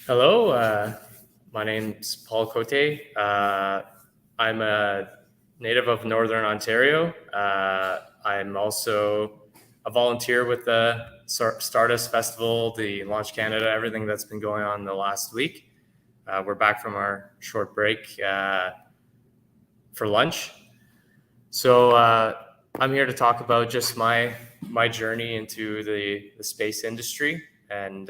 Hello, my name's Paul Cote. I'm a native of Northern Ontario. I'm also a volunteer with the Stardust Festival, the Launch Canada, everything that's been going on the last week. We're back from our short break for lunch. So I'm here to talk about just my journey into the space industry and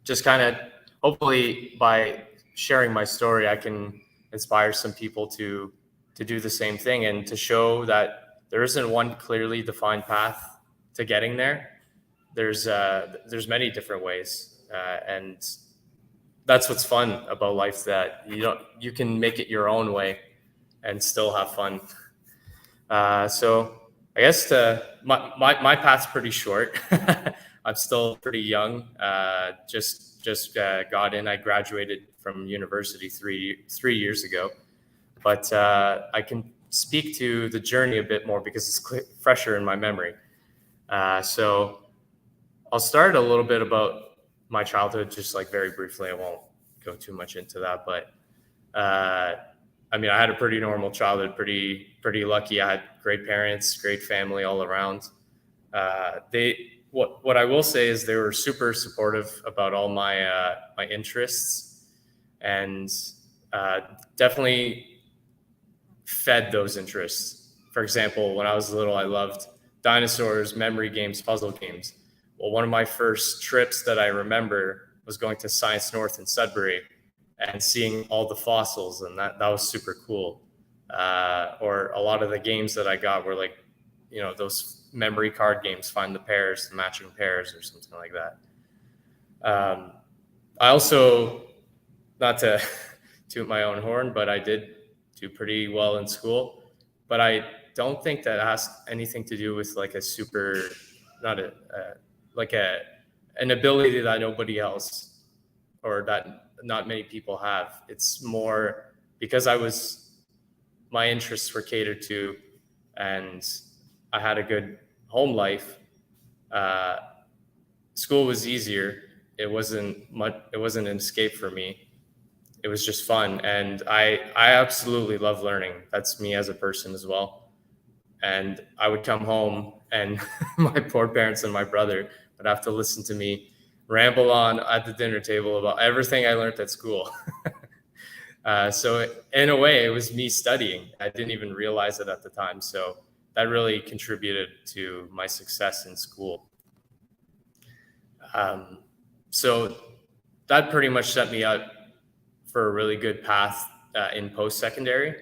just kind of hopefully by sharing my story, I can inspire some people to do the same thing and to show that there isn't one clearly defined path to getting there. There's many different ways, and that's what's fun about life. That you can make it your own way and still have fun. So I guess my path's pretty short. I'm still pretty young. Just got in. I graduated from university three years ago, but I can speak to the journey a bit more because it's fresher in my memory. So I'll start a little bit about my childhood, just like very briefly. I won't go too much into that, but I mean, I had a pretty normal childhood, pretty lucky. I had great parents, great family all around. What I will say is they were super supportive about all my interests, and definitely fed those interests. For example, when I was little, I loved dinosaurs, memory games, puzzle games. Well, one of my first trips that I remember was going to Science North in Sudbury and seeing all the fossils, and that was super cool. Or a lot of the games that I got were like, those memory card games, find the pairs, the matching pairs, or something like that. I also, not to toot my own horn, but I did do pretty well in school. But I don't think that has anything to do with like a super, not a like an ability that nobody else or that not many people have. It's more because my interests were catered to, and I had a good home life. School was easier. It wasn't an escape for me. It was just fun, and I absolutely love learning. That's me as a person as well. And I would come home, and my poor parents and my brother would have to listen to me ramble on at the dinner table about everything I learned at school. So in a way, it was me studying. I didn't even realize it at the time. So that really contributed to my success in school. So that pretty much set me up for a really good path in post-secondary.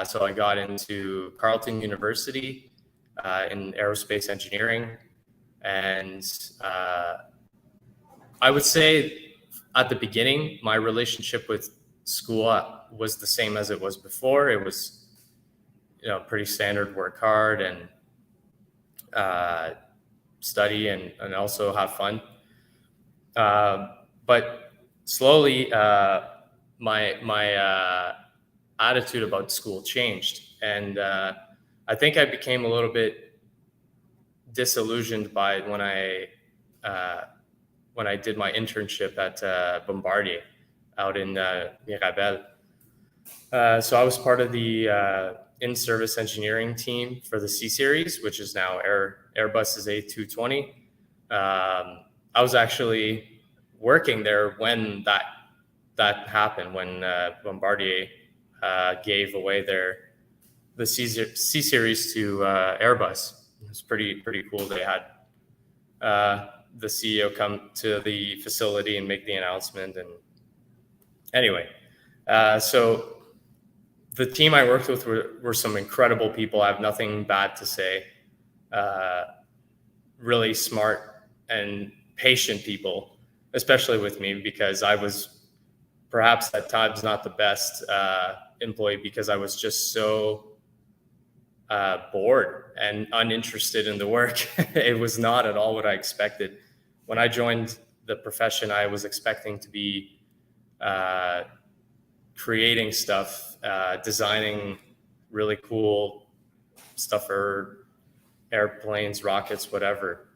So I got into Carleton University in aerospace engineering. And I would say at the beginning, my relationship with school was the same as it was before. It was, pretty standard, work hard and study and also have fun. But slowly, my attitude about school changed, and I think I became a little bit disillusioned by when I did my internship at Bombardier out in Mirabel. So I was part of the in-service engineering team for the C Series, which is now Airbus's A220. I was actually working there when that happened, when Bombardier gave away the C Series to Airbus. It was pretty cool. They had the CEO come to the facility and make the announcement. And anyway, so the team I worked with were some incredible people. I have nothing bad to say. Really smart and patient people, especially with me, because I was perhaps at times not the best employee because I was just so bored and uninterested in the work. It was not at all what I expected. When I joined the profession, I was expecting to be creating stuff, designing really cool stuff for airplanes, rockets, whatever.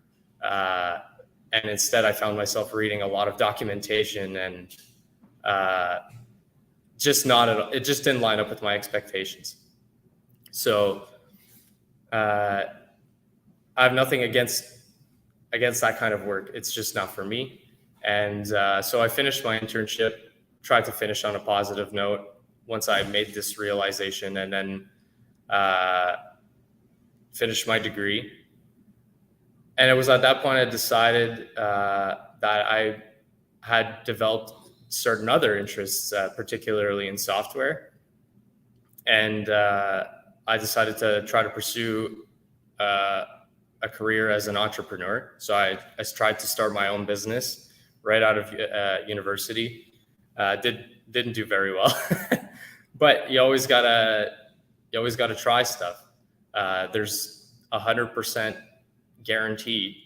and instead I found myself reading a lot of documentation, and it just didn't line up with my expectations. So I have nothing against that kind of work. It's just not for me. And so I finished my internship, tried to finish on a positive note once I made this realization, and then finished my degree. And it was at that point I decided that I had developed certain other interests, particularly in software. And I decided to try to pursue a career as an entrepreneur. So I tried to start my own business right out of university. Didn't do very well, but you always gotta try stuff. There's 100% guarantee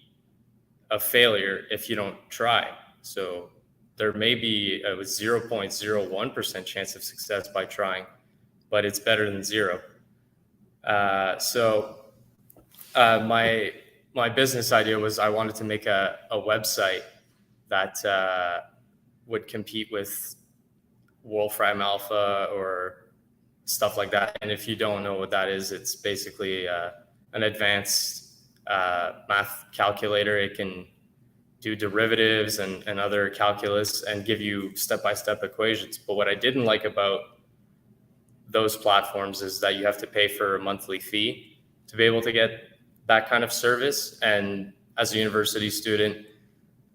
of failure if you don't try. So there may be a 0.01% chance of success by trying, but it's better than zero. So my business idea was I wanted to make a website that would compete with Wolfram Alpha or stuff like that. And if you don't know what that is, it's basically an advanced math calculator. It can do derivatives and other calculus and give you step-by-step equations. But what I didn't like about those platforms is that you have to pay for a monthly fee to be able to get that kind of service. And as a university student,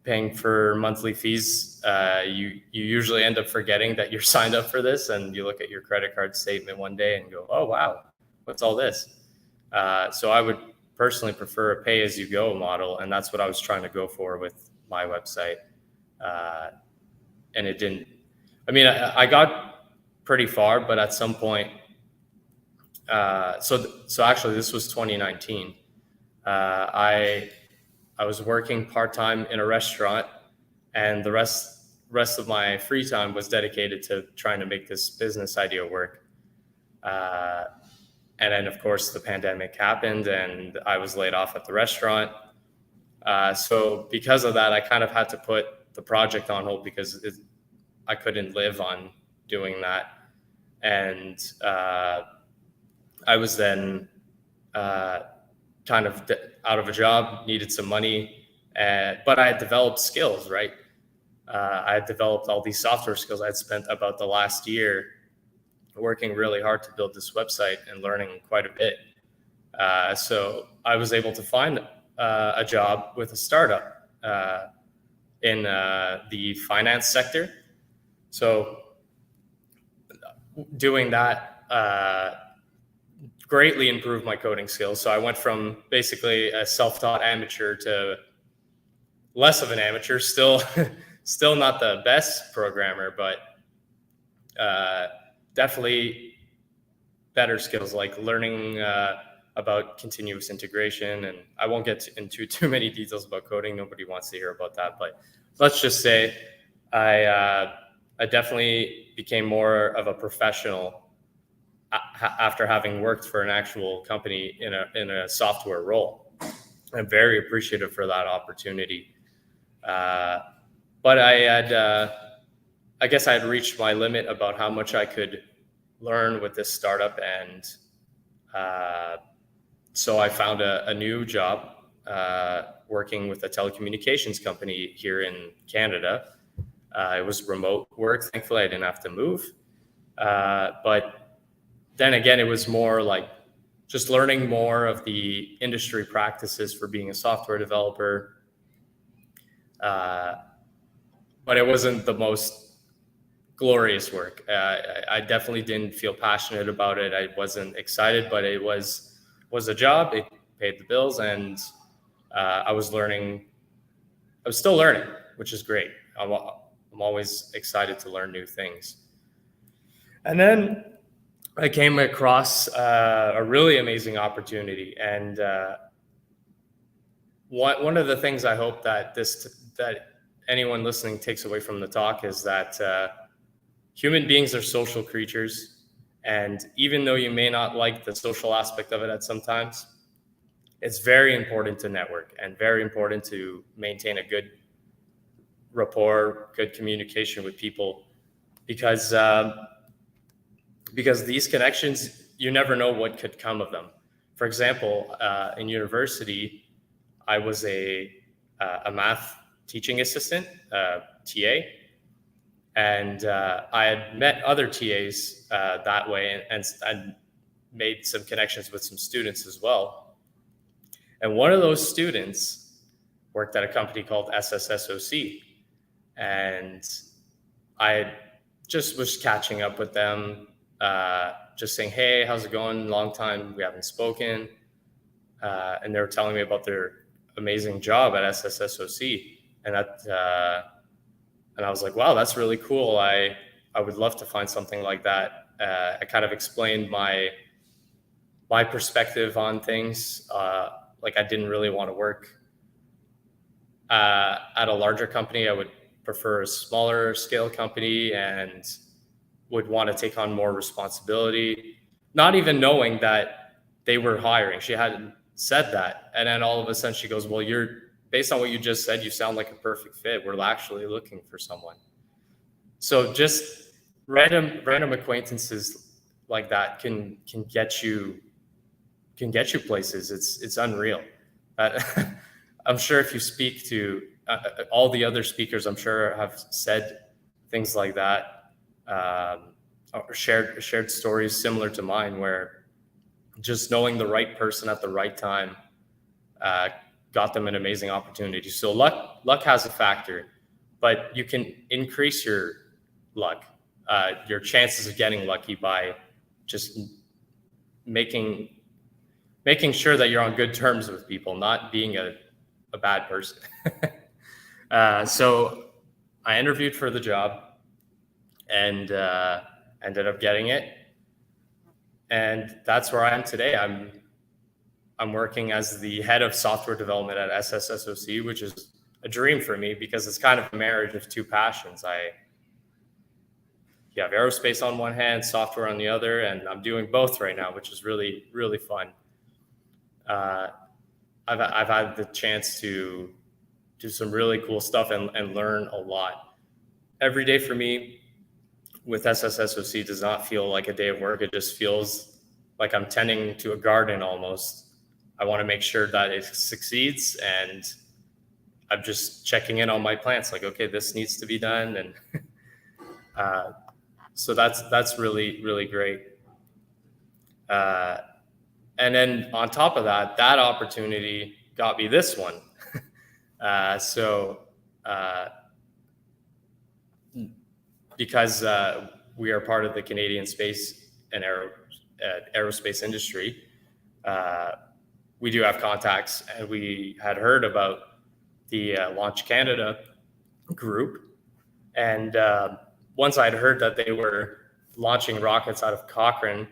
paying for monthly fees, you usually end up forgetting that you're signed up for this, and you look at your credit card statement one day and go, oh, wow, what's all this? So I would personally prefer a pay-as-you-go model, and that's what I was trying to go for with my website. And it didn't, I got pretty far, but at some point, so actually this was 2019. I was working part-time in a restaurant, and the rest of my free time was dedicated to trying to make this business idea work. And then, of course, the pandemic happened, and I was laid off at the restaurant. So because of that, I kind of had to put the project on hold because I couldn't live on doing that. And I was then kind of out of a job, needed some money, but I had developed skills, right? I had developed all these software skills. I had spent about the last year working really hard to build this website and learning quite a bit. So I was able to find a job with a startup in the finance sector. So doing that greatly improved my coding skills. So I went from basically a self-taught amateur to less of an amateur, still not the best programmer, but definitely better skills, like learning about continuous integration. And I won't get into too many details about coding. Nobody wants to hear about that, but let's just say I definitely became more of a professional after having worked for an actual company in a software role. I'm very appreciative for that opportunity. But I guess I had reached my limit about how much I could learn with this startup. And so I found a new job working with a telecommunications company here in Canada. It was remote work. Thankfully, I didn't have to move. But then again, it was more like just learning more of the industry practices for being a software developer. But it wasn't the most glorious work. I definitely didn't feel passionate about it. I wasn't excited, but it was a job. It paid the bills, and I was learning. I was still learning, which is great. I'm always excited to learn new things. And then I came across a really amazing opportunity. And one of the things I hope that anyone listening takes away from the talk is that human beings are social creatures. And even though you may not like the social aspect of it at sometimes, it's very important to network and very important to maintain a good rapport, good communication with people, because these connections, you never know what could come of them. For example, in university, I was a math teaching assistant, TA, and I had met other TAs that way, and made some connections with some students as well. And one of those students worked at a company called SSSOC, and I just was catching up with them, just saying, "Hey, how's it going? Long time we haven't spoken." And they were telling me about their amazing job at SSSOC, and and I was like, "Wow, that's really cool. I would love to find something like that." I kind of explained my perspective on things. Like, I didn't really want to work at a larger company. I would prefer a smaller scale company and would want to take on more responsibility, not even knowing that they were hiring. She hadn't said that. And then all of a sudden she goes, "Well, based on what you just said, you sound like a perfect fit. We're actually looking for someone." So just random acquaintances like that can get you places. It's unreal. I'm sure if you speak to all the other speakers, I'm sure have said things like that, or shared stories similar to mine, where just knowing the right person at the right time got them an amazing opportunity. So luck has a factor, but you can increase your luck, your chances of getting lucky, by just making sure that you're on good terms with people, not being a bad person. So I interviewed for the job and ended up getting it. And that's where I am today. I'm working as the head of software development at SSSOC, which is a dream for me because it's kind of a marriage of two passions. You have aerospace on one hand, software on the other, and I'm doing both right now, which is really, really fun. I've had the chance to do some really cool stuff and learn a lot. Every day for me with SSSOC does not feel like a day of work. It just feels like I'm tending to a garden almost. I want to make sure that it succeeds, and I'm just checking in on my plants. Like, okay, this needs to be done, and so that's really, really great. And then on top of that, that opportunity got me this one. Because we are part of the Canadian space and aerospace industry, we do have contacts, and we had heard about the Launch Canada group. And once I'd heard that they were launching rockets out of Cochrane,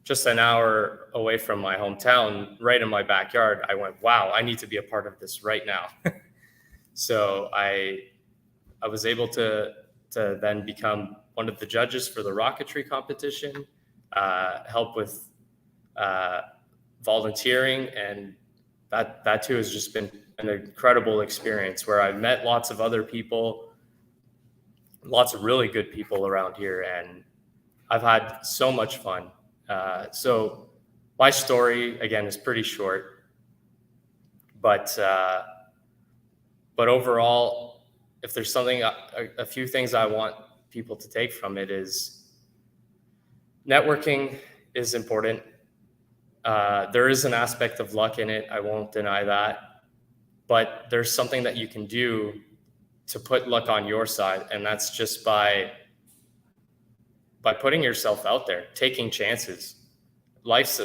just an hour away from my hometown, right in my backyard, I went, "Wow, I need to be a part of this right now." So I was able to then become one of the judges for the rocketry competition, help with volunteering, and that too has just been an incredible experience, where I've met lots of other people, lots of really good people around here, and I've had so much fun. So my story, again, is pretty short, but overall, if there's something, a few things I want people to take from it is networking is important. There is an aspect of luck in it. I won't deny that, but there's something that you can do to put luck on your side. And that's just by putting yourself out there, taking chances. Life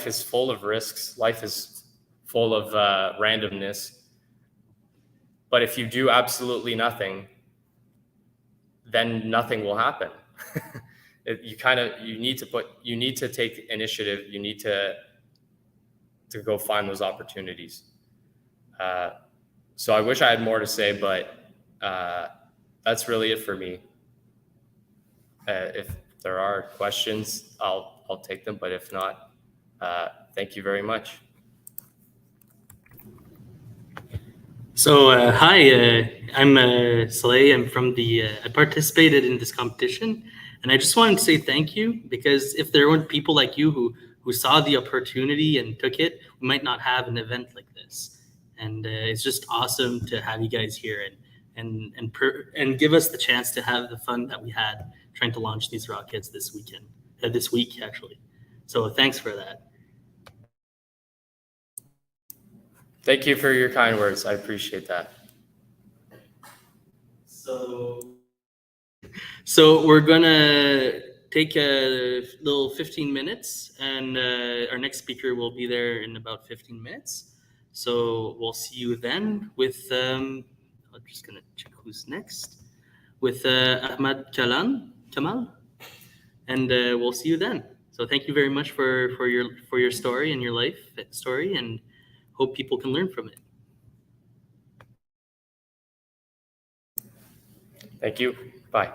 is full of risks. Life is full of randomness. But if you do absolutely nothing, then nothing will happen. You need to take initiative. You need to go find those opportunities. So I wish I had more to say, but that's really it for me. If there are questions, I'll take them, but if not, thank you very much. Hi, I'm Saleh. I'm from I participated in this competition, and I just wanted to say thank you because if there weren't people like you who saw the opportunity and took it, we might not have an event like this. And it's just awesome to have you guys here and give us the chance to have the fun that we had trying to launch these rockets this weekend, this week actually. So thanks for that. Thank you for your kind words. I appreciate that. So So we're gonna take a little 15 minutes, and our next speaker will be there in about 15 minutes. So we'll see you then with. I'm just gonna check who's next with Ahmad Kamal, and we'll see you then. So thank you very much for your story and your life story, and hope people can learn from it. Thank you. Bye.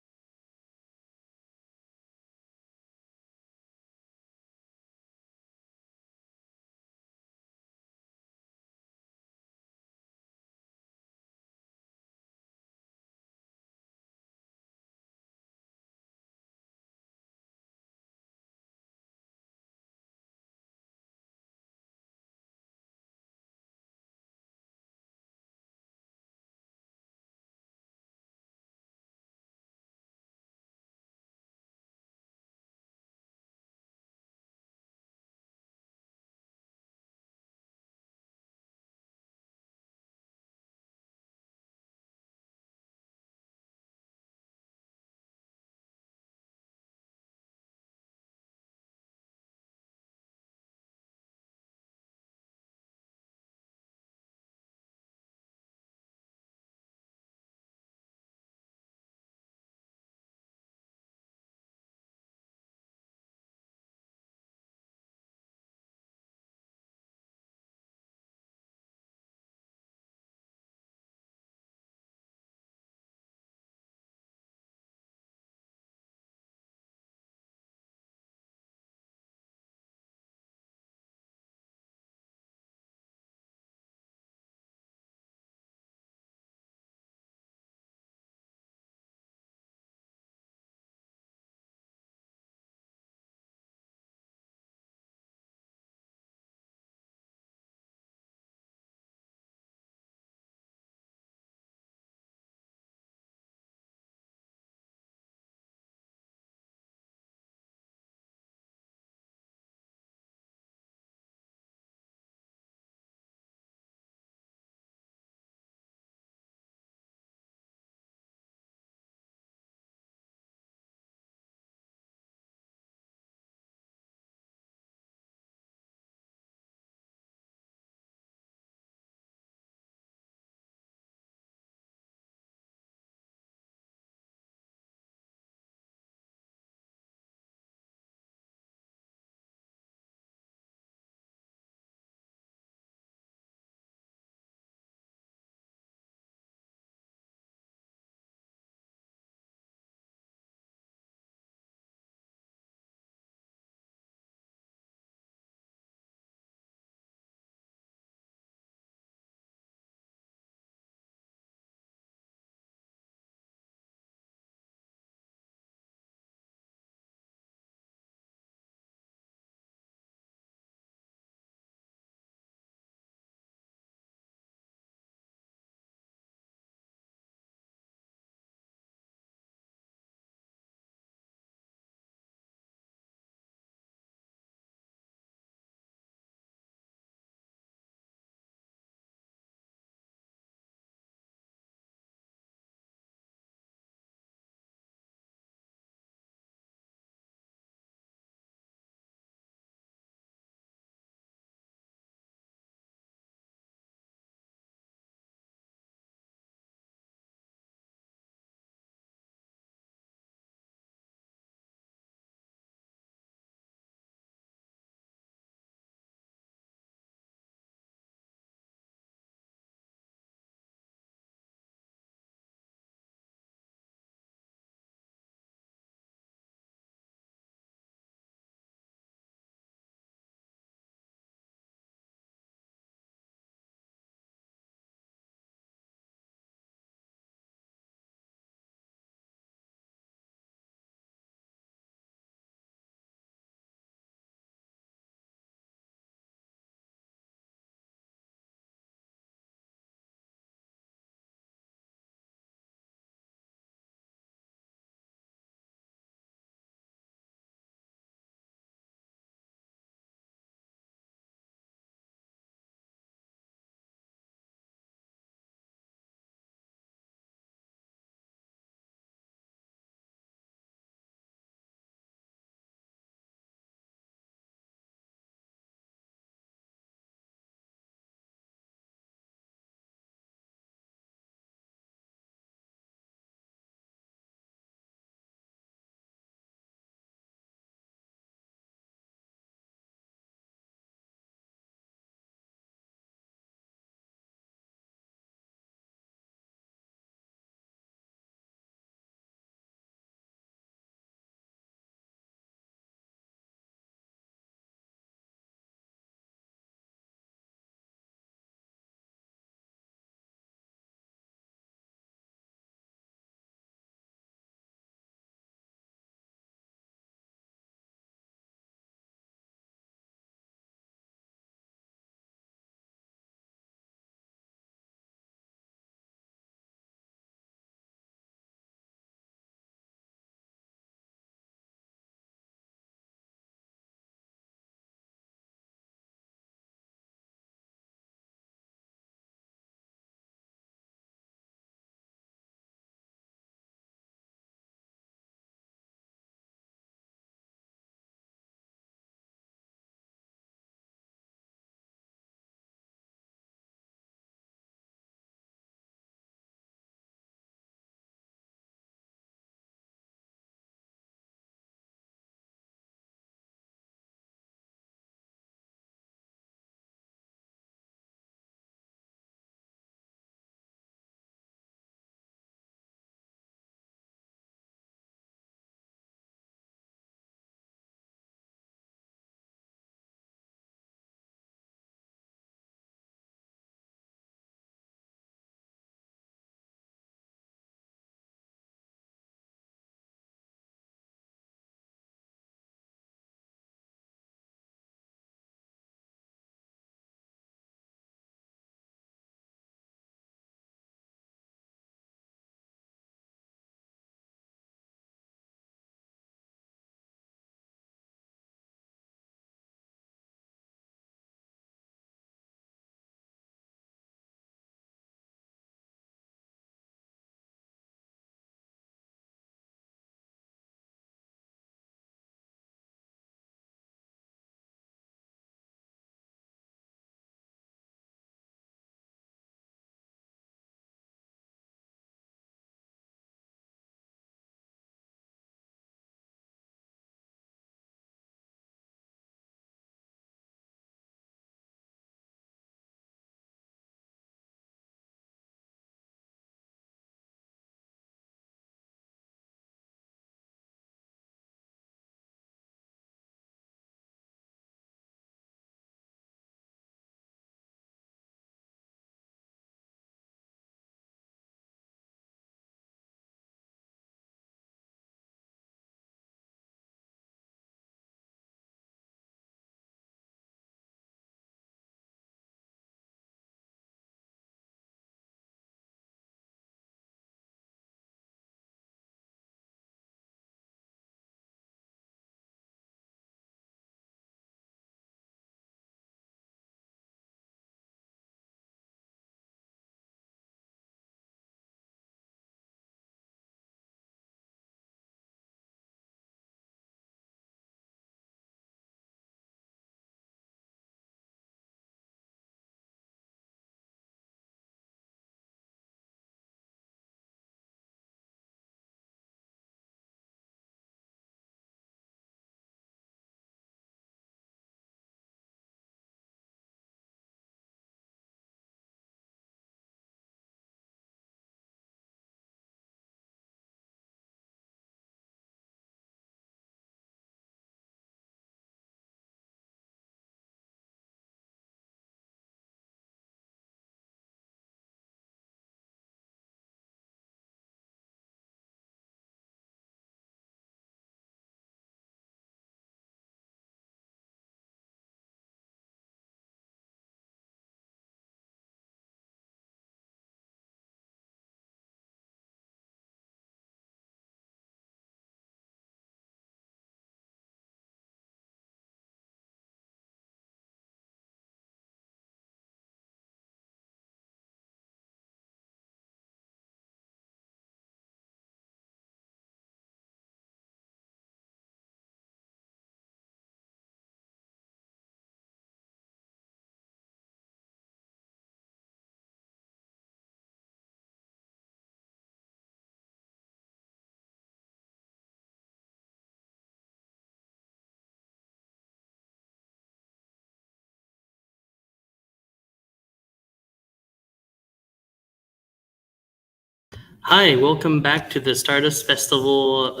Hi, welcome back to the Stardust Festival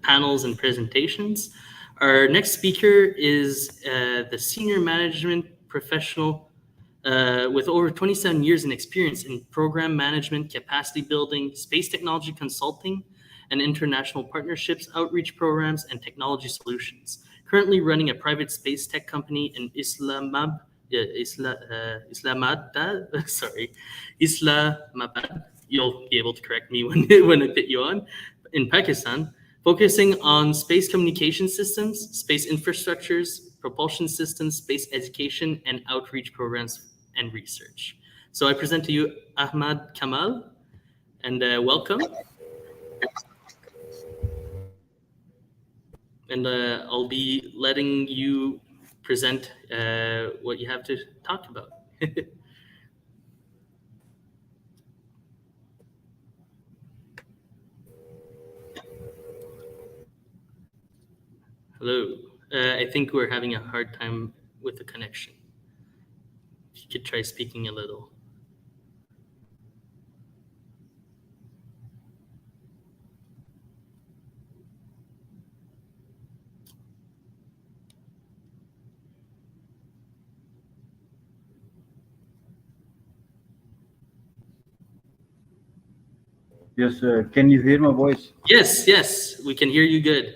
panels and presentations. Our next speaker is the senior management professional with over 27 years in experience in program management, capacity building, space technology consulting, and international partnerships, outreach programs, and technology solutions. Currently running a private space tech company in Islamabad, sorry, Islamabad. You'll be able to correct me when, when I put you on, in Pakistan, focusing on space communication systems, space infrastructures, propulsion systems, space education, and outreach programs and research. So I present to you Ahmad Kamal, and welcome. And I'll be letting you present what you have to talk about. Hello. I think we're having a hard time with the connection. If you could try speaking a little. Yes, can you hear my voice? Yes, we can hear you good.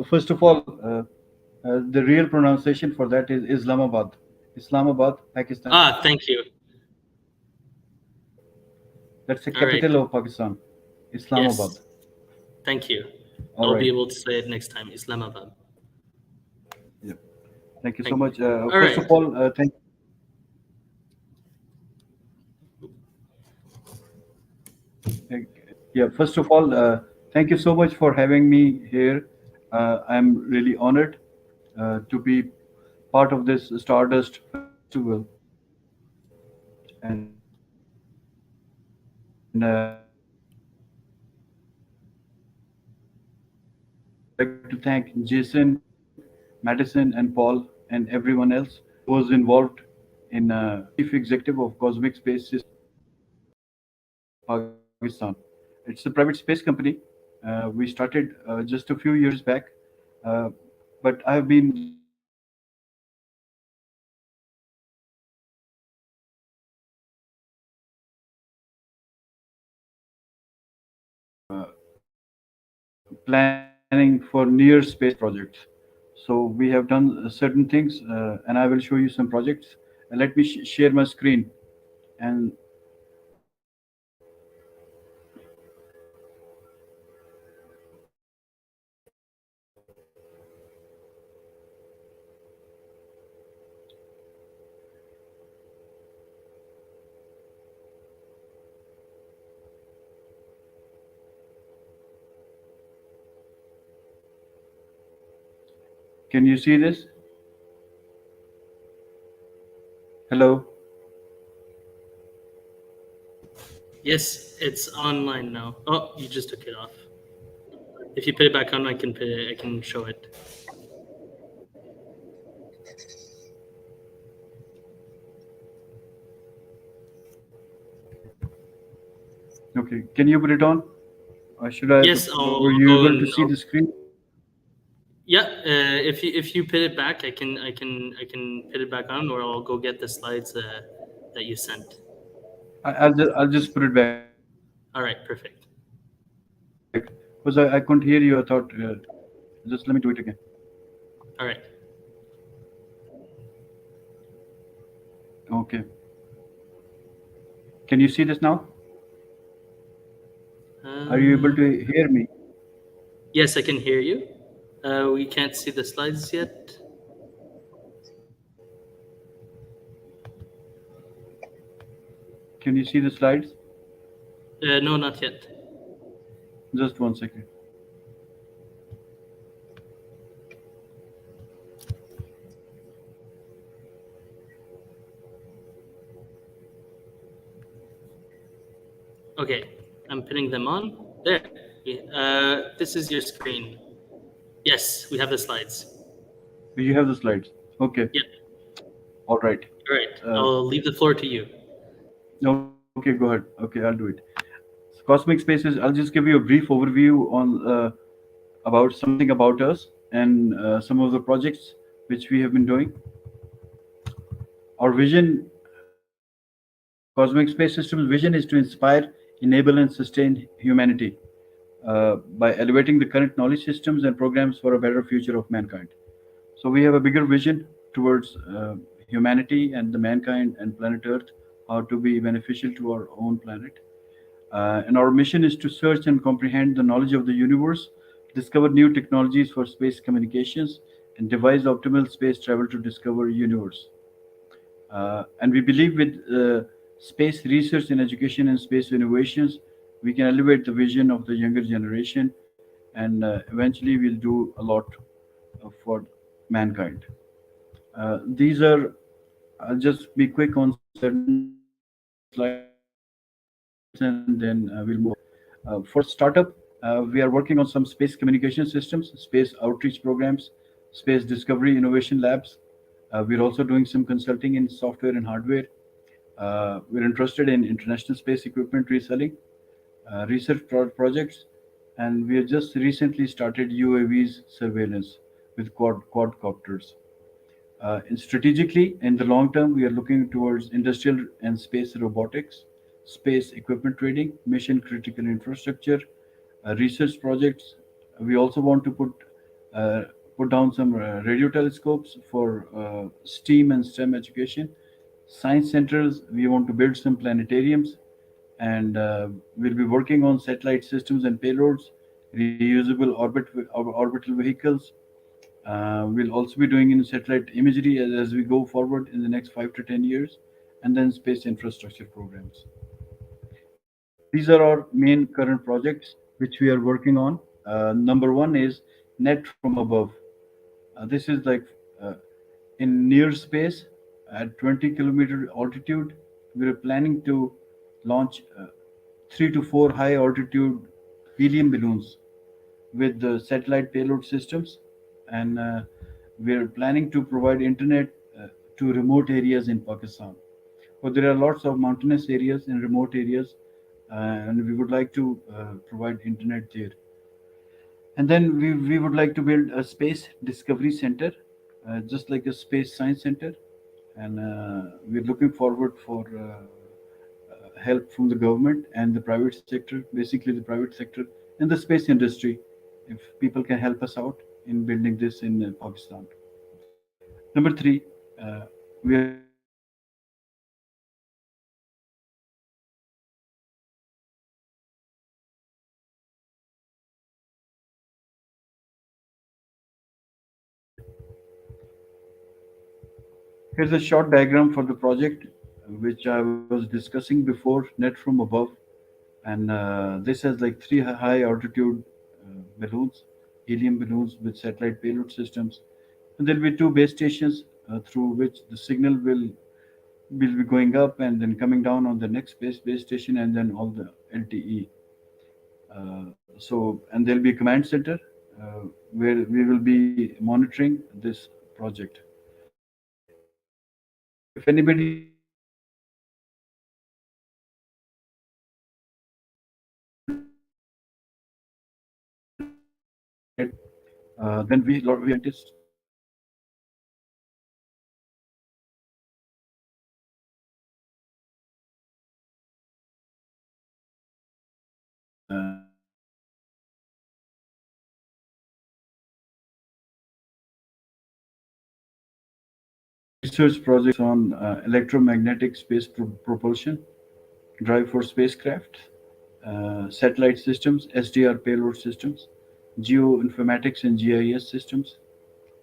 First of all, the real pronunciation for that is Islamabad. Islamabad, Pakistan. Thank you. That's the All right. capital of Pakistan, Islamabad. Yes. Thank you. All I'll right. be able to say it next time. Islamabad. Yeah. Thank you so Thank much. you. All First right. of all, first of all, thank you so much for having me here. I'm really honored to be part of this Stardust Festival. And I would like to thank Jason, Madison, and Paul, and everyone else who was involved in chief executive of Cosmic Space Systems Pakistan. It's a private space company. We started just a few years back, uh, but I've been just planning for near space projects. So we have done certain things, and I will show you some projects. Let me share my screen. And can you see this? Hello? Yes, it's online now. Oh, you just took it off. If you put it back on, I can put it, I can show it. Okay. Can you put it on? Or should I? Yes, Were I'll you go able to and see the screen? yeah. If you put it back, I can put it back on, or I'll go get the slides that you sent. I'll just put it back All right, perfect. because I couldn't hear you. I thought just let me do it again. All right. Okay. Can you see this now? Are you able to hear me? Yes, I can hear you. We can't see the slides yet. Can you see the slides? No, not yet. Just one second. Okay, I'm putting them on. There. This is your screen. Yes, we have the slides. You have the slides. Okay. Yep. All right. All right. Uh, I'll leave the floor to you. okay. Okay, go ahead. Okay, I'll do it. So cosmic spaces. I'll just give you a brief overview on about something about us and some of the projects which we have been doing. Our vision, Cosmic Space Systems' vision is to inspire, enable, and sustain humanity by elevating the current knowledge systems and programs for a better future of mankind. So we have a bigger vision towards humanity and the mankind and planet Earth, how to be beneficial to our own planet. And our mission is to search and comprehend the knowledge of the universe, discover new technologies for space communications, and devise optimal space travel to discover universe. And we believe with space research and education and space innovations, we can elevate the vision of the younger generation, and eventually we'll do a lot for mankind. These are, I'll just be quick on certain slides and then we'll move on. For startup, we are working on some space communication systems, space outreach programs, space discovery innovation labs. We're also doing some consulting in software and hardware. We're interested in international space equipment reselling, research projects, and we have just recently started UAVs surveillance with quadcopters. And strategically, in the long term, we are looking towards industrial and space robotics, space equipment trading, mission critical infrastructure, research projects. We also want to uh, put down some radio telescopes for STEAM and STEM education. Science centers. We want to build some planetariums, and we'll be working on satellite systems and payloads, reusable orbital vehicles. We'll also be doing in satellite imagery as we go forward in the next 5 to 10 years, and then space infrastructure programs. These are our main current projects which we are working on. Number one is net from above. This is like uh, in near space at 20-kilometer altitude. We're planning to launch 3 to 4 high altitude helium balloons with the satellite payload systems, and we're planning to provide internet to remote areas in Pakistan. But there are lots of mountainous areas and remote areas, and we would like to provide internet there. And then we would like to build a space discovery center, just like a space science center, and we're looking forward for help from the government and the private sector, basically the private sector and the space industry, if people can help us out in building this in Pakistan. Number three, we are working on some space education and outreach programs. Here's a short diagram for the project, which I was discussing before, net from above. And this has like three high altitude balloons, helium balloons with satellite payload systems. And there'll be two base stations through which the signal will be going up and then coming down on the next base station and then all the LTE. So, and there'll be a command center where we will be monitoring this project. If anybody needs any assistance in then we have scientists research projects on electromagnetic space propulsion, drive for spacecraft, satellite systems, SDR payload systems, geoinformatics and GIS systems,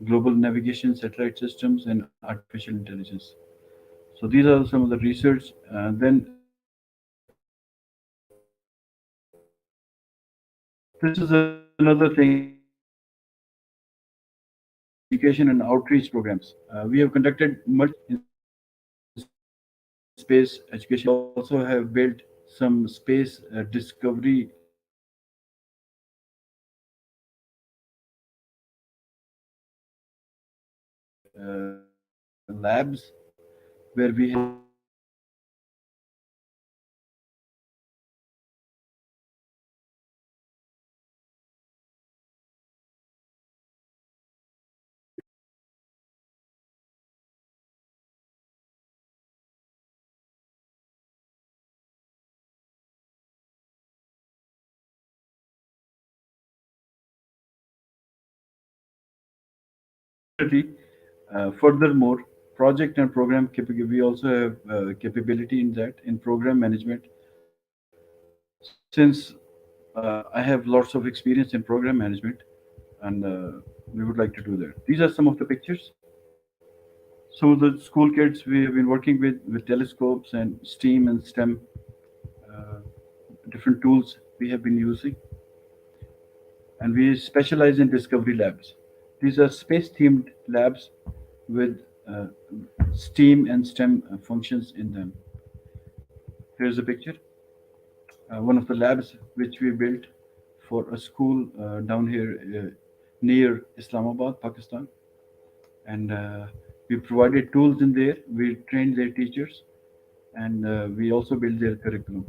global navigation satellite systems, and artificial intelligence. So these are some of the research. Then this is another thing education and outreach programs. We have conducted multiple projects in space education. We also have built some space discovery labs where we have Furthermore, project and program we also have capability in that in program management. Since I have lots of experience in program management, and we would like to do that. These are some of the pictures. Some of the school kids we have been working with telescopes and STEAM and STEM, uh, different tools we have been using, and we specialize in discovery labs. These are space themed labs with uh, STEAM and STEM functions in them. Here's a picture, one of the labs which we built for a school down here near Islamabad, Pakistan. And we provided tools in there. We trained their teachers, and we also built their curriculum.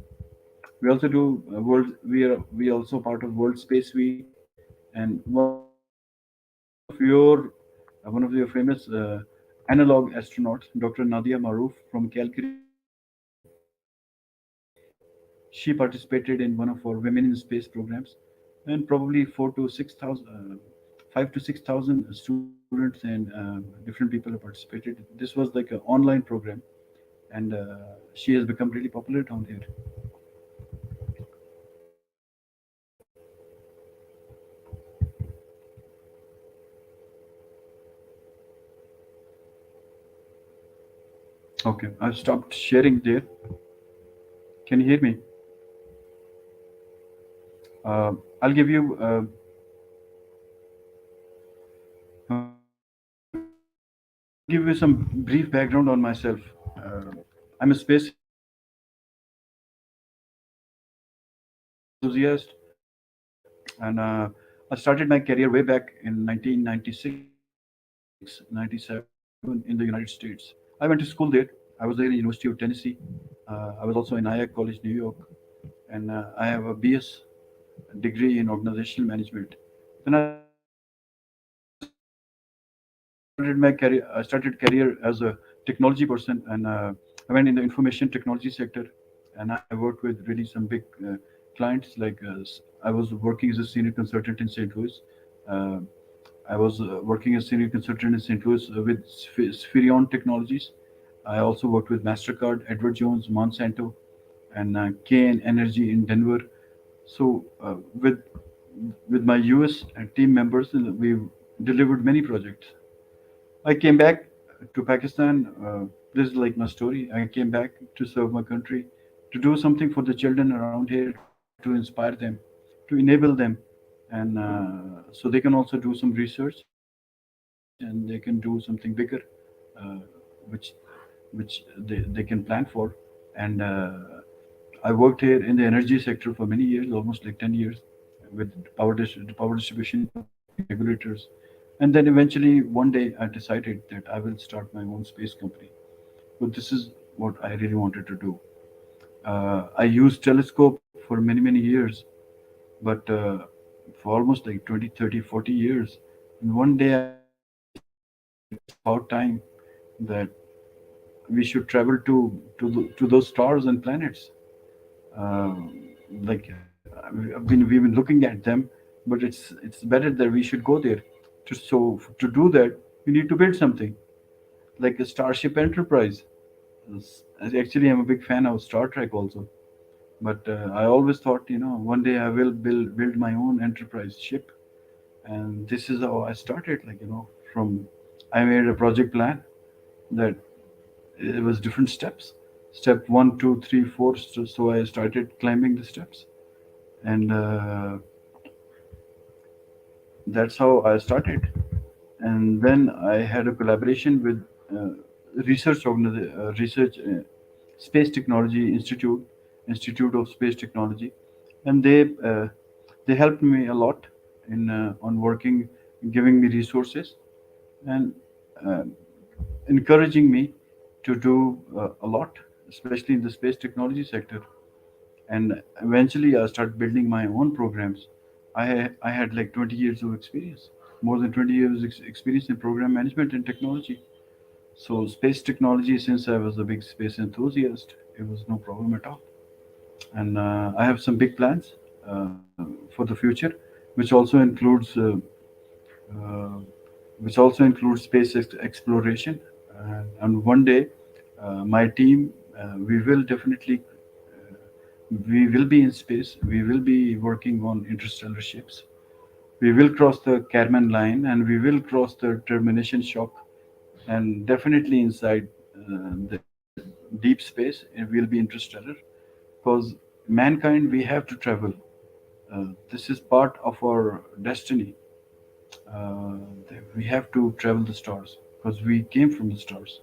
We also do world. We also part of World Space Week, and one of your famous analog astronauts, Dr. Nadia Maroof from Calgary. She participated in one of our Women in Space programs, and probably 5 to 6,000 students and different people have participated. This was like an online program, and she has become really popular down here. Okay, I've stopped sharing there. Can you hear me? I'll give you. I'll give you some brief background on myself. Uh, I'm a space enthusiast, and I started my career way back in 1996, 97 in the United States. I went to school there. I was there in University of Tennessee. I was also in IAC College, New York, and I have a BS degree in organizational management. Then I started my career. I started career as a technology person, and I went in the information technology sector, and I worked with really some big clients. Like I was working as a senior consultant in St. Louis. Uh, I was working as senior consultant in St. Louis with Spherion Technologies. I also worked with Mastercard, Edward Jones, Monsanto, and Kane Energy in Denver. So with my US team members, we delivered many projects. I came back to Pakistan. This is like my story. I came back to serve my country, to do something for the children around here, to inspire them, to enable them, and so they can also do some research and they can do something bigger, uh, which they can plan for. And I worked here in the energy sector for many years, almost like 10 years, with power distribution company, regulators. And then eventually one day I decided that I will start my own space company. But this is what I really wanted to do. I used telescope for many, many years, but for almost like 20, 30, 40 years. And one day I decided that it's about time that we should travel to those stars and planets. Like we've been looking at them, but it's better that we should go there. To do that, we need to build something like a Starship Enterprise. Actually, I'm a big fan of Star Trek also, but I always thought, one day I will build my own Enterprise ship, and this is how I started. Like from I made a project plan that it was different steps. Step one, two, three, four. So I started climbing the steps, and that's how I started. And then I had a collaboration with research space technology institute of space technology, and they helped me a lot in on working, giving me resources, and uh, encouraging me to do a lot, especially in the space technology sector. And eventually I started building my own programs. I had like 20 years of experience, more than 20 years experience in program management and technology. So space technology, since I was a big space enthusiast, it was no problem at all. And I have some big plans for the future, which also includes uh, which also includes space exploration. And one day, my team, we will definitely, we will be in space. We will be working on interstellar ships. We will cross the Kármán line, and we will cross the termination shock, and definitely inside the deep space, it will be interstellar. Because mankind, we have to travel. This is part of our destiny. uh, we have to travel the stars because we came from the stars.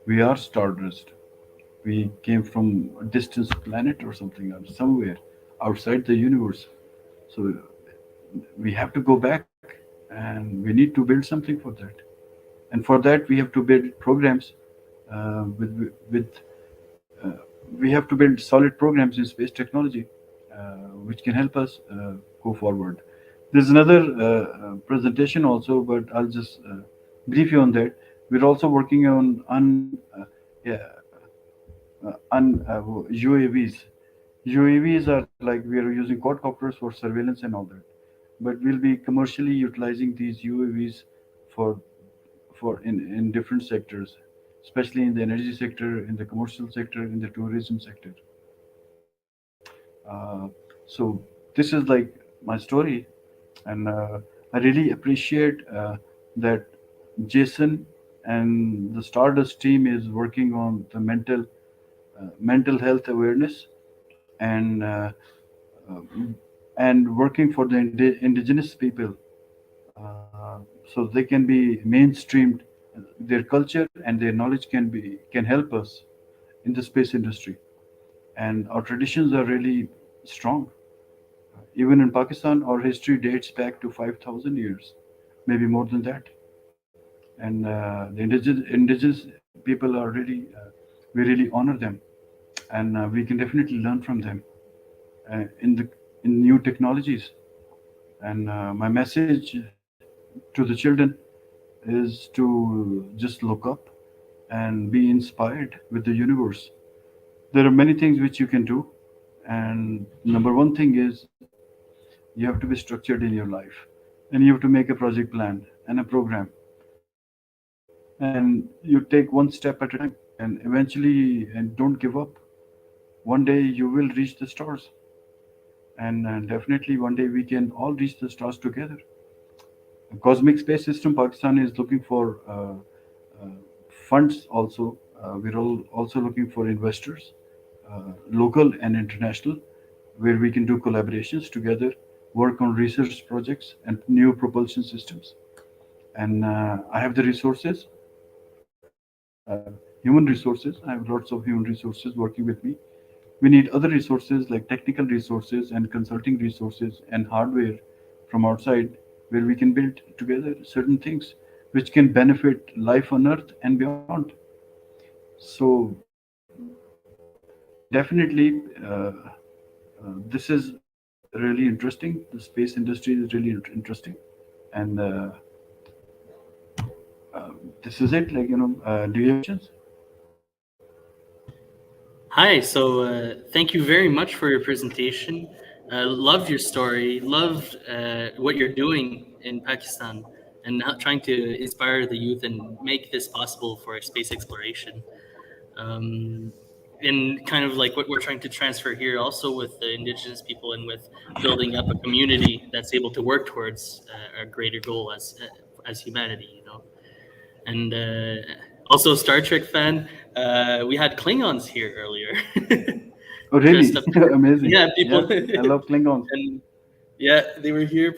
We are Stardust. We came from a distant planet or something, or somewhere outside the universe. So we have to go back, and we need to build something for that. And for that, we have to build programs with uh, we have to build solid programs in space technology, which can help us go forward. There's another presentation also, but I'll just brief you on that. We're also working on yeah, UAVs. UAVs are like we are using quadcopters for surveillance and all that, but we'll be commercially utilizing these UAVs for in different sectors, especially in the energy sector, in the commercial sector, in the tourism sector. So this is like my story, and I really appreciate that Jason and the Stardust team is working on the mental health awareness, and working for the indigenous people, so they can be mainstreamed. Their culture and their knowledge can help us in the space industry, and our traditions are really strong. Even in Pakistan, our history dates back to 5,000 years, maybe more than that. And the indigenous people are really, we really honor them, and we can definitely learn from them in new technologies. And my message to the children is to just look up and be inspired with the universe. There are many things which you can do, and number one thing is you have to be structured in your life, and you have to make a project plan and a program, and you take one step at a time, and eventually, and don't give up. One day you will reach the stars, and definitely one day we can all reach the stars together. The Cosmic Space System Pakistan is looking for funds also. We're all also looking for investors, local and international, where we can do collaborations together, work on research projects and new propulsion systems. And I have the resources, human resources. I have lots of human resources working with me. We need other resources like technical resources and consulting resources and hardware from outside, where we can build together certain things which can benefit life on Earth and beyond. So definitely, this is really interesting. The space industry is really interesting, and this is it. Like, do you have questions? Hi, so thank you very much for your presentation. Loved your story, loved what you're doing in Pakistan, and how, trying to inspire the youth and make this possible for space exploration. Um, and kind of like what we're trying to transfer here also with the indigenous people and with building up a community that's able to work towards a greater goal as humanity, you know. And also, Star Trek fan. We had Klingons here earlier, Oh, dressed really? up. Amazing. Yeah, Yeah, people, I love Klingons. and yeah, they were here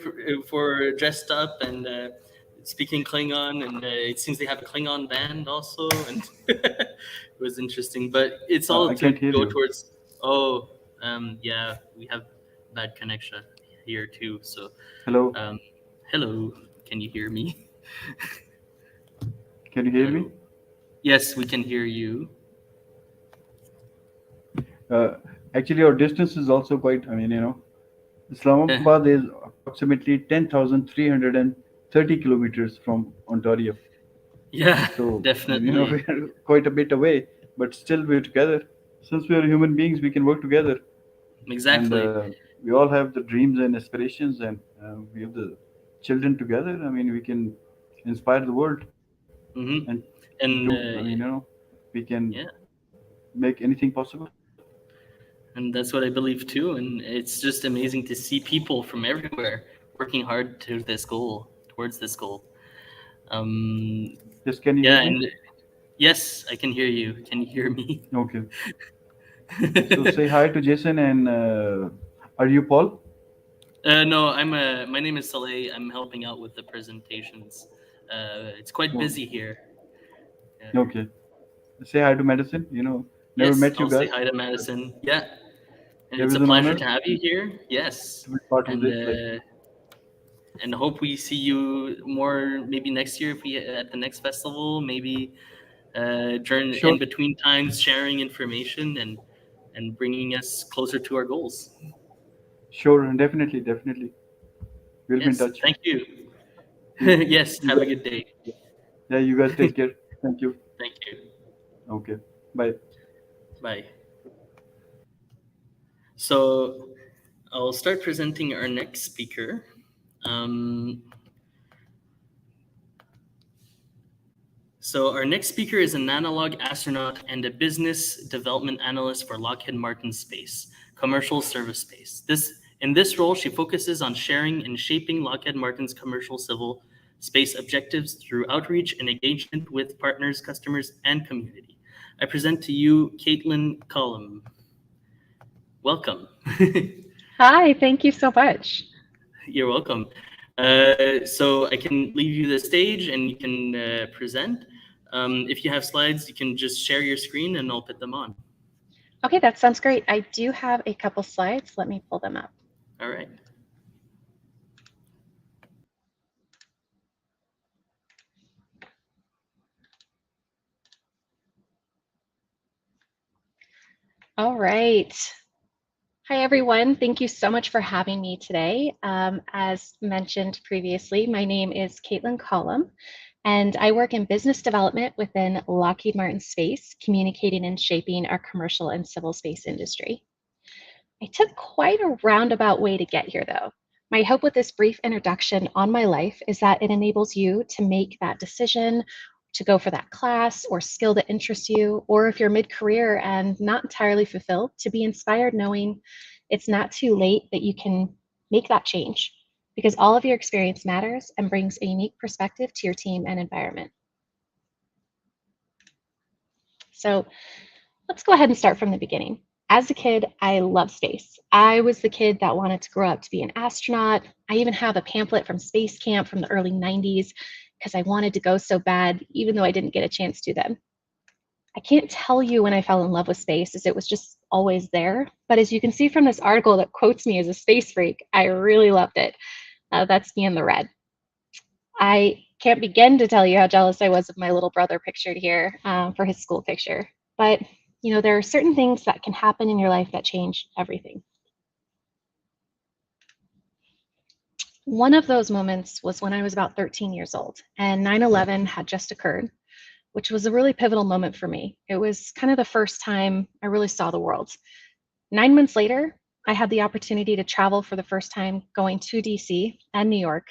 for dressed up and speaking Klingon, and it seems they have a Klingon band also, and it was interesting. But it's I all can't to hear go you. towards. Oh, yeah, we have bad connection here too. So, Hello, um, hello, can you hear me? can you hear me? Hello. Yes, we can hear you. Uh, Actually, our distance is also quite. I mean, Islamabad is approximately 10,330 kilometers from Ontario. Yeah, So, definitely. we're quite a bit away, but still we're together. Since we are human beings, we can work together, and Exactly. we all have the dreams and aspirations, and we have the children together. I mean, we can inspire the world Hmm. and And do. I mean, we can yeah, make anything possible. and that's what I believe too. And it's just amazing to see people from everywhere working hard to this goal, towards this goal. Um, Yes, can you hear yeah, me? and yes, I can hear you. Can you hear me? Okay. So say hi to Jason and are you Paul? No, my name is Saleh. I'm helping out with the presentations. It's quite Oh, busy here. okay. Say hi to Madison. Never Yes, met you I'll say guys. hi to Madison. Yeah, and It it's was a an pleasure honor to have you here. Yes, to be part of and this. Like, uh, and hope we see you more maybe next year if we at the next festival. Maybe during sure, in between times, sharing information and bringing us closer to our goals. sure, and definitely, definitely, we'll be in Yes, touch. thank you. You, Yes, you have a guys, good day. yeah, you guys take care. Thank you. Thank you. Okay, bye. Bye. So I'll start presenting our next speaker. Um, so our next speaker is an analog astronaut and a business development analyst for Lockheed Martin Space, commercial service space. In this role, she focuses on sharing and shaping Lockheed Martin's commercial civil space objectives through outreach and engagement with partners, customers, and community. I present to you Caitlin Cullum. Welcome. Hi, thank you so much. You're welcome. So I can leave you the stage and you can present. If you have slides, you can just share your screen and I'll put them on. Okay, that sounds great. I do have a couple slides. Let me pull them up. All right. All right. Hi, everyone. Thank you so much for having me today. As mentioned previously, my name is Caitlin Cullum, and I work in business development within Lockheed Martin Space, communicating and shaping our commercial and civil space industry. I took quite a roundabout way to get here, though. My hope with this brief introduction on my life is that it enables you to make that decision to go for that class or skill that interests you, or if you're mid career and not entirely fulfilled, to be inspired knowing it's not too late that you can make that change because all of your experience matters and brings a unique perspective to your team and environment. So, let's go ahead and start from the beginning. As a kid, I loved space. I was the kid that wanted to grow up to be an astronaut. I even have a pamphlet from Space Camp from the early 90s because I wanted to go so bad, even though I didn't get a chance to then. I can't tell you when I fell in love with space, as it was just always there. But as you can see from this article that quotes me as a space freak, I really loved it. That's me in the red. I can't begin to tell you how jealous I was of my little brother pictured here for his school picture. But there are certain things that can happen in your life that change everything. One of those moments was when I was about 13 years old, and 9/11 had just occurred, which was a really pivotal moment for me. It was kind of the first time I really saw the world. 9 months later, I had the opportunity to travel for the first time, going to DC and New York.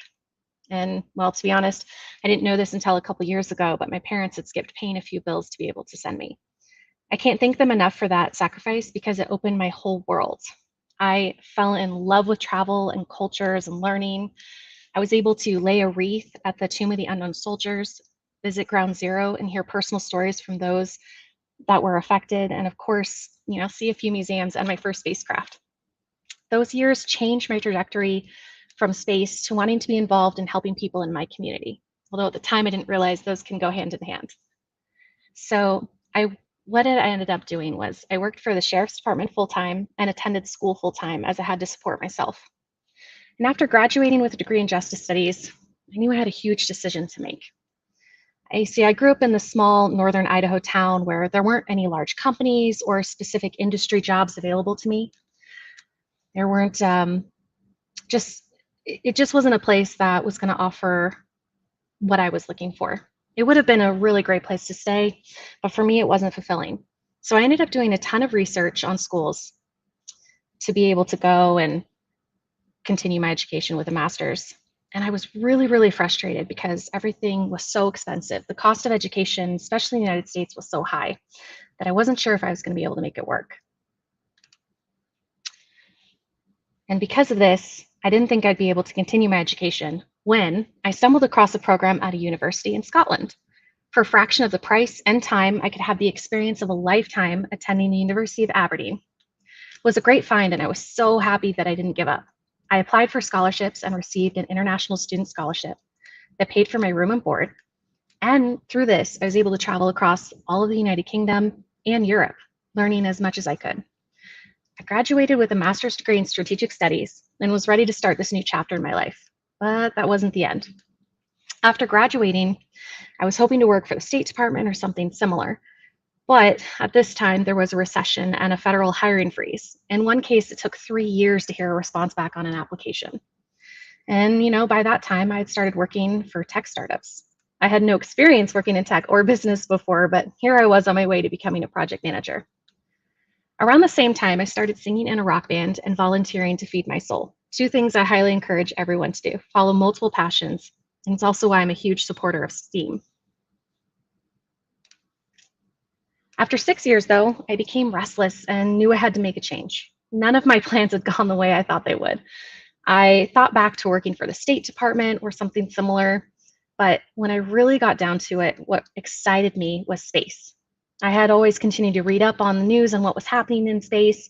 And well, to be honest, I didn't know this until a couple years ago, but my parents had skipped paying a few bills to be able to send me. I can't thank them enough for that sacrifice because it opened my whole world. I fell in love with travel and cultures and learning. I was able to lay a wreath at the Tomb of the Unknown Soldiers, visit Ground Zero, and hear personal stories from those that were affected, and of course, see a few museums and my first spacecraft. Those years changed my trajectory from space to wanting to be involved in helping people in my community. Although at the time I didn't realize those can go hand in hand. So what I ended up doing was I worked for the sheriff's department full time and attended school full time as I had to support myself. And after graduating with a degree in justice studies, I knew I had a huge decision to make. I grew up in the small northern Idaho town where there weren't any large companies or specific industry jobs available to me. There weren't it just wasn't a place that was going to offer what I was looking for. It would have been a really great place to stay, but for me, it wasn't fulfilling. So I ended up doing a ton of research on schools to be able to go and continue my education with a master's. And I was really, really frustrated because everything was so expensive. The cost of education, especially in the United States, was so high that I wasn't sure if I was going to be able to make it work. And because of this, I didn't think I'd be able to continue my education when I stumbled across a program at a university in Scotland. For a fraction of the price and time, I could have the experience of a lifetime attending the University of Aberdeen. It was a great find, and I was so happy that I didn't give up. I applied for scholarships and received an international student scholarship that paid for my room and board. And through this, I was able to travel across all of the United Kingdom and Europe, learning as much as I could. I graduated with a master's degree in strategic studies and was ready to start this new chapter in my life. But that wasn't the end. After graduating, I was hoping to work for the State Department or something similar. But at this time, there was a recession and a federal hiring freeze. In one case, it took 3 years to hear a response back on an application. And, by that time, I had started working for tech startups. I had no experience working in tech or business before, but here I was on my way to becoming a project manager. Around the same time, I started singing in a rock band and volunteering to feed my soul. 2 things I highly encourage everyone to do: follow multiple passions. And it's also why I'm a huge supporter of STEAM. After 6 years, though, I became restless and knew I had to make a change. None of my plans had gone the way I thought they would. I thought back to working for the State Department or something similar, but when I really got down to it, what excited me was space. I had always continued to read up on the news and what was happening in space,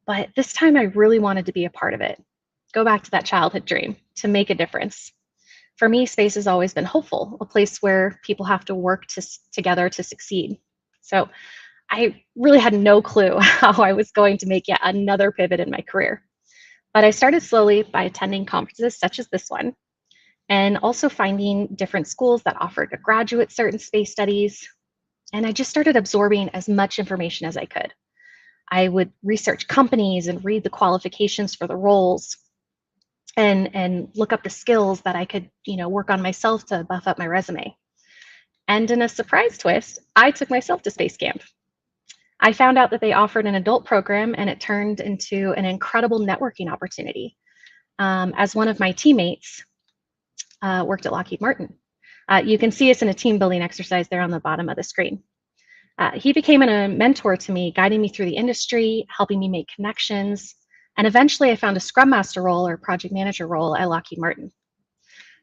but this time I really wanted to be a part of it. Go back to that childhood dream, to make a difference. For me, space has always been hopeful, a place where people have to work together to succeed. So I really had no clue how I was going to make yet another pivot in my career. But I started slowly by attending conferences such as this one, and also finding different schools that offered a graduate cert in space studies. And I just started absorbing as much information as I could. I would research companies and read the qualifications for the roles and look up the skills that I could, work on myself to buff up my resume. And in a surprise twist, I took myself to space camp. I found out that they offered an adult program, and it turned into an incredible networking opportunity. As one of my teammates worked at Lockheed Martin. You can see us in a team building exercise there on the bottom of the screen. He became a mentor to me, guiding me through the industry, helping me make connections, and eventually I found a Scrum Master role or project manager role at Lockheed Martin.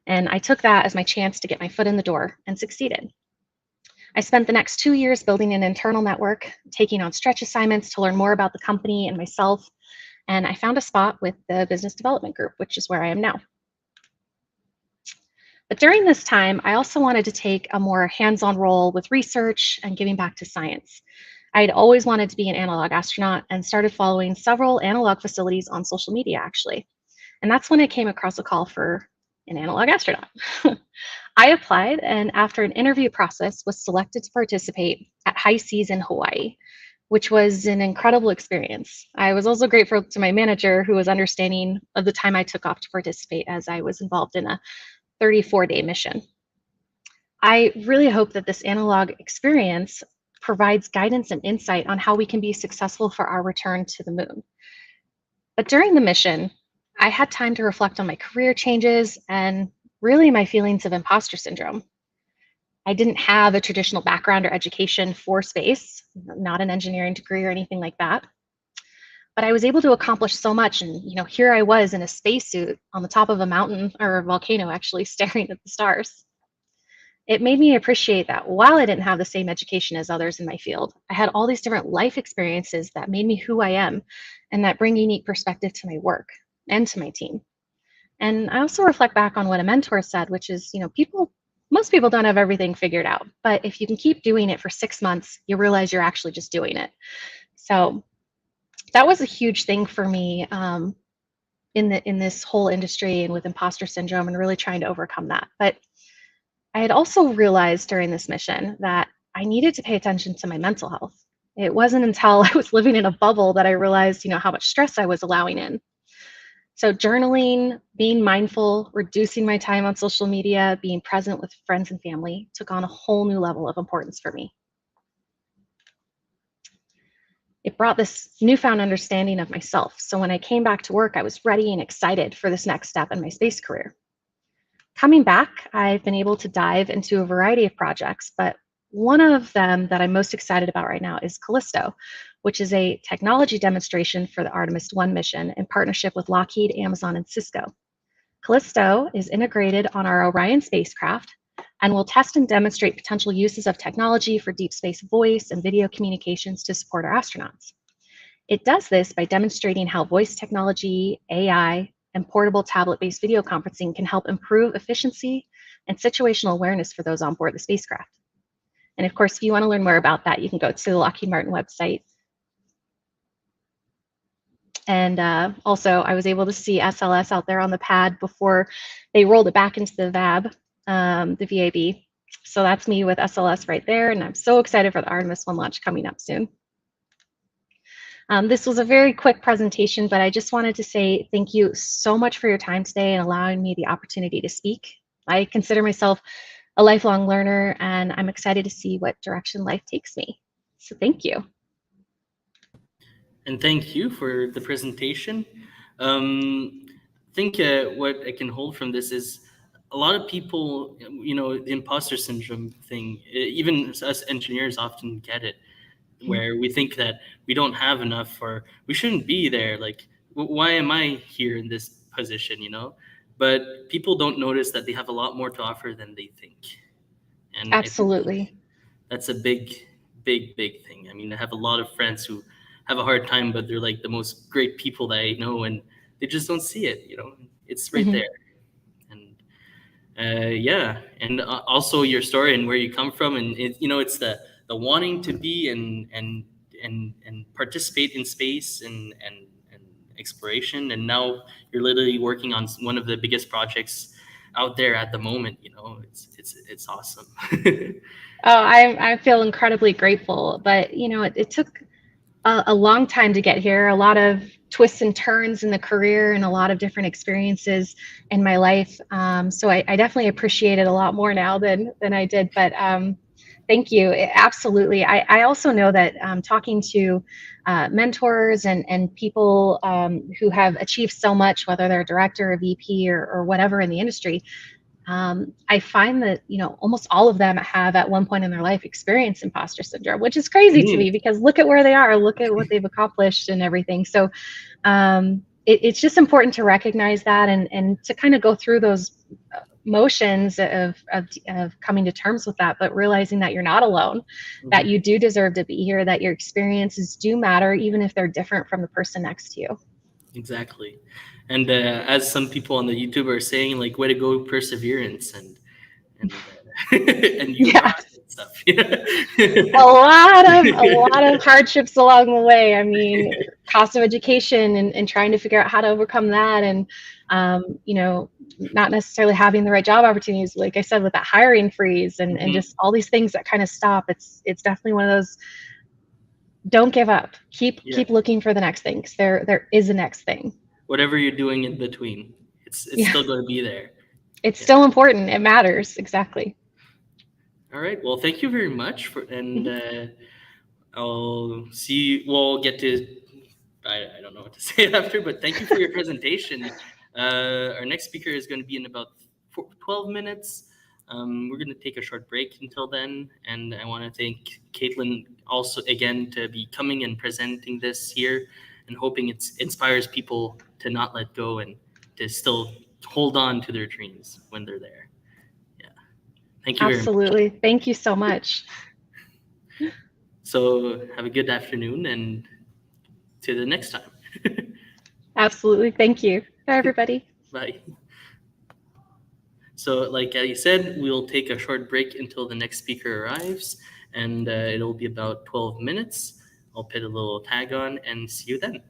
And I took that as my chance to get my foot in the door and succeeded. I spent the next 2 years building an internal network, taking on stretch assignments to learn more about the company and myself, and I found a spot with the business development group, which is where I am now. But during this time, I also wanted to take a more hands-on role with research and giving back to science. I'd always wanted to be an analog astronaut and started following several analog facilities on social media, actually. And that's when I came across a call for an analog astronaut. I applied, and after an interview process, was selected to participate at High Seas in Hawaii, which was an incredible experience. I was also grateful to my manager, who was understanding of the time I took off to participate, as I was involved in a 34-day mission. I really hope that this analog experience provides guidance and insight on how we can be successful for our return to the moon. But during the mission, I had time to reflect on my career changes and really my feelings of imposter syndrome. I didn't have a traditional background or education for space, not an engineering degree or anything like that. But I was able to accomplish so much, and here I was in a spacesuit on the top of a mountain, or a volcano actually, staring at the stars. It made me appreciate that while I didn't have the same education as others in my field, I had all these different life experiences that made me who I am and that bring unique perspective to my work and to my team. And I also reflect back on what a mentor said, which is, most people don't have everything figured out, but if you can keep doing it for 6 months, you realize you're actually just doing it. So that was a huge thing for me in this whole industry and with imposter syndrome and really trying to overcome that. But I had also realized during this mission that I needed to pay attention to my mental health. It wasn't until I was living in a bubble that I realized, how much stress I was allowing in. So journaling, being mindful, reducing my time on social media, being present with friends and family took on a whole new level of importance for me. It brought this newfound understanding of myself. So when I came back to work, I was ready and excited for this next step in my space career. Coming back, I've been able to dive into a variety of projects, but one of them that I'm most excited about right now is Callisto, which is a technology demonstration for the Artemis 1 mission in partnership with Lockheed, Amazon, and Cisco. Callisto is integrated on our Orion spacecraft and will test and demonstrate potential uses of technology for deep space voice and video communications to support our astronauts. It does this by demonstrating how voice technology, AI, and portable tablet-based video conferencing can help improve efficiency and situational awareness for those on board the spacecraft. And of course, if you want to learn more about that, you can go to the Lockheed Martin website. And also, I was able to see SLS out there on the pad before they rolled it back into the the VAB. So that's me with SLS right there, and I'm so excited for the Artemis 1 launch coming up soon. This was a very quick presentation, but I just wanted to say thank you so much for your time today and allowing me the opportunity to speak. I consider myself a lifelong learner, and I'm excited to see what direction life takes me. So thank you. And thank you for the presentation. I think what I can hold from this is a lot of people, the imposter syndrome thing, even us engineers often get it, where we think that we don't have enough or we shouldn't be there. Like, why am I here in this position, But people don't notice that they have a lot more to offer than they think. And Absolutely. I think that's a big, big, big thing. I mean, I have a lot of friends who have a hard time, but they're like the most great people that I know, and they just don't see it, It's right there. And yeah, and also your story and where you come from, and it's the wanting to be and participate in space and exploration, and now you're literally working on one of the biggest projects out there at the moment. It's awesome. Oh, I feel incredibly grateful, but it took a long time to get here, a lot of twists and turns in the career and a lot of different experiences in my life. So I definitely appreciate it a lot more now than I did, but thank you. Absolutely. I also know that talking to mentors and people who have achieved so much, whether they're a director, a VP, or whatever in the industry, I find that almost all of them have at one point in their life experienced imposter syndrome, which is crazy to me because look at where they are, look at what they've accomplished and everything. So it's just important to recognize that and to kind of go through those motions of coming to terms with that, but realizing that you're not alone, that you do deserve to be here, that your experiences do matter, even if they're different from the person next to you. Exactly. And as some people on the YouTube are saying, like, way to go, perseverance, and and you got it and stuff. a lot of hardships along the way. I mean, cost of education and trying to figure out how to overcome that, and not necessarily having the right job opportunities. Like I said, with that hiring freeze and just all these things that kind of stop. It's definitely one of those. Don't give up. Keep looking for the next thing, because there is a next thing. Whatever you're doing in between, it's still going to be there. It's still important. It matters. Exactly. All right. Well, thank you very much I'll see you. We'll get to. I don't know what to say after, but thank you for your presentation. Our next speaker is going to be in about 12 minutes. We're going to take a short break until then, and I want to thank Caitlin also again to be coming and presenting this here, and hoping it inspires people to not let go and to still hold on to their dreams when they're there. Yeah, thank you very much. Absolutely. Thank you so much. So have a good afternoon, and to the next time. Absolutely. Thank you. Bye, everybody. Bye. So like I said, we'll take a short break until the next speaker arrives, and it'll be about 12 minutes. I'll put a little tag on and see you then.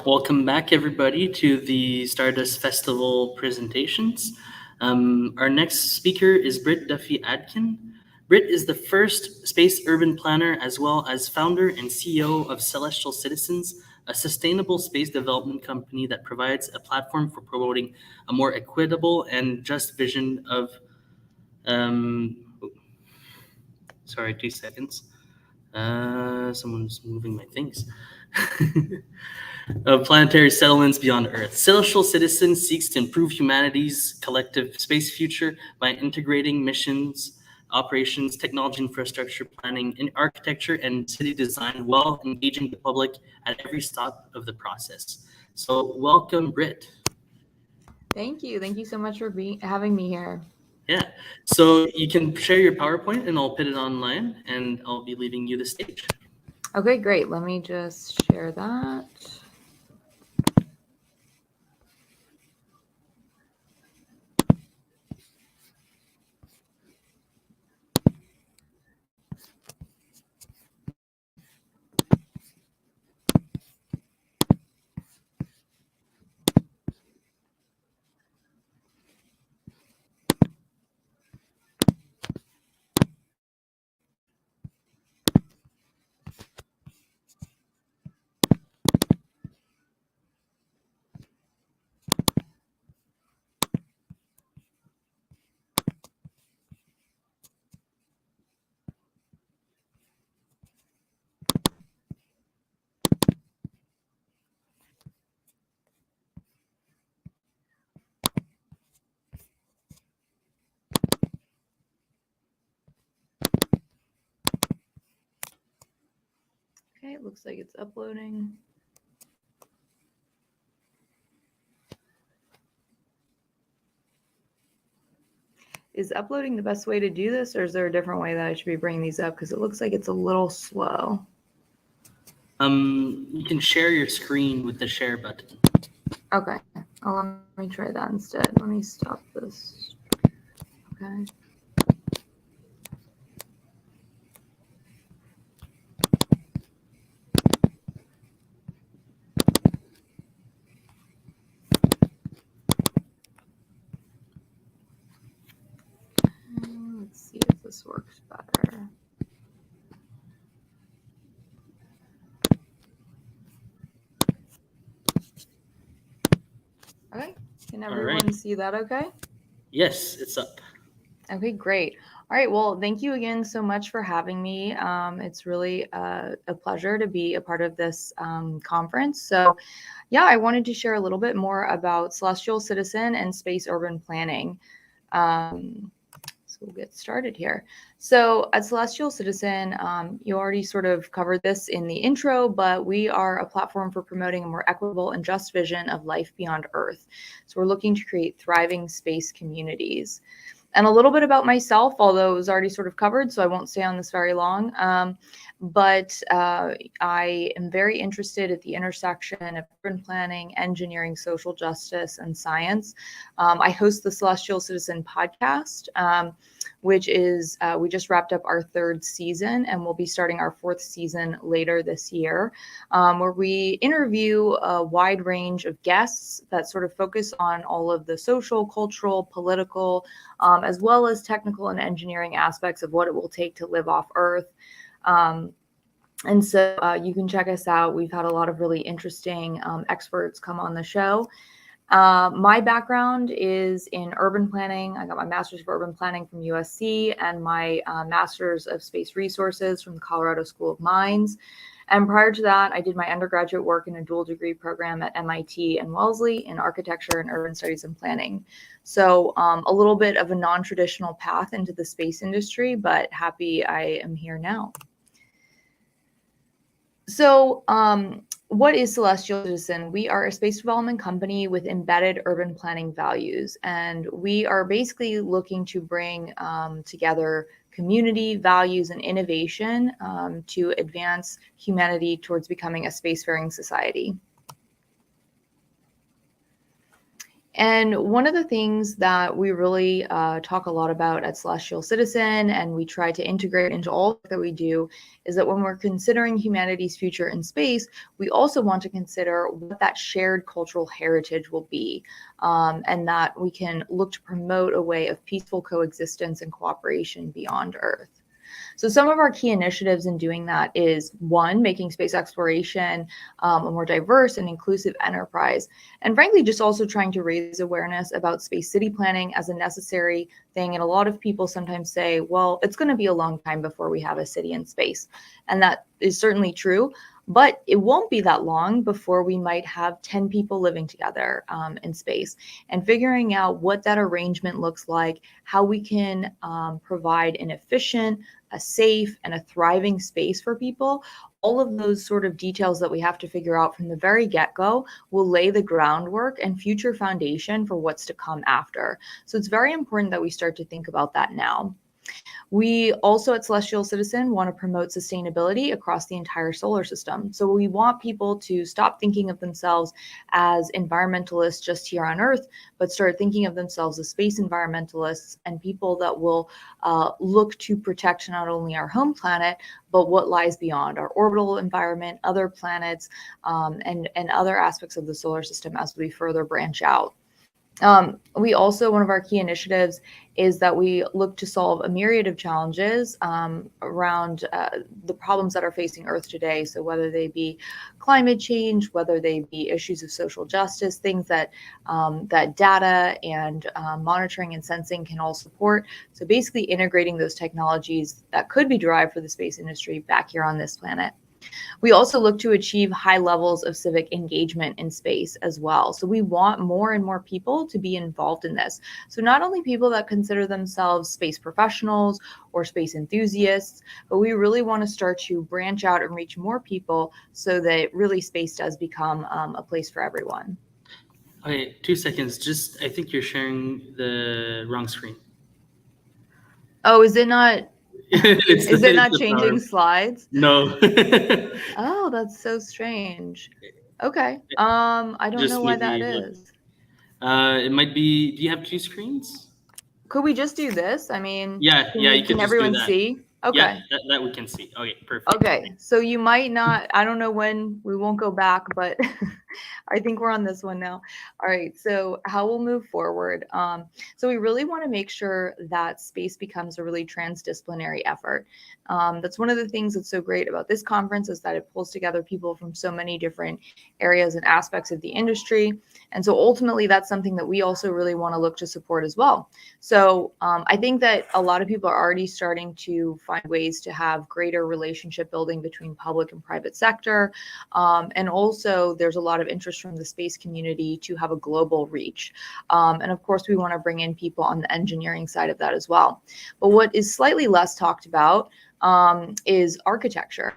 Welcome back, everybody, to the Stardust Festival presentations. Our next speaker is Britt Duffy Adkin. Britt is the first space urban planner as well as founder and CEO of Celestial Citizens, a sustainable space development company that provides a platform for promoting a more equitable and just vision of sorry, 2 seconds. Someone's moving my things. Of planetary settlements beyond Earth. Celestial Citizen seeks to improve humanity's collective space future by integrating missions, operations, technology, infrastructure planning, and architecture and city design while engaging the public at every stop of the process. So welcome, Britt. Thank you. Thank you so much for having me here. Yeah. So you can share your PowerPoint and I'll put it online and I'll be leaving you the stage. Okay, great. Let me just share that. Okay, it looks like it's uploading. Is uploading the best way to do this, or is there a different way that I should be bringing these up? Because it looks like it's a little slow. You can share your screen with the share button. Okay, let me try that instead. Let me stop this. Okay. Let's see if this works better. Okay, can everyone see that okay? Yes, it's up. Okay, great. All right, well, thank you again so much for having me. It's really a pleasure to be a part of this conference. So yeah, I wanted to share a little bit more about Celestial Citizen and space urban planning. So we'll get started here. So at Celestial Citizen, you already sort of covered this in the intro, but we are a platform for promoting a more equitable and just vision of life beyond Earth. So we're looking to create thriving space communities. And a little bit about myself, although it was already sort of covered, so I won't stay on this very long. But I am very interested at the intersection of urban planning, engineering, social justice, and science. I host the Celestial Citizen podcast, which is, we just wrapped up our 3rd season, and we'll be starting our 4th season later this year, where we interview a wide range of guests that sort of focus on all of the social, cultural, political, as well as technical and engineering aspects of what it will take to live off Earth. And so you can check us out. We've had a lot of really interesting experts come on the show. My background is in urban planning. I got my master's of urban planning from USC and my master's of space resources from the Colorado School of Mines. And prior to that, I did my undergraduate work in a dual degree program at MIT and Wellesley in architecture and urban studies and planning. So a little bit of a non-traditional path into the space industry, but happy I am here now. So what is Celestial Citizen? We are a space development company with embedded urban planning values, and we are basically looking to bring together community, values, and innovation to advance humanity towards becoming a spacefaring society. And one of the things that we really talk a lot about at Celestial Citizen, and we try to integrate into all that we do, is that when we're considering humanity's future in space, we also want to consider what that shared cultural heritage will be, and that we can look to promote a way of peaceful coexistence and cooperation beyond Earth. So some of our key initiatives in doing that is, one, making space exploration a more diverse and inclusive enterprise. And frankly, just also trying to raise awareness about space city planning as a necessary thing. And a lot of people sometimes say, well, it's going to be a long time before we have a city in space. And that is certainly true. But it won't be that long before we might have 10 people living together in space, and figuring out what that arrangement looks like, how we can provide an efficient, a safe, and a thriving space for people. All of those sort of details that we have to figure out from the very get-go will lay the groundwork and future foundation for what's to come after. So it's very important that we start to think about that now. We also at Celestial Citizen want to promote sustainability across the entire solar system. So we want people to stop thinking of themselves as environmentalists just here on Earth, but start thinking of themselves as space environmentalists and people that will look to protect not only our home planet, but what lies beyond our orbital environment, other planets, and other aspects of the solar system as we further branch out. We also, one of our key initiatives is that we look to solve a myriad of challenges around the problems that are facing Earth today. So whether they be climate change, whether they be issues of social justice, things that that data and monitoring and sensing can all support. So basically integrating those technologies that could be derived for the space industry back here on this planet. We also look to achieve high levels of civic engagement in space as well. So we want more and more people to be involved in this. So not only people that consider themselves space professionals or space enthusiasts, but we really want to start to branch out and reach more people so that really space does become a place for everyone. Okay, 2 seconds. Just, I think you're sharing the wrong screen. Oh, is it not? Is Is it not changing slides? No. Oh, that's so strange. Okay. I don't Just know why that maybe look. is. It might be. Do you have 2 screens? Could we just do this? I mean, Yeah, can yeah, we, you could can just do everyone that. see? Okay. Yeah, that we can see. Okay, perfect. Okay. So you might not, I don't know when we won't go back, but I think we're on this one now. All right. So how we'll move forward. So we really want to make sure that space becomes a really transdisciplinary effort. That's one of the things that's so great about this conference, is that it pulls together people from so many different areas and aspects of the industry. And so ultimately, that's something that we also really want to look to support as well. So I think that a lot of people are already starting to find ways to have greater relationship building between public and private sector. And also there's a lot of interest from the space community to have a global reach. And of course, we want to bring in people on the engineering side of that as well. But what is slightly less talked about is architecture.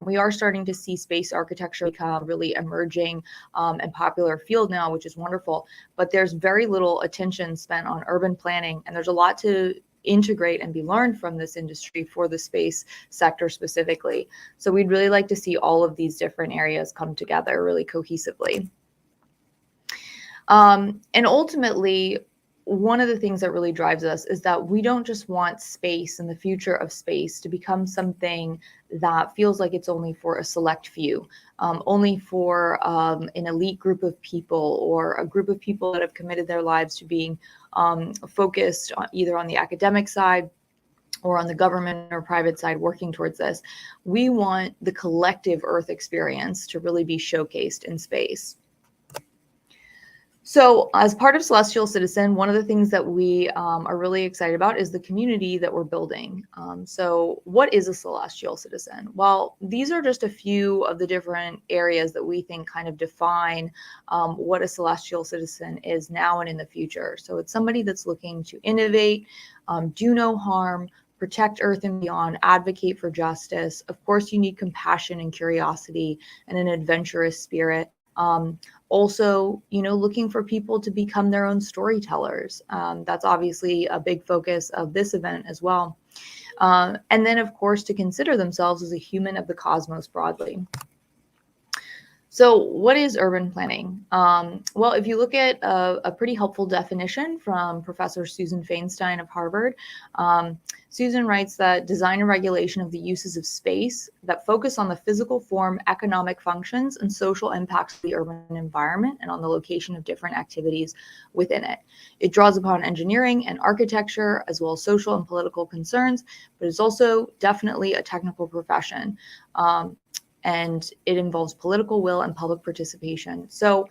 We are starting to see space architecture become a really emerging and popular field now, which is wonderful. But there's very little attention spent on urban planning, and there's a lot to integrate and be learned from this industry for the space sector specifically. So we'd really like to see all of these different areas come together really cohesively. And ultimately, one of the things that really drives us is that we don't just want space and the future of space to become something that feels like it's only for a select few, only for an elite group of people, or a group of people that have committed their lives to being focused on either on the academic side or on the government or private side working towards this. We want the collective Earth experience to really be showcased in space. So as part of Celestial Citizen, one of the things that we are really excited about is the community that we're building. So what is a Celestial Citizen? Well, these are just a few of the different areas that we think kind of define what a Celestial Citizen is now and in the future. So it's somebody that's looking to innovate, do no harm, protect Earth and beyond, advocate for justice. Of course, you need compassion and curiosity and an adventurous spirit. Also, looking for people to become their own storytellers. That's obviously a big focus of this event as well. And then, of course, to consider themselves as a human of the cosmos broadly. So what is urban planning? Well, if you look at a pretty helpful definition from Professor Susan Feinstein of Harvard, Susan writes that design and regulation of the uses of space that focus on the physical form, economic functions, and social impacts of the urban environment and on the location of different activities within it. It draws upon engineering and architecture as well as social and political concerns, but it's also definitely a technical profession. And it involves political will and public participation. So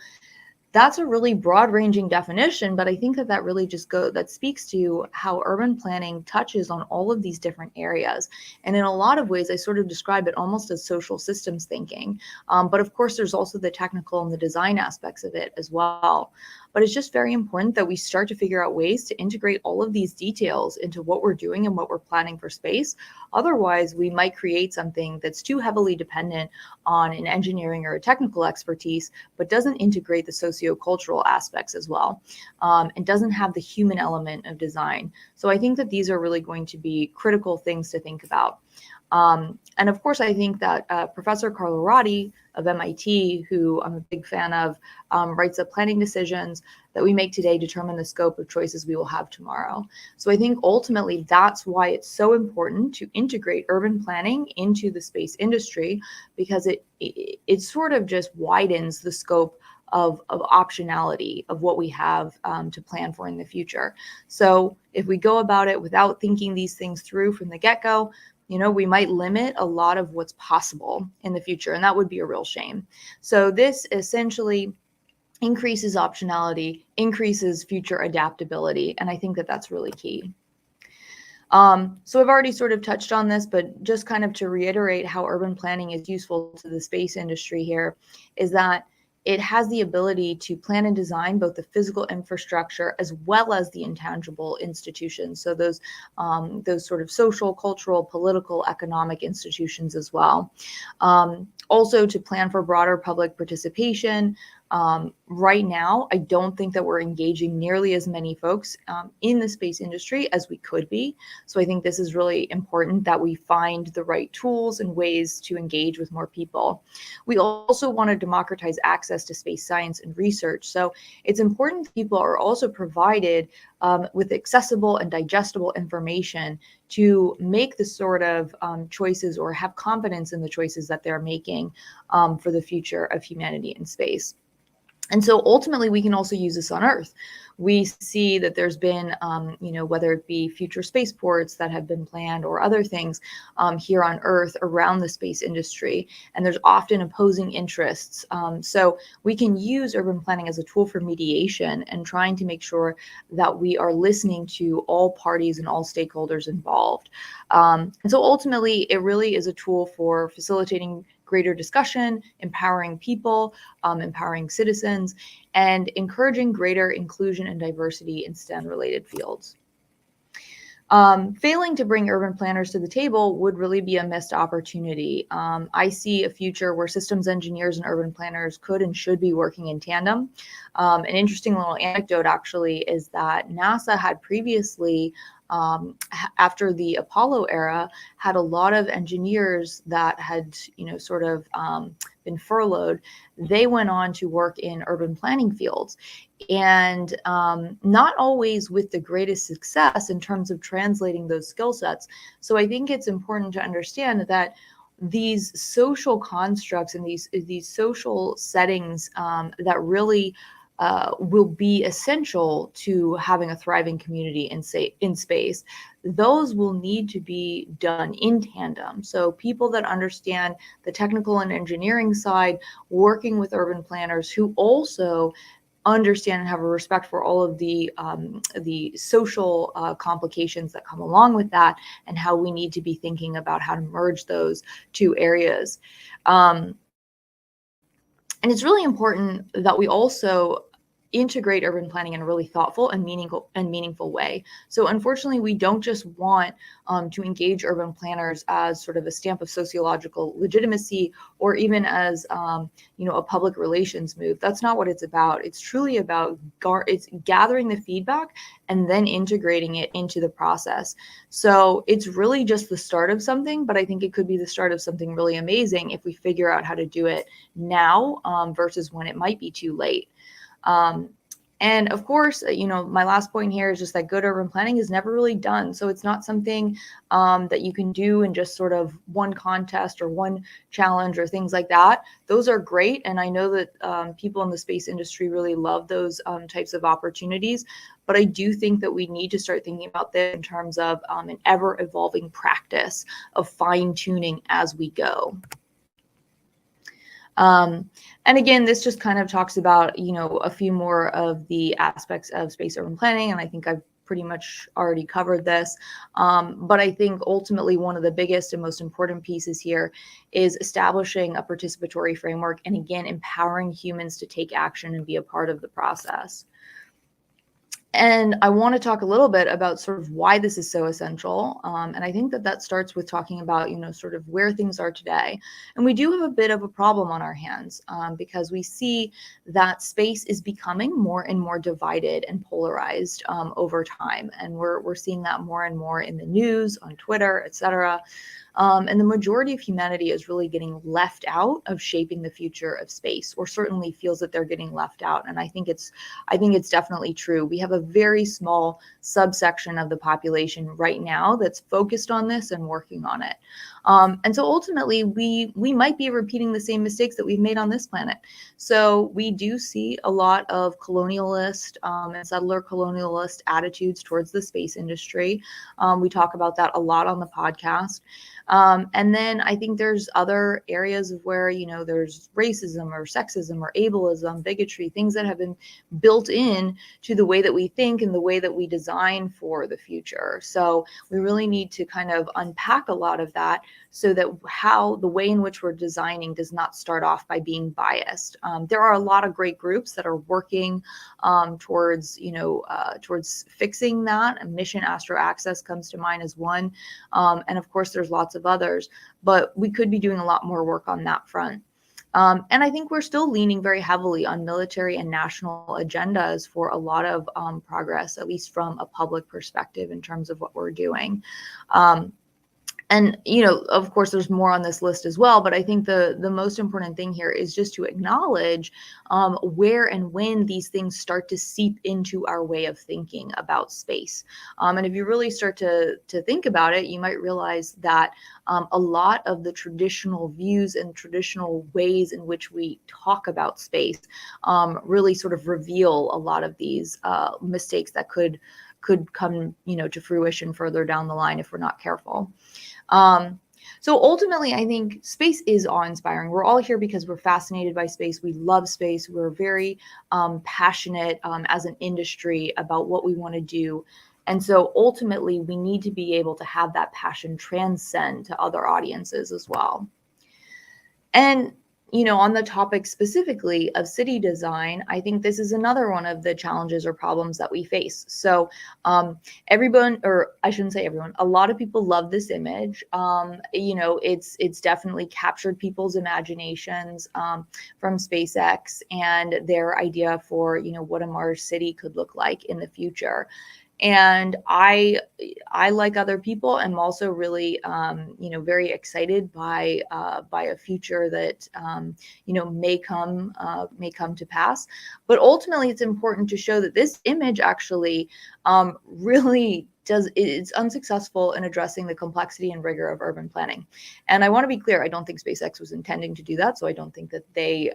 that's a really broad-ranging definition, but I think that really just that speaks to how urban planning touches on all of these different areas. And in a lot of ways, I sort of describe it almost as social systems thinking. But of course, there's also the technical and the design aspects of it as well. But it's just very important that we start to figure out ways to integrate all of these details into what we're doing and what we're planning for space. Otherwise, we might create something that's too heavily dependent on an engineering or a technical expertise, but doesn't integrate the sociocultural aspects as well, and doesn't have the human element of design. So I think that these are really going to be critical things to think about. And of course, I think that Professor Carlo Rotti of MIT, who I'm a big fan of, writes that planning decisions that we make today determine the scope of choices we will have tomorrow. So I think ultimately that's why it's so important to integrate urban planning into the space industry, because it sort of just widens the scope of optionality of what we have to plan for in the future. So if we go about it without thinking these things through from the get-go, we might limit a lot of what's possible in the future, and that would be a real shame. So this essentially increases optionality, increases future adaptability, and I think that that's really key. So I've already sort of touched on this, but just kind of to reiterate how urban planning is useful to the space industry here is that it has the ability to plan and design both the physical infrastructure as well as the intangible institutions. So those sort of social, cultural, political, economic institutions as well. Also to plan for broader public participation. Right now, I don't think that we're engaging nearly as many folks in the space industry as we could be. So I think this is really important that we find the right tools and ways to engage with more people. We also want to democratize access to space science and research. So it's important that people are also provided with accessible and digestible information to make the sort of choices or have confidence in the choices that they're making for the future of humanity in space. And so ultimately, we can also use this on Earth. We see that there's been, whether it be future spaceports that have been planned or other things here on Earth around the space industry, and there's often opposing interests. So we can use urban planning as a tool for mediation and trying to make sure that we are listening to all parties and all stakeholders involved. And so ultimately, it really is a tool for facilitating greater discussion, empowering people, empowering citizens, and encouraging greater inclusion and diversity in STEM-related fields. Failing to bring urban planners to the table would really be a missed opportunity. I see a future where systems engineers and urban planners could and should be working in tandem. An interesting little anecdote actually is that NASA had previously, after the Apollo era, had a lot of engineers that had, been furloughed. They went on to work in urban planning fields, and not always with the greatest success in terms of translating those skill sets. So I think it's important to understand that these social constructs and these social settings that really will be essential to having a thriving community in space, those will need to be done in tandem. So people that understand the technical and engineering side, working with urban planners who also understand and have a respect for all of the social complications that come along with that, and how we need to be thinking about how to merge those two areas. And it's really important that we also integrate urban planning in a really thoughtful and meaningful way. So unfortunately, we don't just want to engage urban planners as sort of a stamp of sociological legitimacy, or even as a public relations move. That's not what it's about. It's truly about it's gathering the feedback and then integrating it into the process. So it's really just the start of something, but I think it could be the start of something really amazing if we figure out how to do it now versus when it might be too late. And of course, my last point here is just that good urban planning is never really done. So it's not something that you can do in just sort of one contest or one challenge or things like that. Those are great. And I know that people in the space industry really love those types of opportunities. But I do think that we need to start thinking about this in terms of an ever evolving practice of fine tuning as we go. And again, this just kind of talks about, a few more of the aspects of space urban planning. And I think I've pretty much already covered this. But I think ultimately one of the biggest and most important pieces here is establishing a participatory framework and again, empowering humans to take action and be a part of the process. And I want to talk a little bit about sort of why this is so essential. And I think that starts with talking about, sort of where things are today. And we do have a bit of a problem on our hands because we see that space is becoming more and more divided and polarized over time. And we're seeing that more and more in the news, on Twitter, et cetera. And the majority of humanity is really getting left out of shaping the future of space, or certainly feels that they're getting left out. And I think it's definitely true. We have a very small subsection of the population right now that's focused on this and working on it. And so ultimately, we might be repeating the same mistakes that we've made on this planet. So we do see a lot of colonialist and settler colonialist attitudes towards the space industry. We talk about that a lot on the podcast. And then I think there's other areas of where, there's racism or sexism or ableism, bigotry, things that have been built in to the way that we think and the way that we design for the future. So we really need to kind of unpack a lot of that so that the way in which we're designing does not start off by being biased. There are a lot of great groups that are working towards fixing that. Mission Astro Access comes to mind as one. And of course, there's lots of others, but we could be doing a lot more work on that front. And I think we're still leaning very heavily on military and national agendas for a lot of progress, at least from a public perspective in terms of what we're doing. And, of course, there's more on this list as well, but I think the most important thing here is just to acknowledge where and when these things start to seep into our way of thinking about space. And if you really start to think about it, you might realize that a lot of the traditional views and traditional ways in which we talk about space really sort of reveal a lot of these mistakes that could come, to fruition further down the line if we're not careful. So ultimately, I think space is awe-inspiring. We're all here because we're fascinated by space. We love space. We're very passionate as an industry about what we want to do. And so ultimately, we need to be able to have that passion transcend to other audiences as well. And on the topic specifically of city design, I think this is another one of the challenges or problems that we face. So everyone, or I shouldn't say everyone, a lot of people love this image. It's definitely captured people's imaginations from SpaceX and their idea for, what a Mars city could look like in the future. And I, like other people, am also really, very excited by a future that, may come to pass. But ultimately, it's important to show that this image actually really it's unsuccessful in addressing the complexity and rigor of urban planning. And I want to be clear, I don't think SpaceX was intending to do that. So I don't think that they,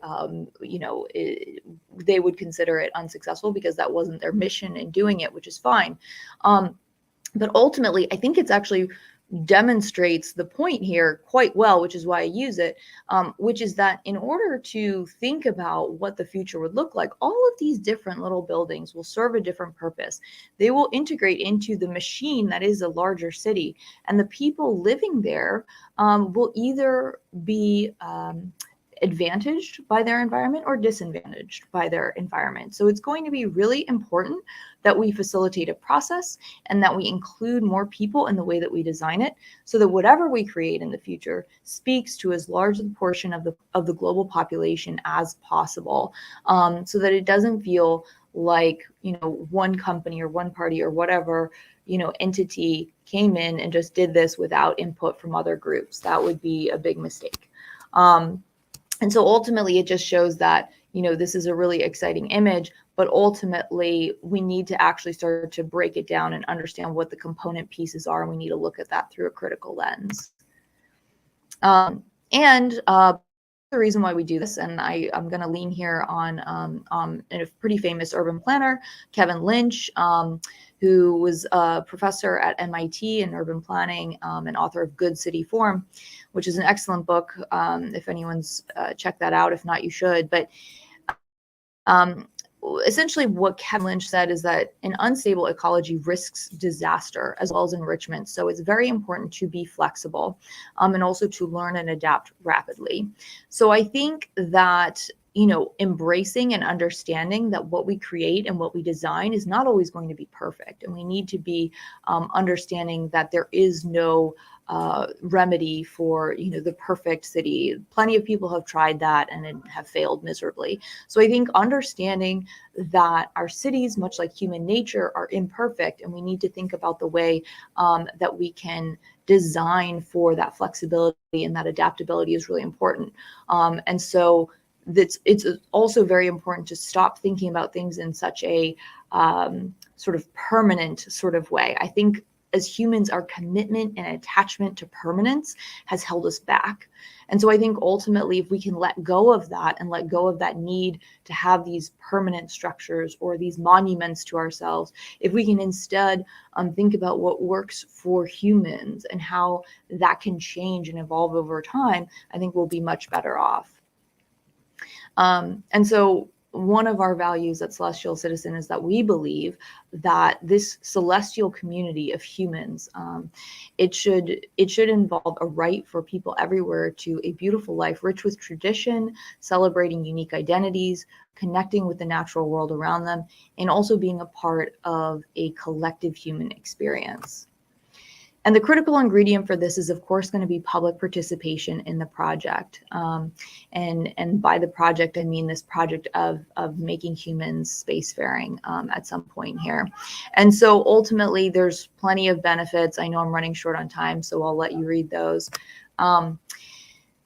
they would consider it unsuccessful because that wasn't their mission in doing it, which is fine. But ultimately, I think it's actually demonstrates the point here quite well, which is why I use it, which is that in order to think about what the future would look like, all of these different little buildings will serve a different purpose. They will integrate into the machine that is a larger city, and the people living there will either be advantaged by their environment or disadvantaged by their environment. So it's going to be really important that we facilitate a process and that we include more people in the way that we design it, so that whatever we create in the future speaks to as large a portion of the global population as possible, so that it doesn't feel like, you know, one company or one party or whatever, you know, entity came in and just did this without input from other groups. That would be a big mistake. And so ultimately, it just shows that, you know, this is a really exciting image, but ultimately we need to actually start to break it down and understand what the component pieces are. And we need to look at that through a critical lens. The reason why we do this, and I'm going to lean here on a pretty famous urban planner, Kevin Lynch, who was a professor at MIT in urban planning and author of Good City Form, which is an excellent book. If anyone's checked that out, if not, you should. But essentially what Kevin Lynch said is that an unstable ecology risks disaster as well as enrichment. So it's very important to be flexible and also to learn and adapt rapidly. So I think that, you know, embracing and understanding that what we create and what we design is not always going to be perfect. And we need to be understanding that there is no remedy for, you know, the perfect city. Plenty of people have tried that and have failed miserably. So I think understanding that our cities, much like human nature, are imperfect, and we need to think about the way that we can design for that flexibility and that adaptability is really important. And so it's also very important to stop thinking about things in such a sort of permanent sort of way. I think as humans, our commitment and attachment to permanence has held us back. And so I think ultimately, if we can let go of that and let go of that need to have these permanent structures or these monuments to ourselves, if we can instead think about what works for humans and how that can change and evolve over time, I think we'll be much better off. And so one of our values at Celestial Citizen is that we believe that this celestial community of humans, it should involve a right for people everywhere to a beautiful life, rich with tradition, celebrating unique identities, connecting with the natural world around them, and also being a part of a collective human experience. And the critical ingredient for this is, of course, going to be public participation in the project. And by the project, I mean this project of making humans spacefaring at some point here. And so ultimately, there's plenty of benefits. I know I'm running short on time, so I'll let you read those.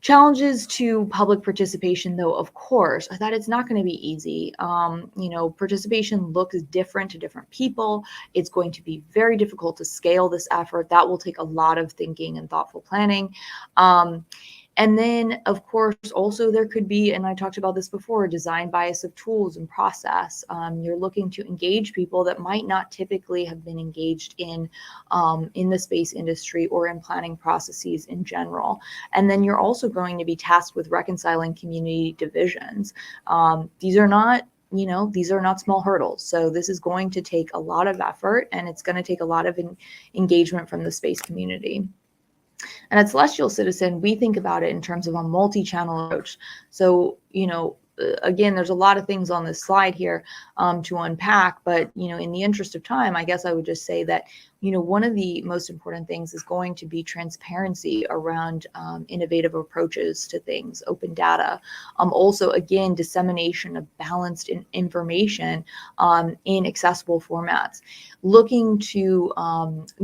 Challenges to public participation, though, of course, are that it's not going to be easy. You know, participation looks different to different people. It's going to be very difficult to scale this effort. That will take a lot of thinking and thoughtful planning. And then, of course, also there could be, and I talked about this before, design bias of tools and process. You're looking to engage people that might not typically have been engaged in the space industry or in planning processes in general. And then you're also going to be tasked with reconciling community divisions. These are not small hurdles. So this is going to take a lot of effort, and it's going to take a lot of engagement from the space community. And at Celestial Citizen, we think about it in terms of a multi-channel approach. So, you know, again, there's a lot of things on this slide here to unpack, but, you know, in the interest of time, I guess I would just say that, you know, one of the most important things is going to be transparency around innovative approaches to things, open data. Also, again, dissemination of balanced information in accessible formats. Looking to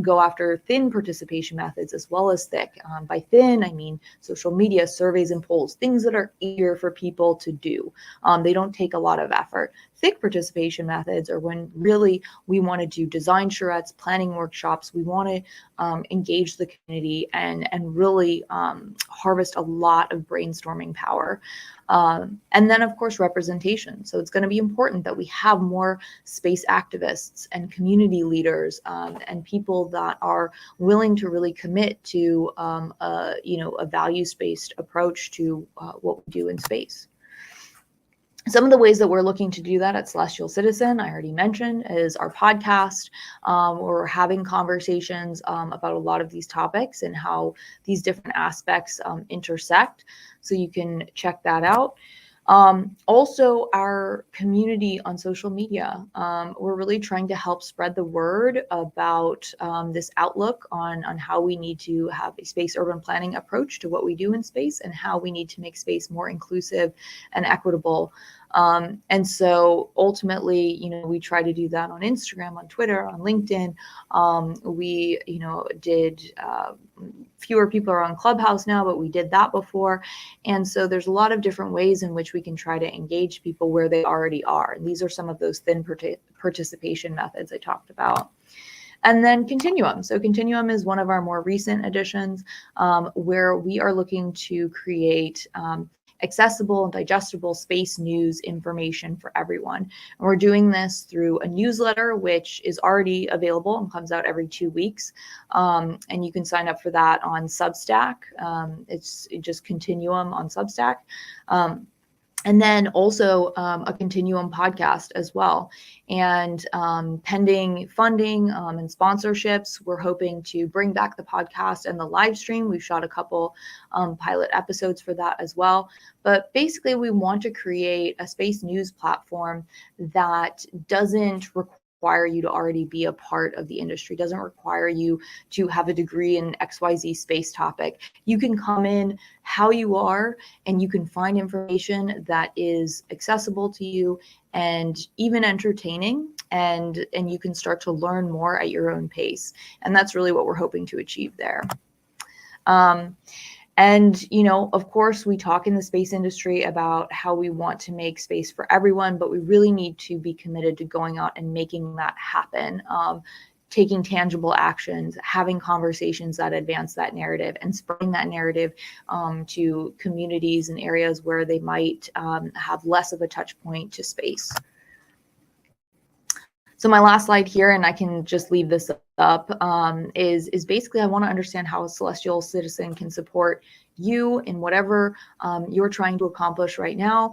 go after thin participation methods as well as thick. By thin, I mean social media, surveys, and polls, things that are easier for people to do. They don't take a lot of effort. Thick participation methods are when really we want to do design charrettes, planning workshops. We want to engage the community and really harvest a lot of brainstorming power. And then, of course, representation. So it's going to be important that we have more space activists and community leaders and people that are willing to really commit to a values-based approach to what we do in space. some of the ways that we're looking to do that at Celestial Citizen, I already mentioned, is our podcast. We're having conversations about a lot of these topics and how these different aspects intersect. So you can check that out. Also, our community on social media. We're really trying to help spread the word about this outlook on how we need to have a space urban planning approach to what we do in space and how we need to make space more inclusive and equitable. And so ultimately, you know, we try to do that on Instagram, on Twitter, on LinkedIn. We, you know, did fewer people are on Clubhouse now, but we did that before. And so there's a lot of different ways in which we can try to engage people where they already are. And these are some of those thin participation methods I talked about. And then Continuum. So Continuum is one of our more recent additions where we are looking to create accessible and digestible space news information for everyone. And we're doing this through a newsletter, which is already available and comes out every 2 weeks. And you can sign up for that on Substack. It's just Continuum on Substack. And then also a Continuum podcast as well. And pending funding and sponsorships, we're hoping to bring back the podcast and the live stream. We've shot a couple pilot episodes for that as well. But basically, we want to create a space news platform that doesn't require you to already be a part of the industry, doesn't require you to have a degree in XYZ space topic. You can come in how you are and you can find information that is accessible to you and even entertaining, and you can start to learn more at your own pace. And that's really what we're hoping to achieve there. And, you know, of course, we talk in the space industry about how we want to make space for everyone, but we really need to be committed to going out and making that happen, taking tangible actions, having conversations that advance that narrative and spreading that narrative to communities and areas where they might have less of a touch point to space. So my last slide here, and I can just leave this up, is basically I want to understand how a Celestial Citizen can support you in whatever you're trying to accomplish right now.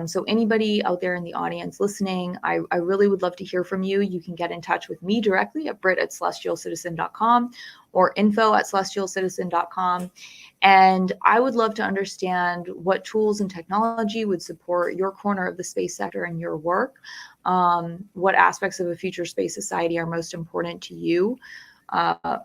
So anybody out there in the audience listening, I really would love to hear from you. You can get in touch with me directly at brit@celestialcitizen.com or info@celestialcitizen.com. And I would love to understand what tools and technology would support your corner of the space sector and your work. What aspects of a future space society are most important to you?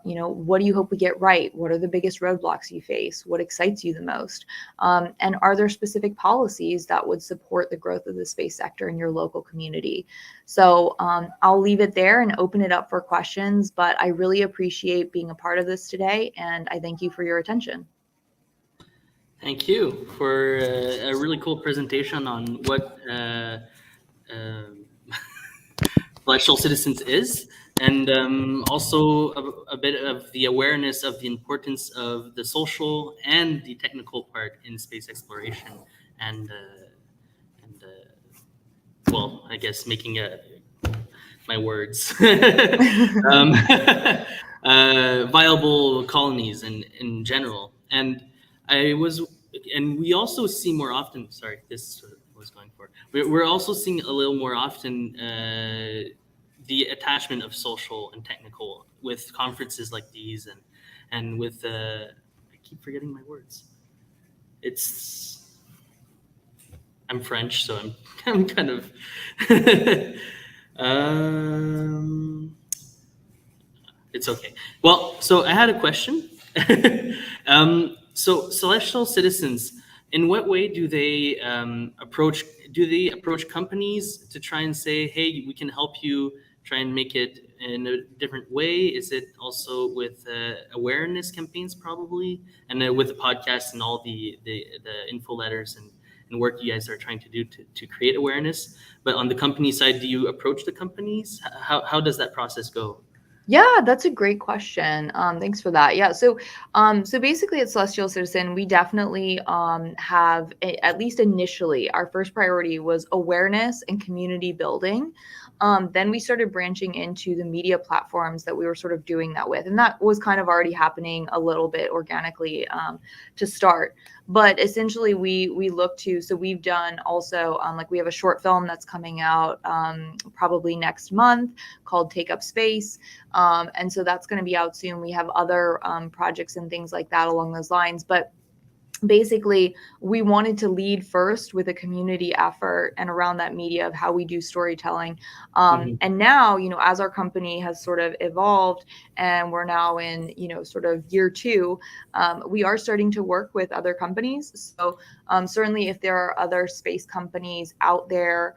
You know, what do you hope we get right? What are the biggest roadblocks you face? What excites you the most? And are there specific policies that would support the growth of the space sector in your local community? So I'll leave it there and open it up for questions, but I really appreciate being a part of this today, and I thank you for your attention. Thank you for a really cool presentation on what Celestial Citizens is, and also a bit of the awareness of the importance of the social and the technical part in space exploration, and well, I guess making my words viable colonies in general. And we also see more often. Sorry, this was going for. We're also seeing a little more often the attachment of social and technical with conferences like these, and with I keep forgetting my words. I'm French, so I'm kind of it's okay. Well, so I had a question. So Celestial Citizens, in what way do they approach companies to try and say, hey, we can help you try and make it in a different way? Is it also with awareness campaigns probably, and with the podcast and all the info letters and work you guys are trying to do to create awareness? But on the company side, do you approach the companies? How does that process go? Yeah, that's a great question. Thanks for that. Yeah, so basically at Celestial Citizen, we definitely have at least initially, our first priority was awareness and community building. Then we started branching into the media platforms that we were sort of doing that with. And that was kind of already happening a little bit organically to start. But essentially we look to, so we've done also like we have a short film that's coming out probably next month called Take Up Space. And so that's going to be out soon. We have other projects and things like that along those lines. But basically we wanted to lead first with a community effort and around that media of how we do storytelling. And now, as our company has sort of evolved and we're now in, sort of year 2, we are starting to work with other companies. So certainly if there are other space companies out there,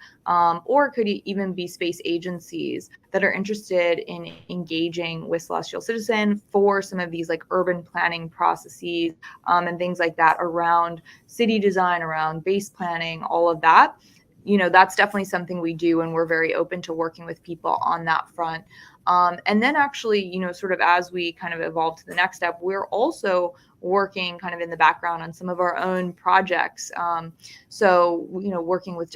or could even be space agencies that are interested in engaging with Celestial Citizen for some of these like urban planning processes and things like that around city design, around base planning, all of that, that's definitely something we do, and we're very open to working with people on that front. And then actually, sort of as we kind of evolve to the next step, we're also working kind of in the background on some of our own projects. So, working with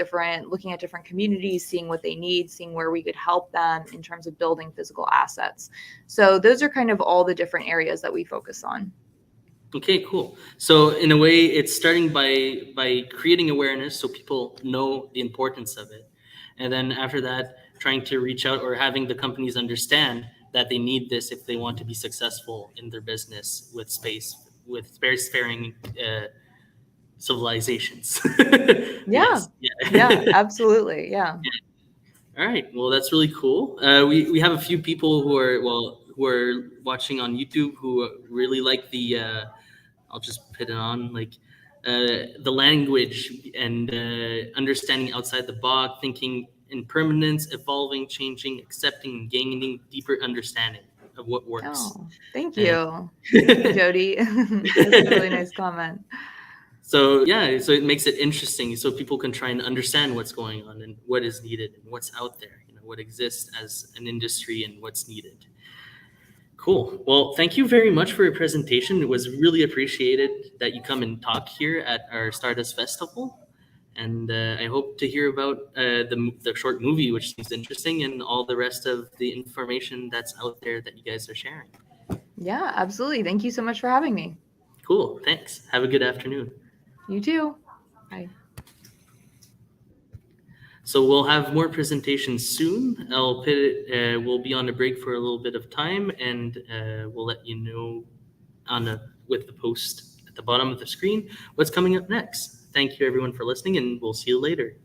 looking at different communities, seeing what they need, seeing where we could help them in terms of building physical assets. So those are kind of all the different areas that we focus on. Okay, cool. So in a way, it's starting by creating awareness so people know the importance of it. And then after that, trying to reach out or having the companies understand that they need this if they want to be successful in their business with spacefaring civilizations. Yeah. Yes. Yeah, absolutely. Yeah. All right. Well, that's really cool. We have a few people who are watching on YouTube who really like the I'll just put it on like the language and understanding outside the box, thinking in permanence, evolving, changing, accepting, and gaining deeper understanding of what works. Oh, thank you. Thank you, Jody. That's a really nice comment. So yeah, so it makes it interesting, so people can try and understand what's going on and what is needed and what's out there, what exists as an industry and what's needed. Cool. Well, thank you very much for your presentation. It was really appreciated that you come and talk here at our Stardust Festival. And I hope to hear about the short movie, which seems interesting, and all the rest of the information that's out there that you guys are sharing. Yeah, absolutely. Thank you so much for having me. Cool. Thanks. Have a good afternoon. You too. Bye. So we'll have more presentations soon. We'll be on a break for a little bit of time, and we'll let you know with the post at the bottom of the screen what's coming up next. Thank you everyone for listening, and we'll see you later.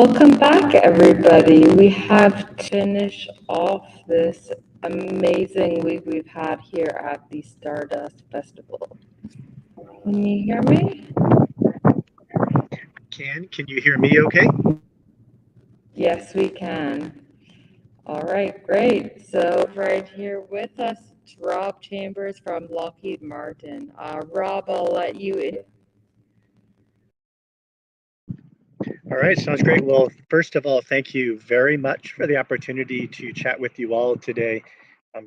Welcome back, everybody. We have finished off this amazing week we've had here at the Stardust Festival. Can you hear me? Can you hear me okay? Yes, we can. All right, great. So right here with us, Rob Chambers from Lockheed Martin. Rob, I'll let you in. All right, sounds great. Well, first of all, thank you very much for the opportunity to chat with you all today.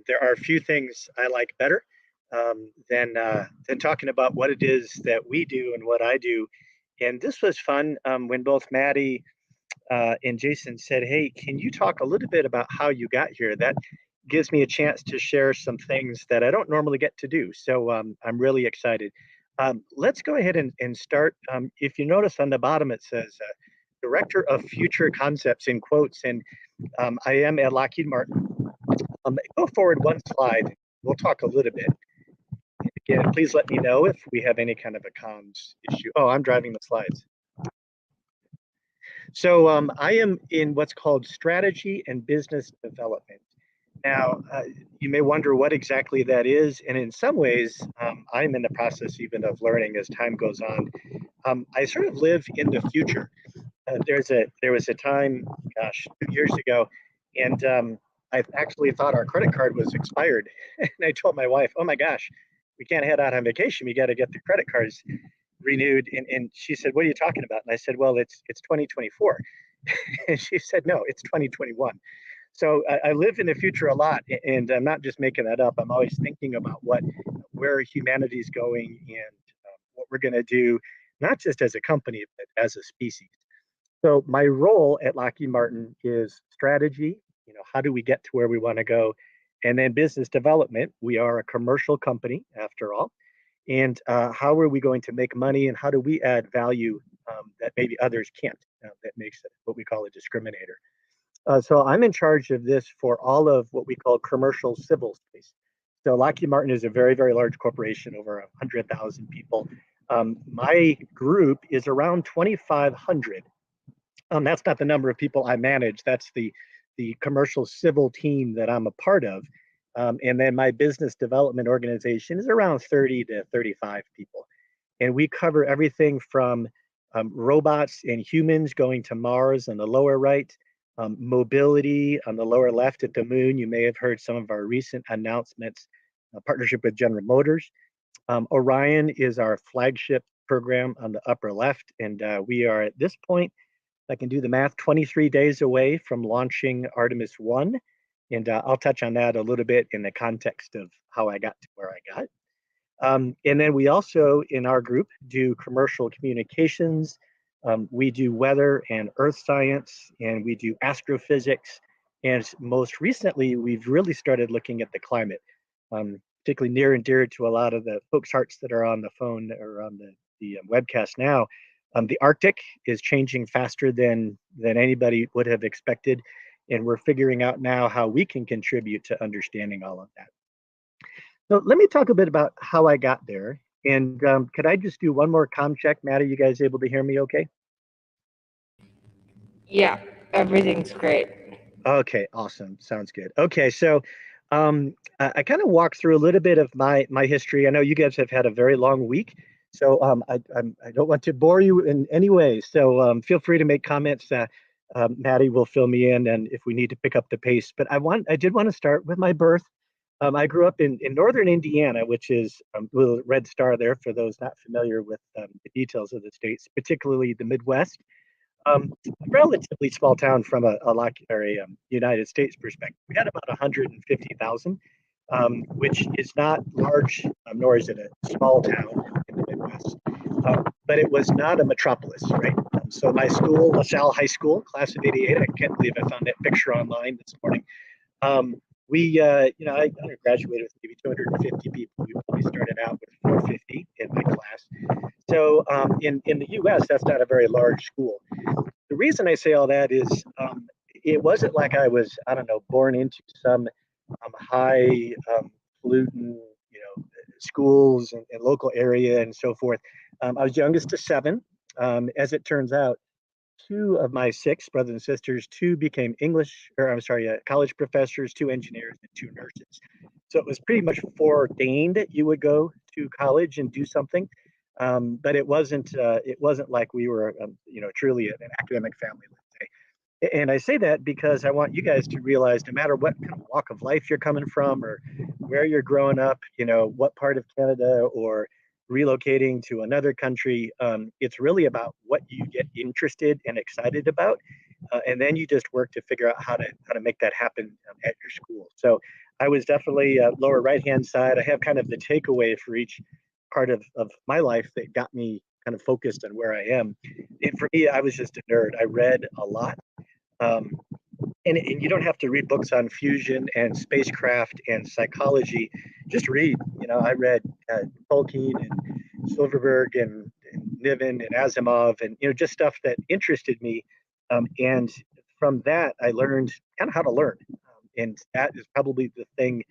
There are a few things I like better than talking about what it is that we do and what I do. And this was fun when both Maddie and Jason said, "Hey, can you talk a little bit about how you got here?" That gives me a chance to share some things that I don't normally get to do. So I'm really excited. Let's go ahead and start. If you notice on the bottom, it says Director of Future Concepts in quotes, and I am at Lockheed Martin. Go forward one slide. We'll talk a little bit. Again, please let me know if we have any kind of a comms issue. Oh, I'm driving the slides. So I am in what's called strategy and business development. Now, you may wonder what exactly that is, and in some ways, I'm in the process even of learning as time goes on. I sort of live in the future. There was a time, gosh, 2 years ago, and I actually thought our credit card was expired, and I told my wife, "Oh my gosh, we can't head out on vacation. We got to get the credit cards renewed." And she said, "What are you talking about?" And I said, "Well, it's 2024." And she said, "No, it's 2021." So I live in the future a lot, and I'm not just making that up. I'm always thinking about where humanity's going and what we're going to do, not just as a company, but as a species. So my role at Lockheed Martin is strategy. How do we get to where we want to go? And then business development. We are a commercial company, after all. And how are we going to make money, and how do we add value that maybe others can't? That makes it what we call a discriminator. So I'm in charge of this for all of what we call commercial civil space. So Lockheed Martin is a very, very large corporation, over 100,000 people. My group is around 2,500. That's not the number of people I manage. That's the commercial civil team that I'm a part of. And then my business development organization is around 30 to 35 people. And we cover everything from robots and humans going to Mars on the lower right, mobility on the lower left at the moon. You may have heard some of our recent announcements, a partnership with General Motors. Orion is our flagship program on the upper left. And we are at this point, I can do the math, 23 days away from launching Artemis 1. And I'll touch on that a little bit in the context of how I got to where I got. And then we also, in our group, do commercial communications. We do weather and earth science, and we do astrophysics. And most recently, we've really started looking at the climate, particularly near and dear to a lot of the folks' hearts that are on the phone or on the webcast now. The Arctic is changing faster than anybody would have expected, and we're figuring out now how we can contribute to understanding all of that. So let me talk a bit about how I got there. And could I just do one more comm check? Matt, are you guys able to hear me okay? Yeah, everything's great. Okay, awesome. Sounds good. Okay, so I kind of walked through a little bit of my history. I know you guys have had a very long week, so I don't want to bore you in any way. So feel free to make comments. Maddie will fill me in, and if we need to pick up the pace. But I did want to start with my birth. I grew up in northern Indiana, which is a little red star there for those not familiar with the details of the states, particularly the Midwest. A relatively small town from a United States perspective. We had about 150,000, which is not large, nor is it a small town in the Midwest. But it was not a metropolis, right? So my school, LaSalle High School, class of '88, I can't believe I found that picture online this morning. I graduated with maybe 250 people. We probably started out with 450 in my class. So in the U.S., that's not a very large school. The reason I say all that is it wasn't like I was, I don't know, born into some high pollutant, schools and local area and so forth. I was youngest of seven. As it turns out, two of my six brothers and sisters, two became college professors, two engineers, and two nurses. So it was pretty much foreordained that you would go to college and do something. But it wasn't like we were, truly an academic family, let's say. And I say that because I want you guys to realize no matter what kind of walk of life you're coming from or where you're growing up, what part of Canada or relocating to another country, it's really about what you get interested and excited about. And then you just work to figure out how to make that happen at your school. So I was definitely lower right hand side. I have kind of the takeaway for each part of my life that got me kind of focused on where I am. And for me, I was just a nerd. I read a lot. Um, and you don't have to read books on fusion and spacecraft and psychology. Just read. I read Tolkien and Silverberg and Niven and Asimov and just stuff that interested me. And from that, I learned kind of how to learn. And that is probably the thing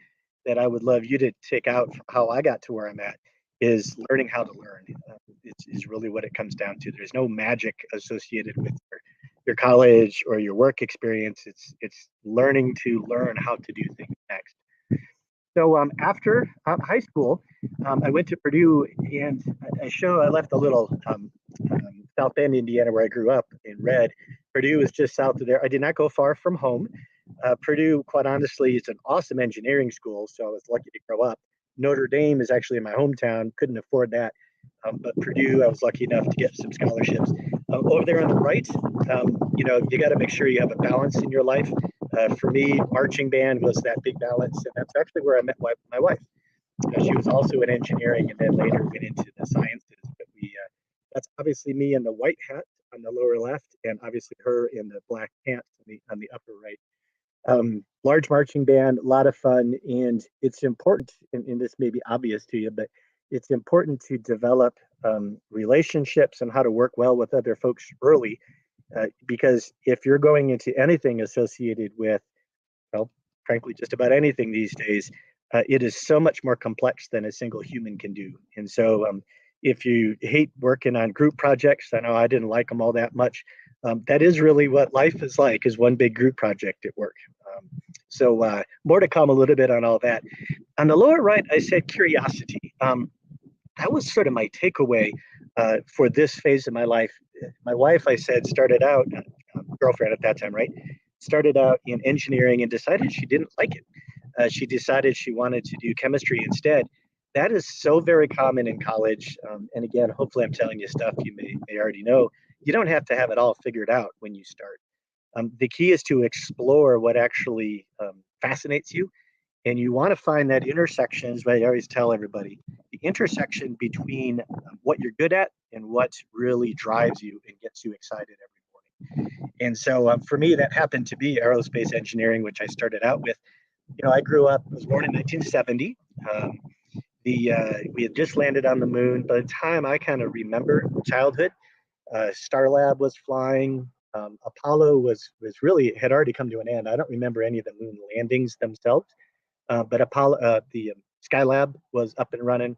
that I would love you to take out how I got to where I'm at is learning how to learn. Is really what it comes down to. There's no magic associated with your college or your work experience. It's learning to learn how to do things next. So after high school, I went to Purdue, and I left a little South Bend, Indiana, where I grew up in Red. Purdue is just south of there. I did not go far from home. Purdue, quite honestly, is an awesome engineering school, so I was lucky to grow up. Notre Dame is actually in my hometown. Couldn't afford that. But Purdue, I was lucky enough to get some scholarships. Over there on the right, you got to make sure you have a balance in your life. For me, marching band was that big balance, and that's actually where I met my wife. She was also in engineering, and then later went into the sciences. But that's obviously me in the white hat on the lower left, and obviously her in the black pants on the upper right. Large marching band, a lot of fun, and it's important, and this may be obvious to you, but it's important to develop relationships and how to work well with other folks early, because if you're going into anything associated with, well, frankly, just about anything these days, it is so much more complex than a single human can do. And so, if you hate working on group projects, I know I didn't like them all that much. That is really what life is like, is one big group project at work. So more to come a little bit on all that. On the lower right, I said curiosity. That was sort of my takeaway for this phase of my life. My wife, I said, started out, girlfriend at that time, right? Started out in engineering and decided she didn't like it. She decided she wanted to do chemistry instead. That is so very common in college. And again, hopefully I'm telling you stuff you may already know. You don't have to have it all figured out when you start. The key is to explore what actually fascinates you. And you want to find that intersection, is what I always tell everybody, the intersection between what you're good at and what really drives you and gets you excited every morning. And so for me, that happened to be aerospace engineering, which I started out with. I was born in 1970. We had just landed on the moon. By the time I kind of remember childhood, Starlab was flying. Apollo had already come to an end. I don't remember any of the moon landings themselves, but the Skylab was up and running,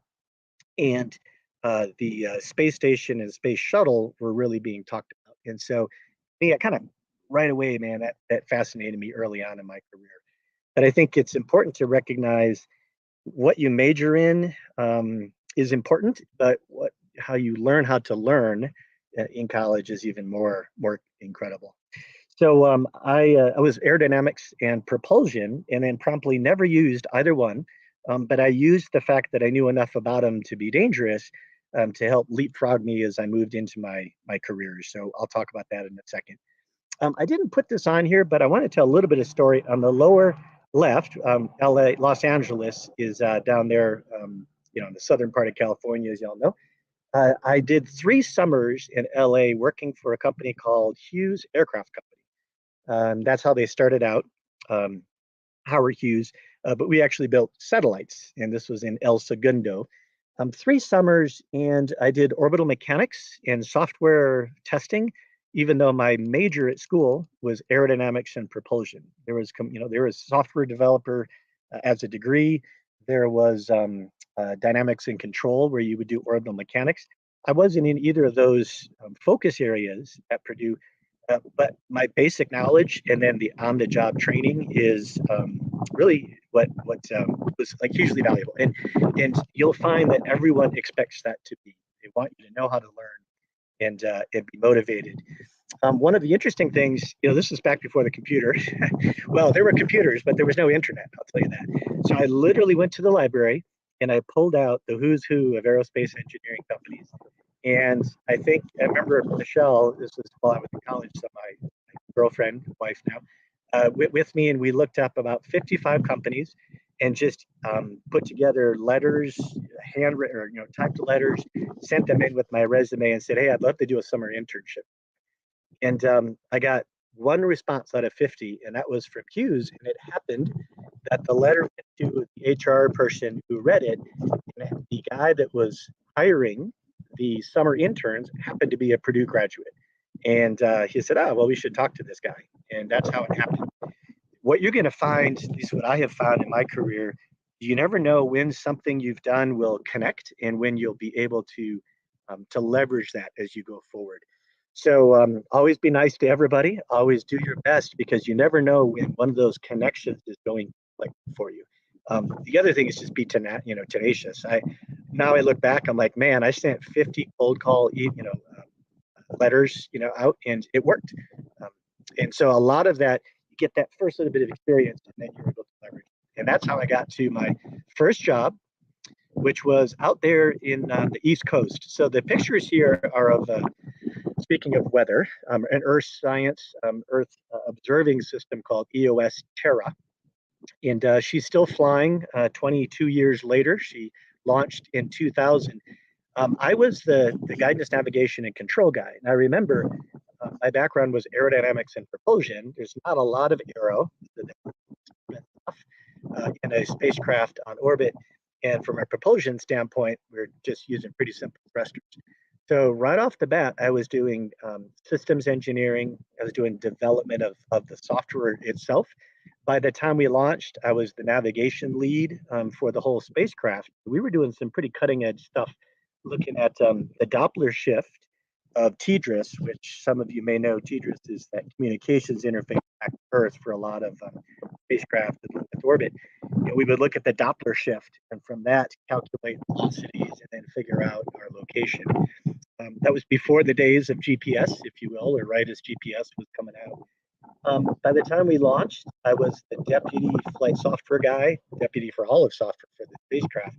and the space station and space shuttle were really being talked about. And so, yeah, kind of right away, man, that fascinated me early on in my career. But I think it's important to recognize what you major in is important, but how you learn how to learn in college is even more incredible. So I was aerodynamics and propulsion, and then promptly never used either one. But I used the fact that I knew enough about them to be dangerous to help leapfrog me as I moved into my career. So I'll talk about that in a second. I didn't put this on here, but I want to tell a little bit of story. On the lower left, LA, Los Angeles is down there, in the southern part of California, as y'all know. I did 3 summers in LA working for a company called Hughes Aircraft Company. That's how they started out, Howard Hughes. But we actually built satellites, and this was in El Segundo. 3 summers, and I did orbital mechanics and software testing, even though my major at school was aerodynamics and propulsion. There was software developer as a degree. There was dynamics and control, where you would do orbital mechanics. I wasn't in either of those focus areas at Purdue, But my basic knowledge and then the on-the-job training is really what was like hugely valuable. And you'll find that everyone expects that to be. They want you to know how to learn and be motivated. One of the interesting things, this is back before the computer. Well, there were computers, but there was no internet. I'll tell you that. So I literally went to the library and I pulled out the who's who of aerospace engineering companies. And I remember Michelle, this was while I was in college, so my girlfriend, wife now, with me, and we looked up about 55 companies and just put together letters, handwritten, or typed letters, sent them in with my resume, and said, "Hey, I'd love to do a summer internship." And I got one response out of 50, and that was from Hughes. And it happened that the letter went to the HR person who read it, and the guy that was hiring the summer interns happened to be a Purdue graduate. And he said, "Oh, well, we should talk to this guy." And that's how it happened. What you're going to find, at least what I have found in my career, you never know when something you've done will connect and when you'll be able to leverage that as you go forward. So always be nice to everybody. Always do your best because you never know when one of those connections is going like for you. The other thing is just be tenacious. Now I look back, I'm like, man, I sent 50 cold call letters out, and it worked. Um, and so a lot of that, you get that first little bit of experience, and then you're able to leverage. And that's how I got to my first job, which was out there in the East Coast. So the pictures here are of speaking of weather, an Earth science, Earth observing system called EOS Terra. And she's still flying 22 years later. She launched in 2000. I was the guidance, navigation, and control guy. And I remember my background was aerodynamics and propulsion. There's not a lot of aero in a spacecraft on orbit. And from a propulsion standpoint, we're just using pretty simple thrusters. So right off the bat, I was doing systems engineering. I was doing development of the software itself. By the time we launched, I was the navigation lead for the whole spacecraft. We were doing some pretty cutting edge stuff, looking at the Doppler shift of TDRS, which some of you may know. TDRS is that communications interface back to Earth for a lot of spacecraft in orbit. We would look at the Doppler shift, and from that calculate velocities and then figure out our location. That was before the days of GPS, if you will, or right as GPS was coming out. By the time we launched, I was the deputy flight software guy, deputy for all of software for the spacecraft,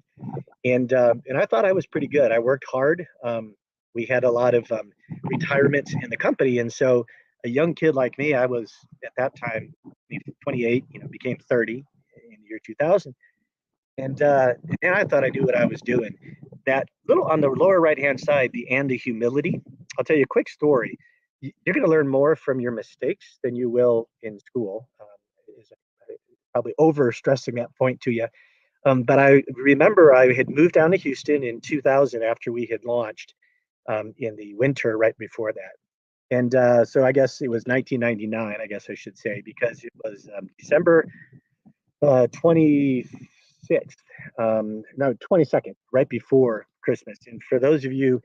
and I thought I was pretty good. I worked hard. We had a lot of retirements in the company, and so a young kid like me, I was at that time 28, became 30 in the year 2000, and I thought I knew what I was doing. That little on the lower right hand side, the humility. I'll tell you a quick story. You're going to learn more from your mistakes than you will in school. Is probably over stressing that point to you. But I remember I had moved down to Houston in 2000 after we had launched in the winter right before that. And so I guess it was 1999, I guess I should say, because it was December 26th, no, 22nd, right before Christmas. And for those of you,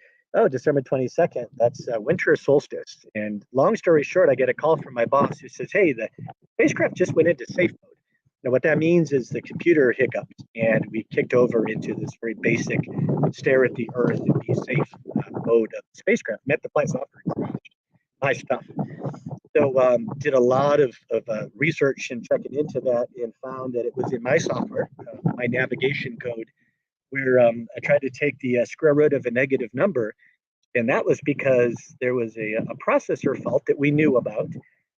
December 22nd, that's winter solstice. And long story short, I get a call from my boss who says, "Hey, the spacecraft just went into safe mode." Now, what that means is the computer hiccuped and we kicked over into this very basic stare at the Earth and be safe mode of the spacecraft. Met the flight software crashed. My stuff. So did a lot of research and checking into that and found that it was in my software, my navigation code, where I tried to take the square root of a negative number. And that was because there was a processor fault that we knew about,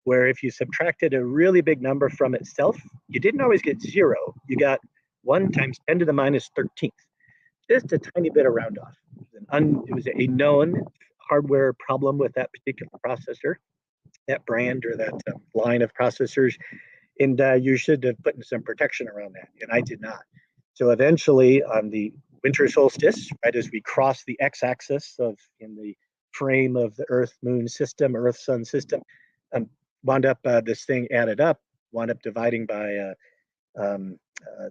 where if you subtracted a really big number from itself, you didn't always get zero. You got 1 times 10 to the minus 13th, just a tiny bit of round off. It was a known hardware problem with that particular processor, that brand or that line of processors. And you should have put in some protection around that. And I did not. So eventually on the winter solstice, right as we cross the x-axis in the frame of the Earth-Moon system, Earth-Sun system, wound up this thing added up, wound up dividing by the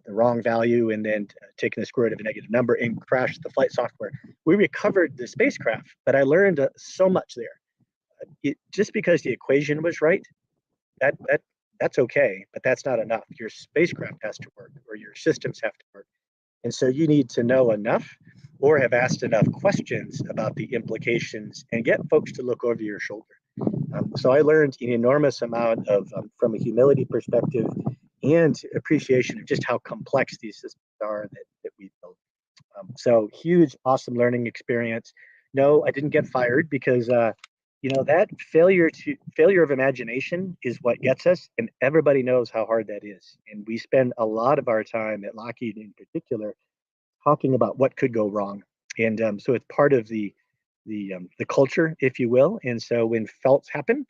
wrong value and then taking the square root of a negative number and crashed the flight software. We recovered the spacecraft, but I learned so much there. just because the equation was right, that's okay, but that's not enough. Your spacecraft has to work, or your systems have to work. And so you need to know enough or have asked enough questions about the implications and get folks to look over your shoulder. So I learned an enormous amount of, from a humility perspective and appreciation of just how complex these systems are that we build. So huge, awesome learning experience. No, I didn't get fired because that failure of imagination is what gets us, and everybody knows how hard that is. And we spend a lot of our time at Lockheed, in particular, talking about what could go wrong. And so it's part of the culture, if you will. And so when faults happen,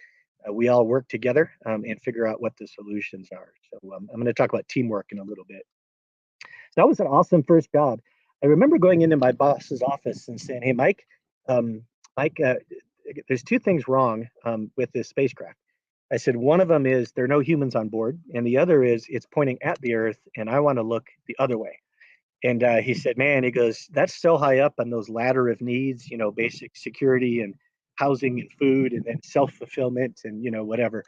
we all work together and figure out what the solutions are. So I'm going to talk about teamwork in a little bit. So that was an awesome first job. I remember going into my boss's office and saying, "Hey, Mike, Mike, there's two things wrong with this spacecraft." I said, one of them is there are no humans on board, and the other is it's pointing at the Earth, and I want to look the other way. And he said, "Man," he goes, "that's so high up on those ladder of needs, basic security and housing and food, and then self-fulfillment and whatever."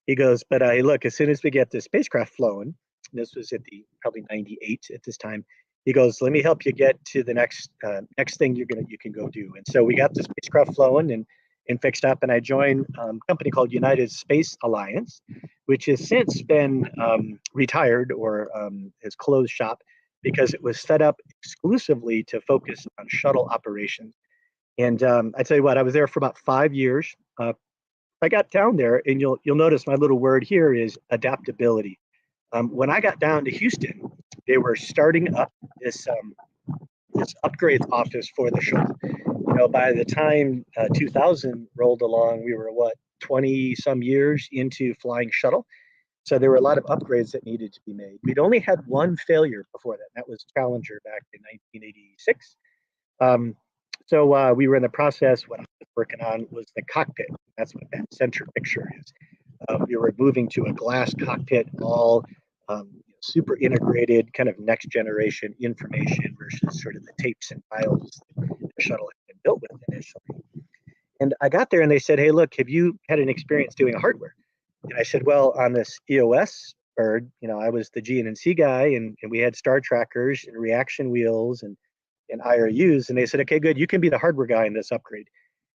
He goes, "But hey, look, as soon as we get the spacecraft flown," this was at the probably 98 at this time. He goes, "Let me help you get to the next thing you can go do." And so we got the spacecraft flown and fixed up, and I joined a company called United Space Alliance, which has since been retired or has closed shop because it was set up exclusively to focus on shuttle operations. And I tell you what, I was there for about 5 years. I got down there, and you'll notice my little word here is adaptability. When I got down to Houston, they were starting up this upgrades office for the shuttle. By the time 2000 rolled along, we were 20 some years into flying shuttle. So there were a lot of upgrades that needed to be made. We'd only had one failure before that. That was Challenger back in 1986. So we were in the process. What I was working on was the cockpit. That's what that center picture is. We were moving to a glass cockpit, all super integrated, kind of next generation information versus sort of the tapes and files that the shuttle had been built with initially. And I got there and they said, "Hey, look, have you had an experience doing hardware?" And I said, "Well, on this EOS bird, I was the GN&C guy, and we had star trackers and reaction wheels and IRUs." And they said, "Okay, good, you can be the hardware guy in this upgrade."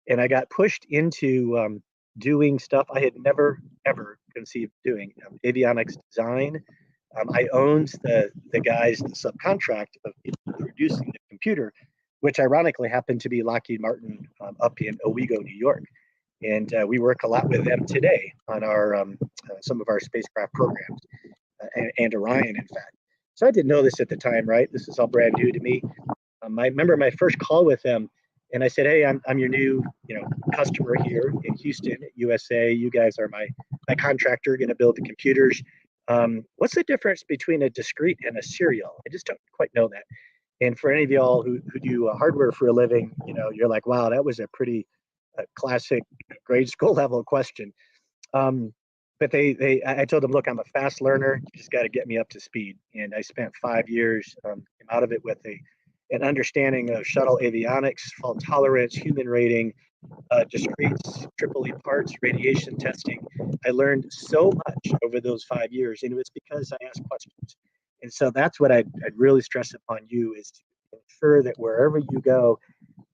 And I got pushed into doing stuff I had never, ever conceived doing. Avionics design. I owned the guys, the subcontract of producing the computer, which ironically happened to be Lockheed Martin up in Owego, New York. And we work a lot with them today on our some of our spacecraft programs, and Orion, in fact. So I didn't know this at the time, right? This is all brand new to me. I remember my first call with them, and I said, "Hey, I'm your new customer here in Houston, USA. You guys are my contractor, going to build the computers. What's the difference between a discrete and a serial? I just don't quite know that." And for any of y'all who do hardware for a living, you're like, "Wow, that was a pretty classic grade school level question." But I told them, "Look, I'm a fast learner. You just got to get me up to speed." And I spent 5 years out of it with an understanding of shuttle avionics, fault tolerance, human rating, discretes, triple E parts, radiation testing. I learned so much over those 5 years, and it was because I asked questions. And so that's what I'd really stress upon you, is to ensure that wherever you go,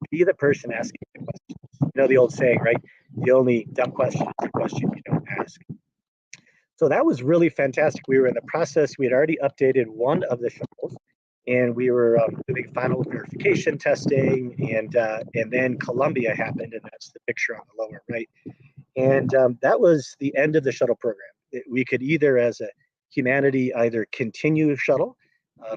be the person asking the questions. The old saying, right? The only dumb question is the question you don't ask. So that was really fantastic. We were in the process. We had already updated one of the shuttles, and we were doing final verification testing, and then Columbia happened, and that's the picture on the lower right. And that was the end of the shuttle program. We could either, as a humanity, either continue shuttle,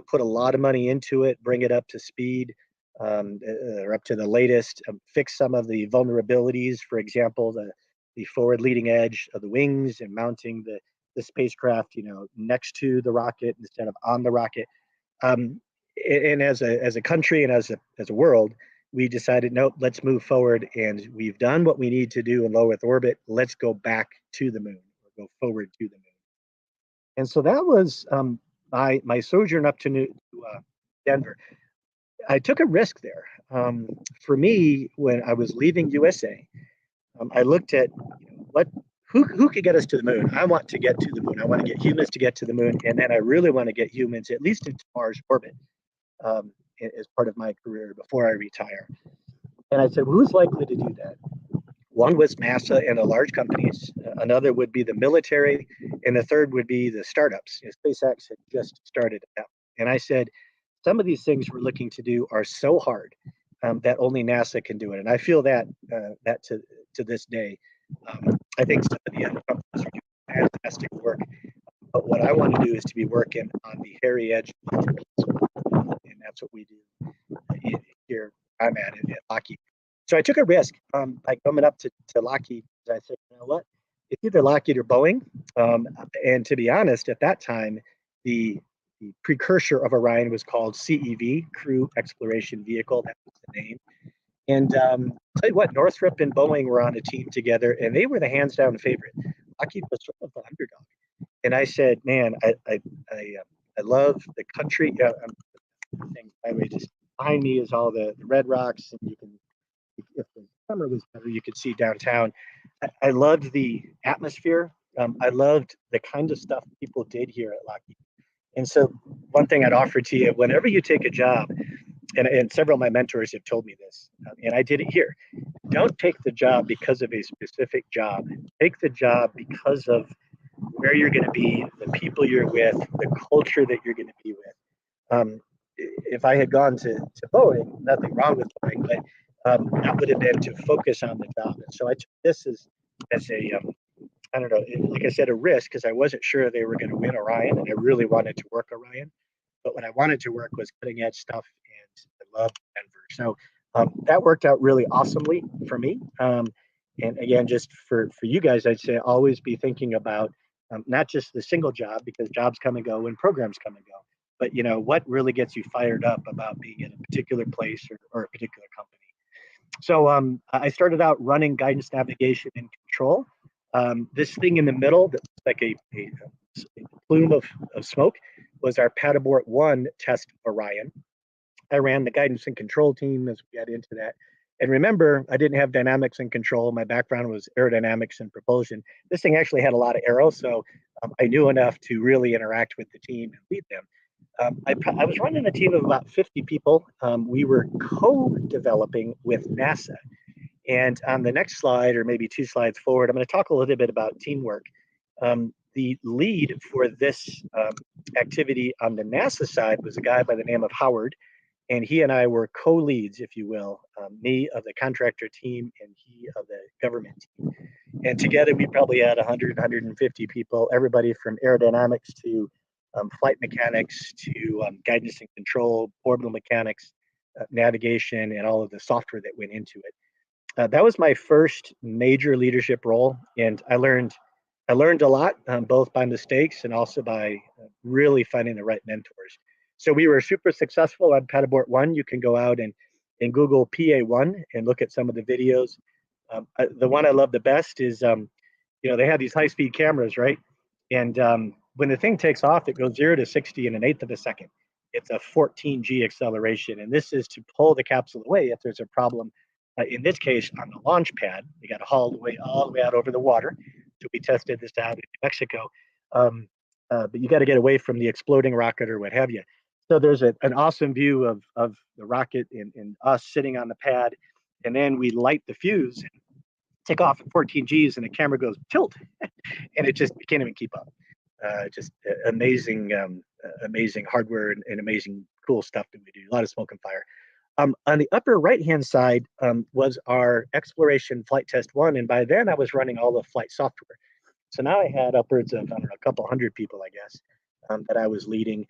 put a lot of money into it, bring it up to speed, or up to the latest, fix some of the vulnerabilities, for example, the forward leading edge of the wings and mounting the spacecraft, next to the rocket instead of on the rocket. And as a country and as a world, we decided, nope, let's move forward, and we've done what we need to do in low Earth orbit. Let's go back to the moon, or go forward to the moon. And so that was my sojourn up to Denver. I took a risk there. For me, when I was leaving USA, I looked at who could get us to the moon. I want to get to the moon. I want to get humans to get to the moon, and then I really want to get humans at least into Mars orbit as part of my career before I retire. And I said, well, who's likely to do that? One was NASA and the large companies. Another would be the military, and the third would be the startups. SpaceX had just started out, and I said, some of these things we're looking to do are so hard that only NASA can do it, and I feel that to this day. I think some of the other companies are doing fantastic work, but what I want to do is to be working on the hairy edge, and that's what we do here. I'm at it at Lockheed. So I took a risk by coming up to Lockheed. I said, you know what? It's either Lockheed or Boeing. And to be honest, at that time, the precursor of Orion was called CEV, Crew Exploration Vehicle. That was the name. And tell you what, Northrop and Boeing were on a team together, and they were the hands down favorite. Lockheed was sort of the underdog. And I said, man, I love the country. By the way, just behind me is all the red rocks, and you can, if the summer was better, you could see downtown. I loved the atmosphere. I loved the kind of stuff people did here at Lockheed. And so, one thing I'd offer to you, whenever you take a job, and several of my mentors have told me this, and I did it here. Don't take the job because of a specific job. Take the job because of where you're going to be, the people you're with, the culture that you're going to be with. If I had gone to Boeing, nothing wrong with Boeing, but that would have been to focus on the job. And so I took this as a, I don't know, like I said, a risk because I wasn't sure they were going to win Orion, and I really wanted to work Orion. But what I wanted to work was cutting edge stuff, and I loved Denver. So that worked out really awesomely for me. And again, just for you guys, I'd say always be thinking about not just the single job, because jobs come and go and programs come and go, but what really gets you fired up about being in a particular place or a particular company. So I started out running guidance, navigation, and control. This thing in the middle that's like a plume of smoke was our pad abort 1 test of Orion. I ran the guidance and control team as we got into that. And remember, I didn't have dynamics and control. My background was aerodynamics and propulsion. This thing actually had a lot of aero, so I knew enough to really interact with the team and lead them. I was running a team of about 50 people. We were co-developing with NASA. And on the next slide, or maybe 2 slides forward, I'm going to talk a little bit about teamwork. The lead for this activity on the NASA side was a guy by the name of Howard, and he and I were co-leads, if you will, me of the contractor team and he of the government team. And together we probably had 100, 150 people, everybody from aerodynamics to flight mechanics to guidance and control, orbital mechanics, navigation, and all of the software that went into it. That was my first major leadership role, and I learned a lot, both by mistakes and also by really finding the right mentors. So we were super successful on pad abort 1. You can go out and Google PA1 and look at some of the videos. The one I love the best is, they have these high-speed cameras, right? And when the thing takes off, it goes 0 to 60 in an eighth of a second. It's a 14G acceleration, and this is to pull the capsule away if there's a problem. In this case, on the launch pad, you got to haul all the way out over the water. So we tested this out in New Mexico, but you got to get away from the exploding rocket or what have you. So there's an awesome view of the rocket and us sitting on the pad, and then we light the fuse, and take off at 14 Gs, and the camera goes tilt, and it can't even keep up. Just amazing hardware and amazing cool stuff that we do. A lot of smoke and fire. On the upper right-hand side was our exploration flight test 1, and by then I was running all the flight software. So now I had upwards of, a couple hundred people, I guess, that I was leading.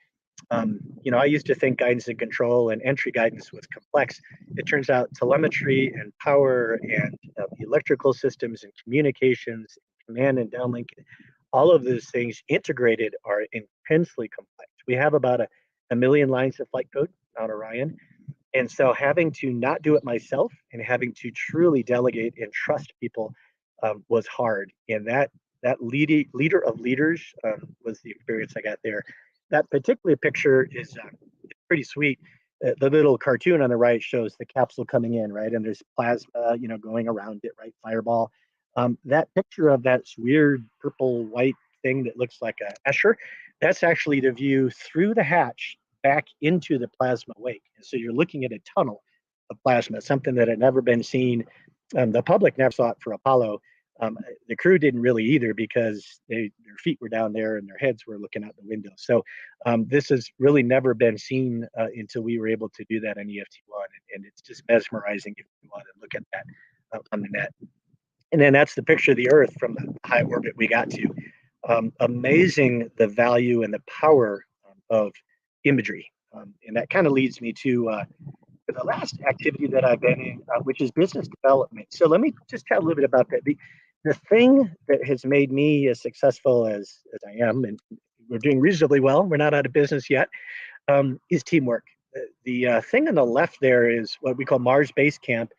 I used to think guidance and control and entry guidance was complex. It turns out telemetry and power and electrical systems and communications, command and downlink, all of those things integrated are intensely complex. We have about a million lines of flight code on Orion. And so having to not do it myself and having to truly delegate and trust people was hard. And that leader of leaders was the experience I got there. That particular picture is pretty sweet. the little cartoon on the right shows the capsule coming in, right? And there's plasma, going around it, right? Fireball. That picture of that weird purple white thing that looks like a Escher, that's actually the view through the hatch back into the plasma wake. And so you're looking at a tunnel of plasma, something that had never been seen. The public never saw it for Apollo. The crew didn't really either because their feet were down there and their heads were looking out the window. So this has really never been seen until we were able to do that on EFT1. And it's just mesmerizing if you want to look at that on the net. And then that's the picture of the Earth from the high orbit we got to. Amazing the value and the power of imagery. And that kind of leads me to the last activity that I've been in, which is business development. So let me just tell a little bit about that. The thing that has made me as successful as I am, and we're doing reasonably well, we're not out of business yet, is teamwork. The thing on the left there is what we call Mars Base Camp.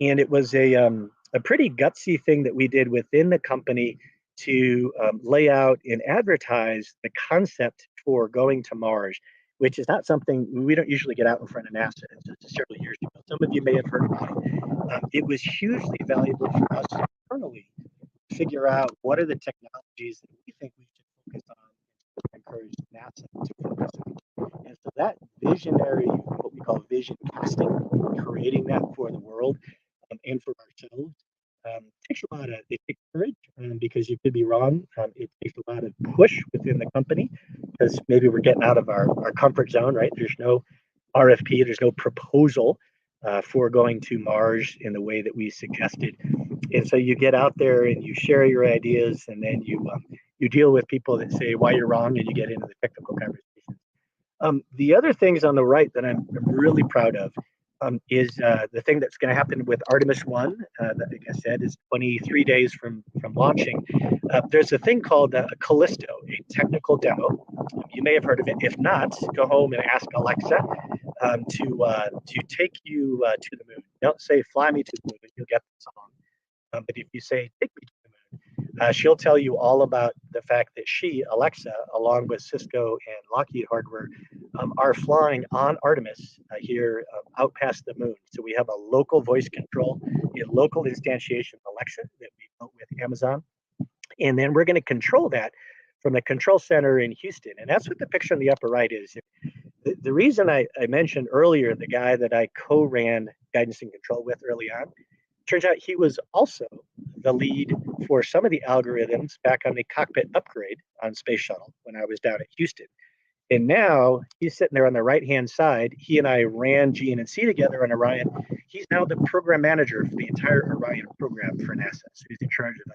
And it was a pretty gutsy thing that we did within the company to lay out and advertise the concept for going to Mars, which is not something we don't usually get out in front of NASA several years ago. Some of you may have heard about it. It was hugely valuable for us internally to figure out what are the technologies that we think we should focus on and encourage NASA to focus on. And so that visionary, what we call vision casting, creating that for the world and for ourselves, takes a lot of courage because you could be wrong. It takes a lot of push within the company because maybe we're getting out of our comfort zone, right? There's no RFP, there's no proposal for going to Mars in the way that we suggested. And so you get out there and you share your ideas, and then you deal with people that say why you're wrong, and you get into the technical conversation. The other things on the right that I'm really proud of is the thing that's going to happen with Artemis 1, that, like I said, is 23 days from launching. There's a thing called Callisto, a technical demo. You may have heard of it. If not, go home and ask Alexa to take you to the moon. Don't say fly me to the moon, you'll get the song. But if you say take me to the moon, she'll tell you all about the fact that she, Alexa, along with Cisco and Lockheed hardware, are flying on Artemis here out past the moon. So we have a local voice control, a local instantiation of Alexa that we built with Amazon. And then we're going to control that from the control center in Houston. And that's what the picture on the upper right is. The reason I mentioned earlier the guy that I co-ran guidance and control with early on, turns out he was also the lead for some of the algorithms back on the cockpit upgrade on Space Shuttle when I was down at Houston. And now he's sitting there on the right-hand side. He and I ran GN&C together on Orion. He's now the program manager for the entire Orion program for NASA. So he's in charge of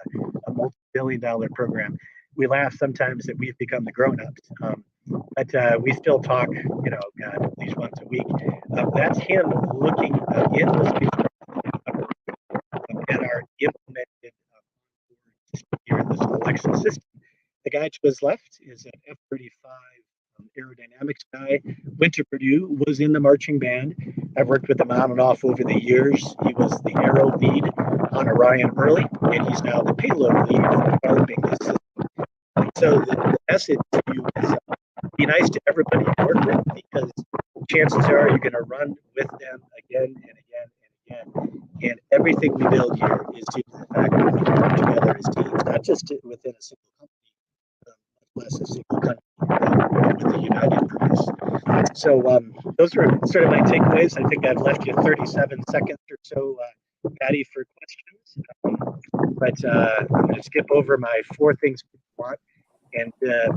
a multi-billion-dollar program. We laugh sometimes that we've become the grown-ups, but we still talk, God, at least once a week. That's him looking in the space at our implemented system here, this Alexa system. The guy to his left is an F-35 aerodynamics guy. Went to Purdue, was in the marching band. I've worked with him on and off over the years. He was the aero lead on Orion early, and he's now the payload lead for developing this system. So the message to you is be nice to everybody you work with, because chances are you're going to run with them again and again and again. And everything we build here is due to the fact that we can work together as teams, not just within a single company, much less a single country with a united purpose. So those are sort of my takeaways. I think I've left you 37 seconds or so, Patty, for questions. But I'm going to skip over my 4 things people want. And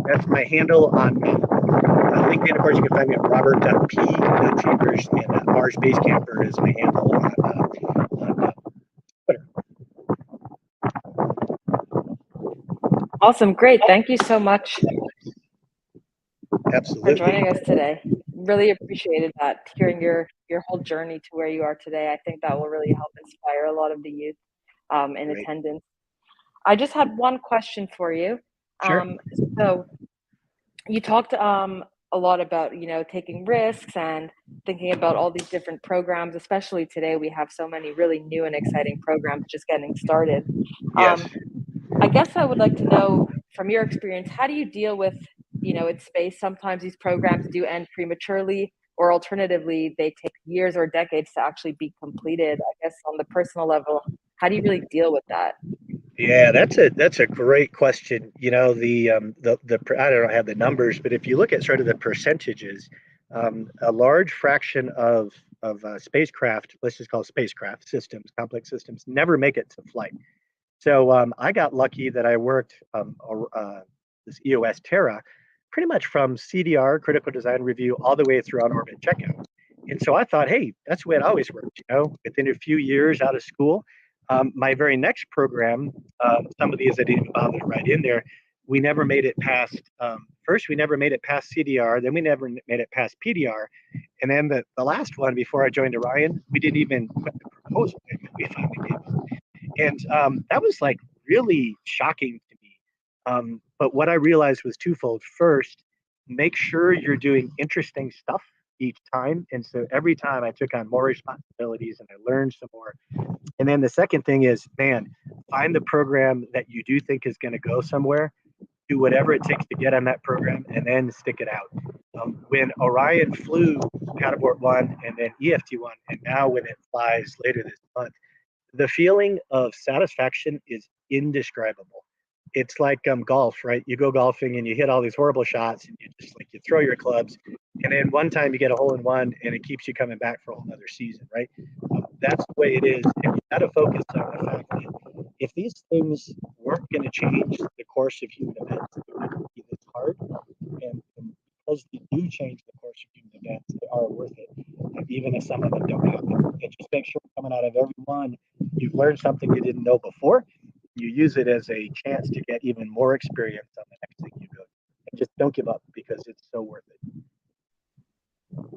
that's my handle on LinkedIn. Of course, you can find me at robert.p.chambers, and Mars Base Camper is my handle on Twitter. Awesome. Great. Thank you so much Absolutely. for joining us today. Really appreciated that, hearing your whole journey to where you are today. I think that will really help inspire a lot of the youth in Great. attendance. I just had one question for you. Sure. So you talked a lot about, taking risks and thinking about all these different programs. Especially today, we have so many really new and exciting programs just getting started. Yes. I guess I would like to know, from your experience, how do you deal with, in space, sometimes these programs do end prematurely. or alternatively, they take years or decades to actually be completed. I guess on the personal level, how do you really deal with that? Yeah, that's a great question. You know, the I don't have the numbers, but if you look at sort of the percentages, a large fraction of spacecraft, let's just call it spacecraft systems, complex systems, never make it to flight. So I got lucky that I worked this EOS Terra pretty much from CDR, critical design review, all the way through on orbit checkout. And so I thought, hey, that's the way it always works. You know, within a few years out of school, my very next program, some of these I didn't even bother to write in there. We never made it past. First, we never made it past CDR. Then we never made it past PDR. And then the last one before I joined Orion, we didn't even put the proposal in that we finally gave up. And that was like really shocking to me. But what I realized was twofold. First, make sure you're doing interesting stuff each time. And so every time I took on more responsibilities and I learned some more. And then the second thing is, man, find the program that you do think is going to go somewhere. Do whatever it takes to get on that program and then stick it out. When Orion flew Catapult 1 and then EFT1, and now when it flies later this month, the feeling of satisfaction is indescribable. It's like golf, right? You go golfing and you hit all these horrible shots and you throw your clubs, and then one time you get a hole in one and it keeps you coming back for a whole other season, right? That's the way it is. And you got to focus on the fact that if these things weren't going to change the course of human events, it wouldn't be this hard. And because they do change the course of human events, they are worth it, even if some of them don't happen. And just make sure coming out of every one, you've learned something you didn't know before. You use it as a chance to get even more experience on the next thing you go. And just don't give up because it's so worth it.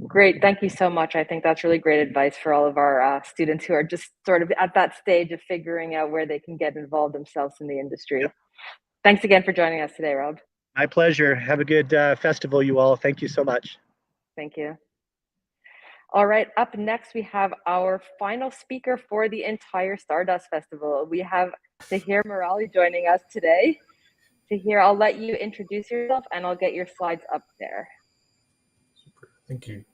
Great. Thank you so much. I think that's really great advice for all of our students who are just sort of at that stage of figuring out where they can get involved themselves in the industry. Yep. Thanks again for joining us today, Rob. My pleasure. Have a good festival, you all. Thank you so much. Thank you. All right, up next, we have our final speaker for the entire Stardust Festival. We have Tahir Murali joining us today. Tahir, I'll let you introduce yourself and I'll get your slides up there. Super, thank you.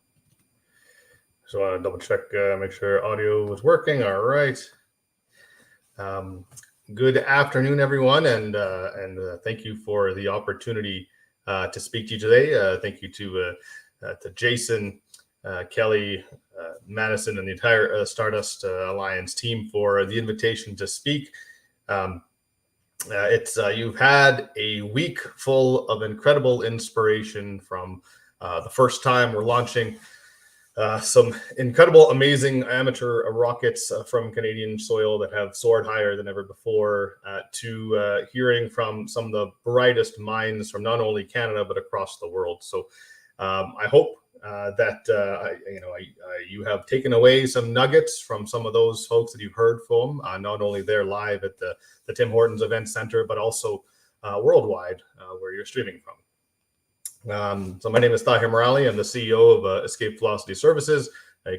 So I want to double check, make sure audio was working. All right. Good afternoon, everyone, and thank you for the opportunity to speak to you today. Thank you to Jason, Kelly, Madison, and the entire Stardust Alliance team for the invitation to speak. You've had a week full of incredible inspiration from the first time we're launching some incredible, amazing amateur rockets from Canadian soil that have soared higher than ever before, to hearing from some of the brightest minds from not only Canada but across the world. So I hope that you have taken away some nuggets from some of those folks that you've heard from, not only there live at the Tim Hortons Event Center, but also worldwide where you're streaming from. So my name is Tahir Murali. I'm the CEO of Escape Velocity Services, a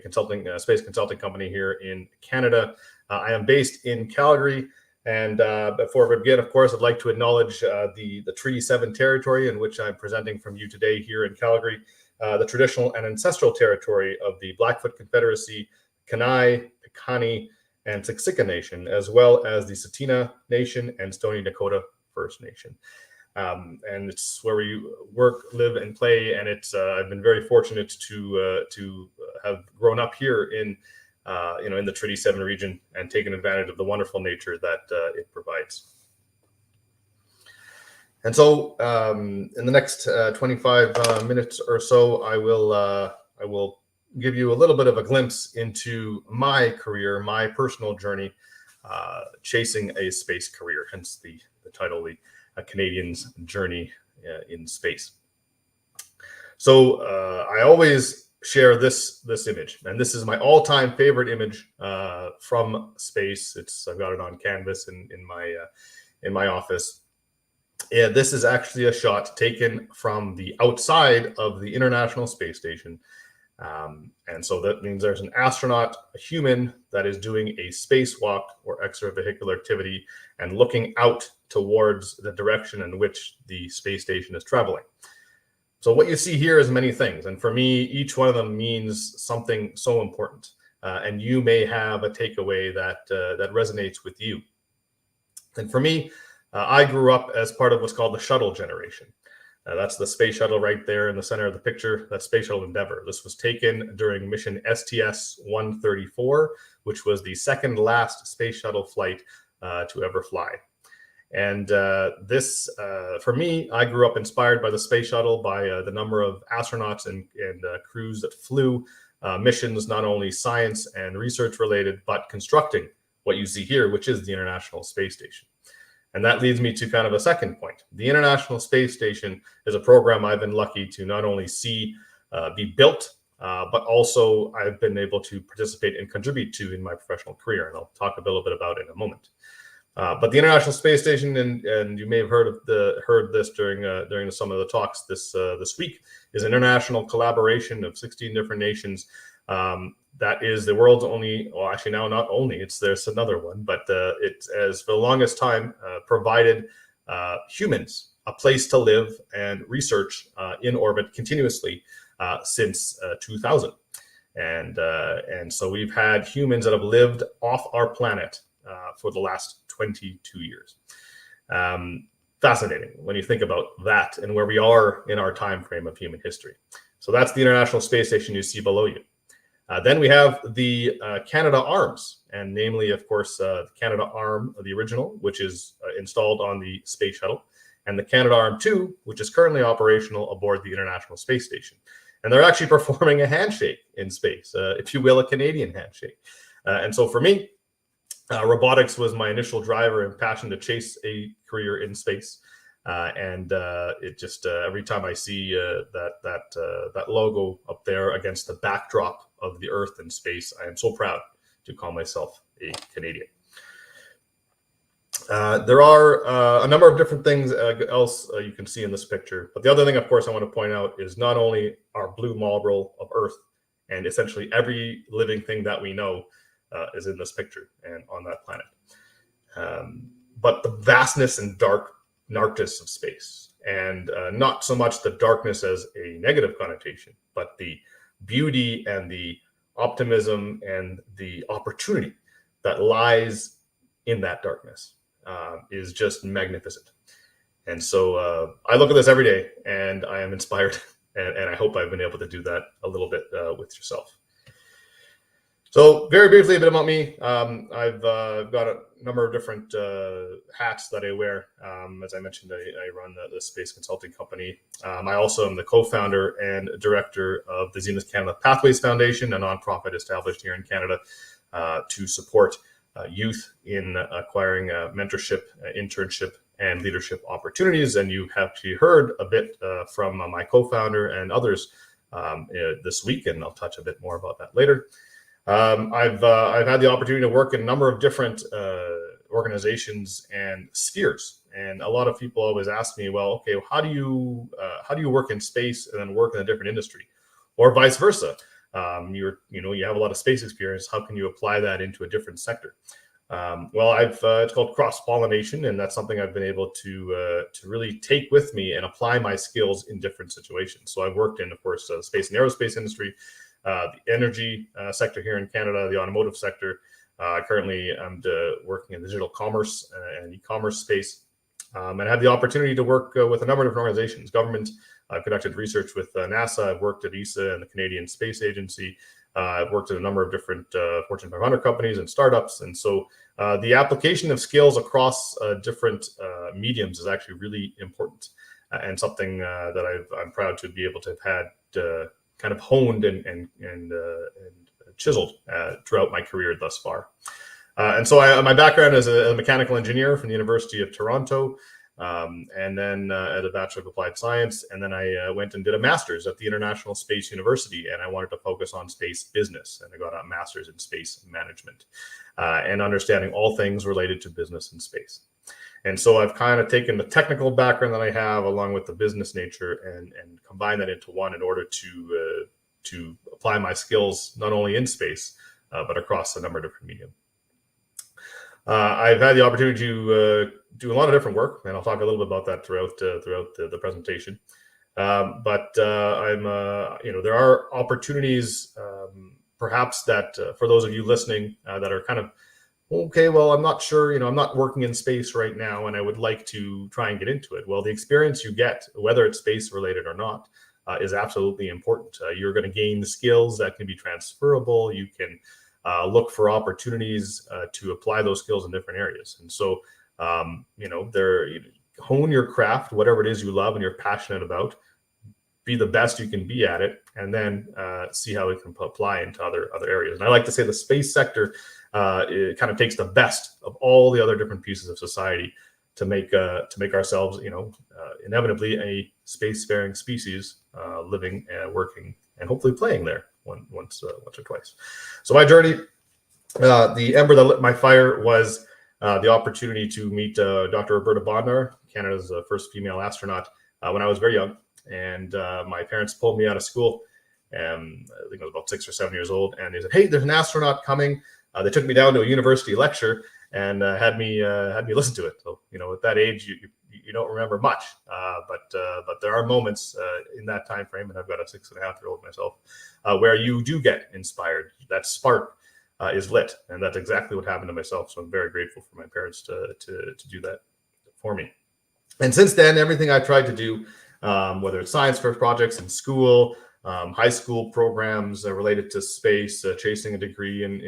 space consulting company here in Canada. I am based in Calgary. And before we begin, of course, I'd like to acknowledge the Treaty 7 territory in which I'm presenting from you today here in Calgary, the traditional and ancestral territory of the Blackfoot Confederacy, Kainai, Piikani, and Siksika Nation, as well as the Tsuut'ina Nation and Stoney Nakoda First Nation. And it's where we work, live, and play. And it's I've been very fortunate to have grown up here in the Treaty 7 region and taken advantage of the wonderful nature that it provides. And so, in the next 25 minutes or so, I will give you a little bit of a glimpse into my career, my personal journey, chasing a space career. Hence the title, A Canadian's Journey in Space. So I always share this image, and this is my all-time favorite image from space. I've got it on canvas in my office. Yeah, this is actually a shot taken from the outside of the International Space Station. And so that means there's an astronaut, a human, that is doing a spacewalk or extravehicular activity and looking out towards the direction in which the space station is traveling. So what you see here is many things, and for me, each one of them means something so important. And you may have a takeaway that that resonates with you. And for me, I grew up as part of what's called the shuttle generation. That's the space shuttle right there in the center of the picture. That's Space Shuttle Endeavour. This was taken during mission STS-134, which was the second last space shuttle flight to ever fly. And this, for me, I grew up inspired by the space shuttle, by the number of astronauts and crews that flew missions, not only science and research related, but constructing what you see here, which is the International Space Station. And that leads me to kind of a second point. The International Space Station is a program I've been lucky to not only see be built, but also I've been able to participate and contribute to in my professional career. And I'll talk a little bit about it in a moment. But the International Space Station, and you may have heard this during some of the talks this week, is an international collaboration of 16 different nations. That is the world's only, well, actually now not only, there's another one, but it has for the longest time provided humans a place to live and research in orbit continuously since 2000. And so we've had humans that have lived off our planet for the last 22 years. Fascinating when you think about that and where we are in our time frame of human history. So that's the International Space Station you see below you. Then we have the Canada Arms, and namely, of course, the Canada Arm, the original, which is installed on the Space Shuttle, and the Canada Arm 2, which is currently operational aboard the International Space Station. And they're actually performing a handshake in space, if you will, a Canadian handshake. And so for me, robotics was my initial driver and passion to chase a career in space. And it just every time I see that logo up there against the backdrop of the Earth and space, I am so proud to call myself a Canadian. There are a number of different things else you can see in this picture, but the other thing, of course, I want to point out is not only our blue marble of Earth, and essentially every living thing that we know is in this picture and on that planet, but the vastness and darkness of space, and not so much the darkness as a negative connotation, but the beauty and the optimism and the opportunity that lies in that darkness is just magnificent. And so I look at this every day and I am inspired, and I hope I've been able to do that a little bit with yourself. So very briefly, a bit about me. I've got a number of different hats that I wear. As I mentioned, I run the space consulting company. I also am the co-founder and director of the Zenith Canada Pathways Foundation, a nonprofit established here in Canada to support youth in acquiring mentorship, internship, and leadership opportunities. And you have actually heard a bit from my co-founder and others this week, and I'll touch a bit more about that later. I've had the opportunity to work in a number of different organizations and spheres, and a lot of people always ask me, well, okay, how do you work in space and then work in a different industry, or vice versa? You have a lot of space experience. How can you apply that into a different sector? Well, it's called cross-pollination, and that's something I've been able to really take with me and apply my skills in different situations. So I've worked in, of course, the space and aerospace industry, the energy sector here in Canada, the automotive sector. Currently, I'm working in digital commerce and e-commerce space. And I had the opportunity to work with a number of different organizations, government. I've conducted research with NASA. I've worked at ESA and the Canadian Space Agency. I've worked at a number of different Fortune 500 companies and startups. And so the application of skills across different mediums is actually really important, and something that I'm proud to be able to have had kind of honed and chiseled throughout my career thus far. And so my background is a mechanical engineer from the University of Toronto, and then at a Bachelor of Applied Science. And then I went and did a master's at the International Space University, and I wanted to focus on space business. And I got a master's in space management and understanding all things related to business and space. And so I've kind of taken the technical background that I have along with the business nature and combined that into one in order to apply my skills not only in space, but across a number of different medium. I've had the opportunity to do a lot of different work, and I'll talk a little bit about that throughout the presentation. But there are opportunities, perhaps that for those of you listening that are kind of, okay, well, I'm not sure, I'm not working in space right now, and I would like to try and get into it. Well, the experience you get, whether it's space related or not, is absolutely important. You're going to gain the skills that can be transferable. You can look for opportunities to apply those skills in different areas. And so, hone your craft, whatever it is you love and you're passionate about, be the best you can be at it, and then see how it can apply into other areas. And I like to say the space sector it kind of takes the best of all the other different pieces of society to make ourselves, inevitably a spacefaring species, living and working and hopefully playing there once or twice. So my journey, the ember that lit my fire was the opportunity to meet Dr. Roberta Bodnar, Canada's first female astronaut, when I was very young. And my parents pulled me out of school, and I think I was about 6 or 7 years old. And they said, "Hey, there's an astronaut coming." They took me down to a university lecture and had me listen to it. So at that age, you don't remember much, but there are moments in that time frame, and I've got a 6.5-year-old myself, where you do get inspired. That spark is lit, and that's exactly what happened to myself. So I'm very grateful for my parents to do that for me. And since then, everything I've tried to do, whether it's science fair projects in school, high school programs related to space, chasing a degree in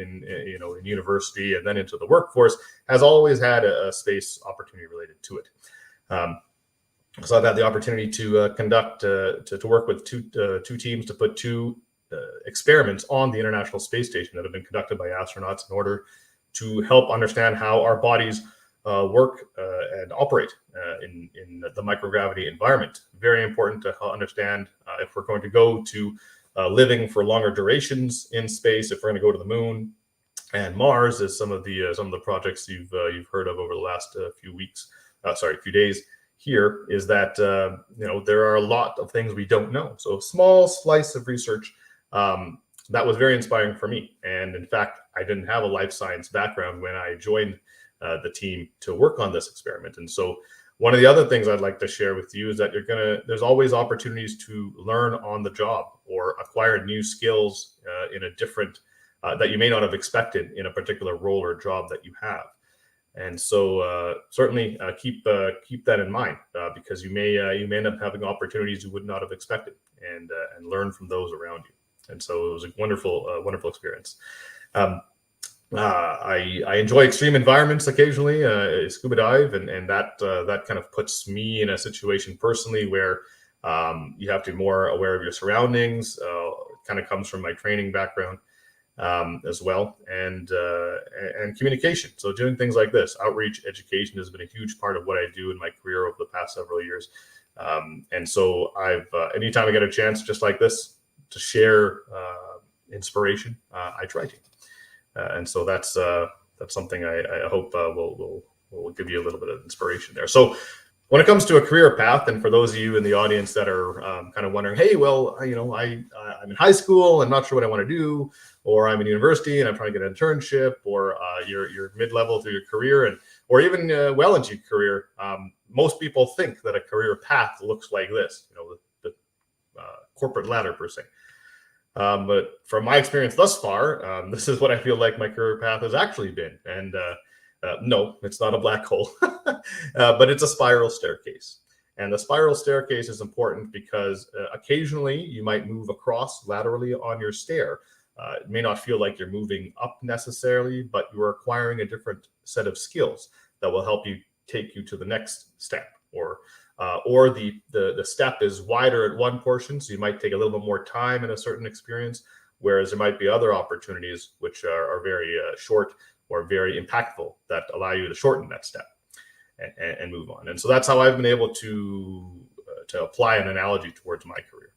university, and then into the workforce, has always had a space opportunity related to it. So I've had the opportunity to conduct, to work with two teams to put two experiments on the International Space Station that have been conducted by astronauts in order to help understand how our bodies work and operate in the microgravity environment. Very important to understand if we're going to go to living for longer durations in space, if we're going to go to the moon and Mars, as some of the projects you've heard of over the last few days. Here is that there are a lot of things we don't know. So a small slice of research that was very inspiring for me. And in fact, I didn't have a life science background when I joined the team to work on this experiment. And so one of the other things I'd like to share with you is that there's always opportunities to learn on the job or acquire new skills in a different that you may not have expected in a particular role or job that you have. And so certainly keep that in mind because you may end up having opportunities you would not have expected, and learn from those around you. And so it was a wonderful experience. I enjoy extreme environments occasionally, scuba dive, and that kind of puts me in a situation personally where you have to be more aware of your surroundings. Kind of comes from my training background as well, and communication. So doing things like this, outreach, education, has been a huge part of what I do in my career over the past several years. And so I've anytime I get a chance, just like this, to share inspiration, I try to. And so that's something I hope will give you a little bit of inspiration there. So when it comes to a career path, and for those of you in the audience that are kind of wondering, hey, well, I'm in high school, I'm not sure what I want to do, or I'm in university and I'm trying to get an internship, or you're mid-level through your career, or even well into your career, most people think that a career path looks like this, the corporate ladder per se. But from my experience thus far, this is what I feel like my career path has actually been. And no, it's not a black hole, but it's a spiral staircase. And the spiral staircase is important because occasionally you might move across laterally on your stair. It may not feel like you're moving up necessarily, but you're acquiring a different set of skills that will help you take you to the next step, or the step is wider at one portion, so you might take a little bit more time in a certain experience, whereas there might be other opportunities which are very short or very impactful that allow you to shorten that step and move on. And so that's how I've been able to apply an analogy towards my career.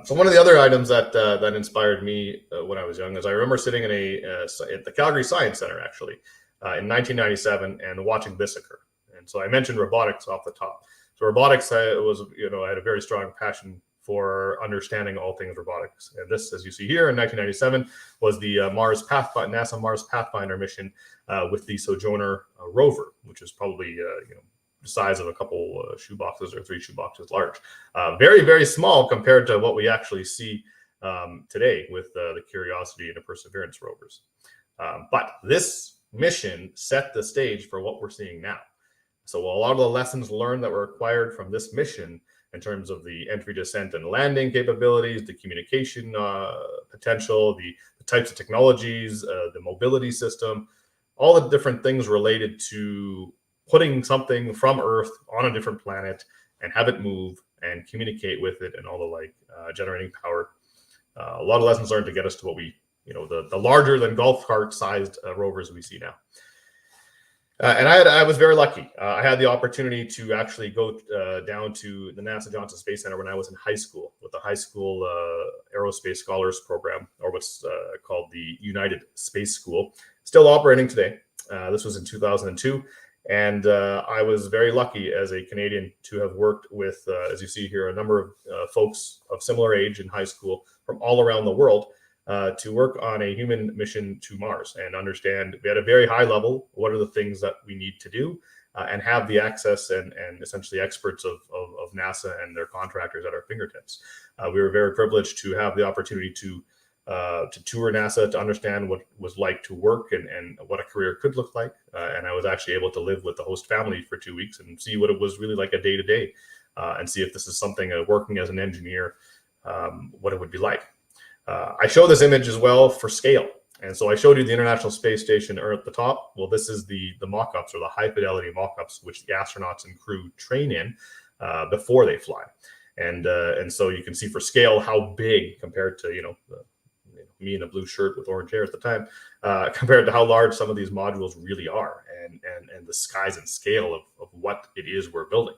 So one of the other items that inspired me when I was young is I remember sitting in at the Calgary Science Center actually in 1997 and watching this occur. And so I mentioned robotics off the top. So robotics, I had a very strong passion for understanding all things robotics. And this, as you see here, in 1997, was the NASA Mars Pathfinder mission with the Sojourner rover, which is probably size of a couple shoe boxes or 3 shoe boxes large. Very, very small compared to what we actually see today with the Curiosity and the Perseverance rovers. But this mission set the stage for what we're seeing now. So a lot of the lessons learned that were acquired from this mission in terms of the entry, descent, and landing capabilities, the communication potential, the types of technologies, the mobility system, all the different things related to putting something from Earth on a different planet and have it move and communicate with it and all the like, generating power. A lot of lessons learned to get us to what we, the larger than golf cart sized rovers we see now. And I was very lucky. I had the opportunity to actually go down to the NASA Johnson Space Center when I was in high school with the high school aerospace scholars program, or what's called the United Space School, still operating today. This was in 2002. And I was very lucky as a Canadian to have worked with, as you see here, a number of folks of similar age in high school from all around the world to work on a human mission to Mars and understand at a very high level what are the things that we need to do and have the access and essentially experts of NASA and their contractors at our fingertips. We were very privileged to have the opportunity to tour NASA, to understand what it was like to work and what a career could look like. And I was actually able to live with the host family for 2 weeks and see what it was really like a day to day and see if this is something working as an engineer, what it would be like. I show this image as well for scale. And so I showed you the International Space Station at the top. Well, this is the mock-ups or the high fidelity mock-ups, which the astronauts and crew train in before they fly. And so you can see for scale how big compared to, me in a blue shirt with orange hair at the time, compared to how large some of these modules really are and the size and scale of what it is we're building.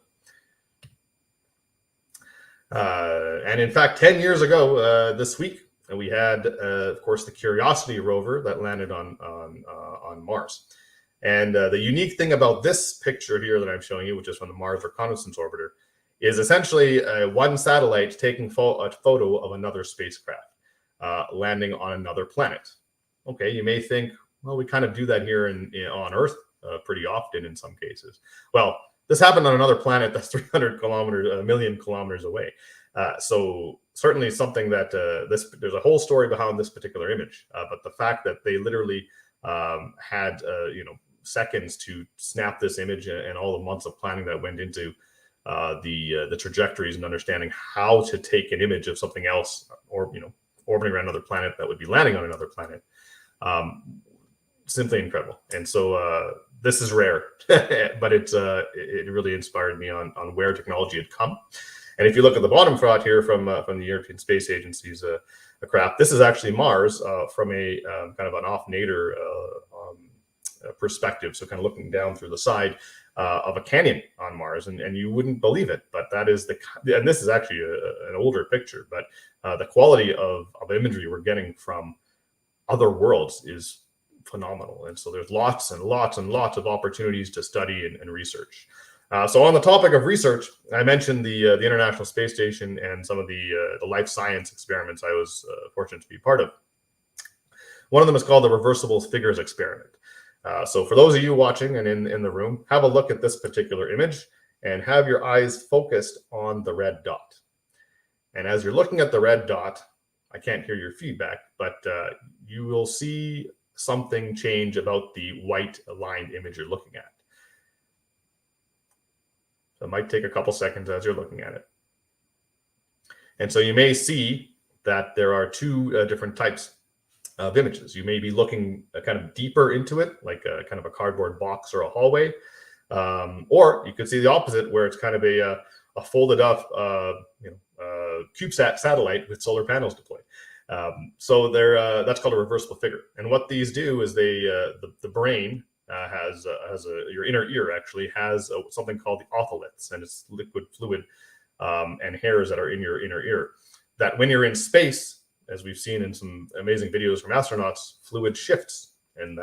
And in fact, 10 years ago this week, we had, of course, the Curiosity rover that landed on Mars. And the unique thing about this picture here that I'm showing you, which is from the Mars Reconnaissance Orbiter, is essentially one satellite taking a photo of another spacecraft landing on another planet. Okay, you may think, well, we kind of do that here on Earth pretty often in some cases. Well, this happened on another planet that's 300 kilometers, a million kilometers away. So certainly something that there's a whole story behind this particular image. But the fact that they literally had seconds to snap this image and all the months of planning that went into the trajectories and understanding how to take an image of something else or orbiting around another planet that would be landing on another planet, simply incredible. And so this is rare, but it really inspired me on where technology had come. And if you look at the bottom shot here from the European Space Agency's craft, this is actually Mars from a kind of an off-nadir perspective. So kind of looking down through the side of a canyon on Mars, and you wouldn't believe it, but that is and this is actually an older picture, but the quality of imagery we're getting from other worlds is phenomenal. And so there's lots and lots and lots of opportunities to study and research. So on the topic of research, I mentioned the International Space Station and some of the life science experiments I was fortunate to be part of. One of them is called the Reversible Figures Experiment. So for those of you watching and in the room, have a look at this particular image and have your eyes focused on the red dot. And as you're looking at the red dot, I can't hear your feedback, but you will see something change about the white aligned image you're looking at. So it might take a couple seconds as you're looking at it. And so you may see that there are two different types of images. You may be looking kind of deeper into it, like a kind of a cardboard box or a hallway. Or you could see the opposite, where it's kind of a folded up CubeSat satellite with solar panels deployed. So that's called a reversible figure. And what these do is the brain has your inner ear actually has something called the otoliths, and it's liquid fluid and hairs that are in your inner ear. That when you're in space, as we've seen in some amazing videos from astronauts, fluid shifts, and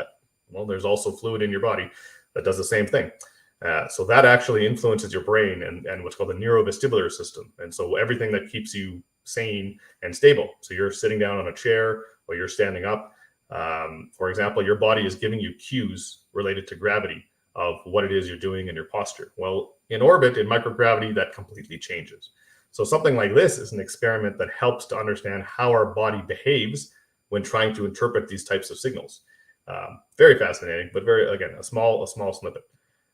there's also fluid in your body that does the same thing. So that actually influences your brain and what's called the neurovestibular system. And so everything that keeps you sane and stable. So you're sitting down on a chair or you're standing up. For example, your body is giving you cues related to gravity of what it is you're doing and your posture. Well, in orbit in microgravity, that completely changes. So something like this is an experiment that helps to understand how our body behaves when trying to interpret these types of signals. Very fascinating, but again, a small snippet.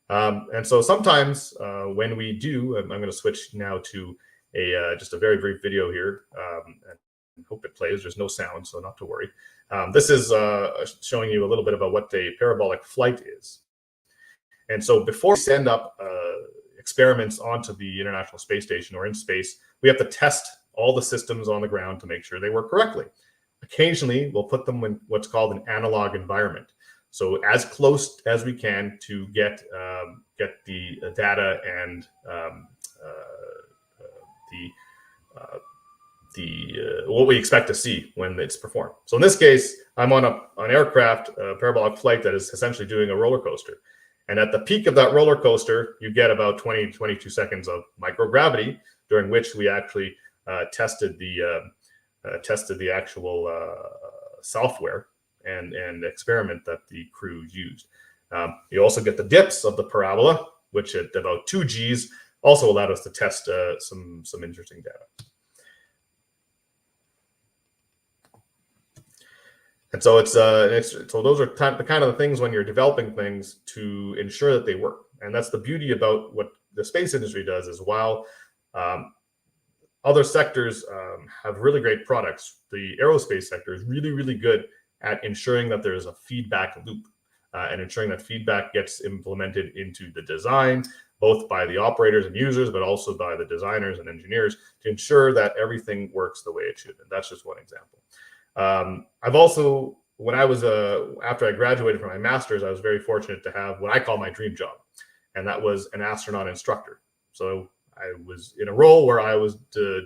And so sometimes when we do, I'm going to switch now to just a very brief video here, and hope it plays. There's no sound, so not to worry. This is showing you a little bit about what a parabolic flight is. And so before we send up experiments onto the International Space Station or in space, we have to test all the systems on the ground to make sure they work correctly. Occasionally, we'll put them in what's called an analog environment. So as close as we can to get the data and what we expect to see when it's performed. So in this case, I'm on an aircraft, a parabolic flight that is essentially doing a roller coaster. And at the peak of that roller coaster, you get about 20, 22 seconds of microgravity, during which we actually tested the actual software and experiment that the crew used. You also get the dips of the parabola, which at about 2 Gs also allowed us to test some interesting data. And so so those are the kind of the things when you're developing things to ensure that they work. And that's the beauty about what the space industry does, is while other sectors have really great products, the aerospace sector is really, really good at ensuring that there is a feedback loop and ensuring that feedback gets implemented into the design, both by the operators and users, but also by the designers and engineers, to ensure that everything works the way it should. And that's just one example. I've also, when I was, after I graduated from my master's, I was very fortunate to have what I call my dream job, and that was an astronaut instructor. So I was in a role where I was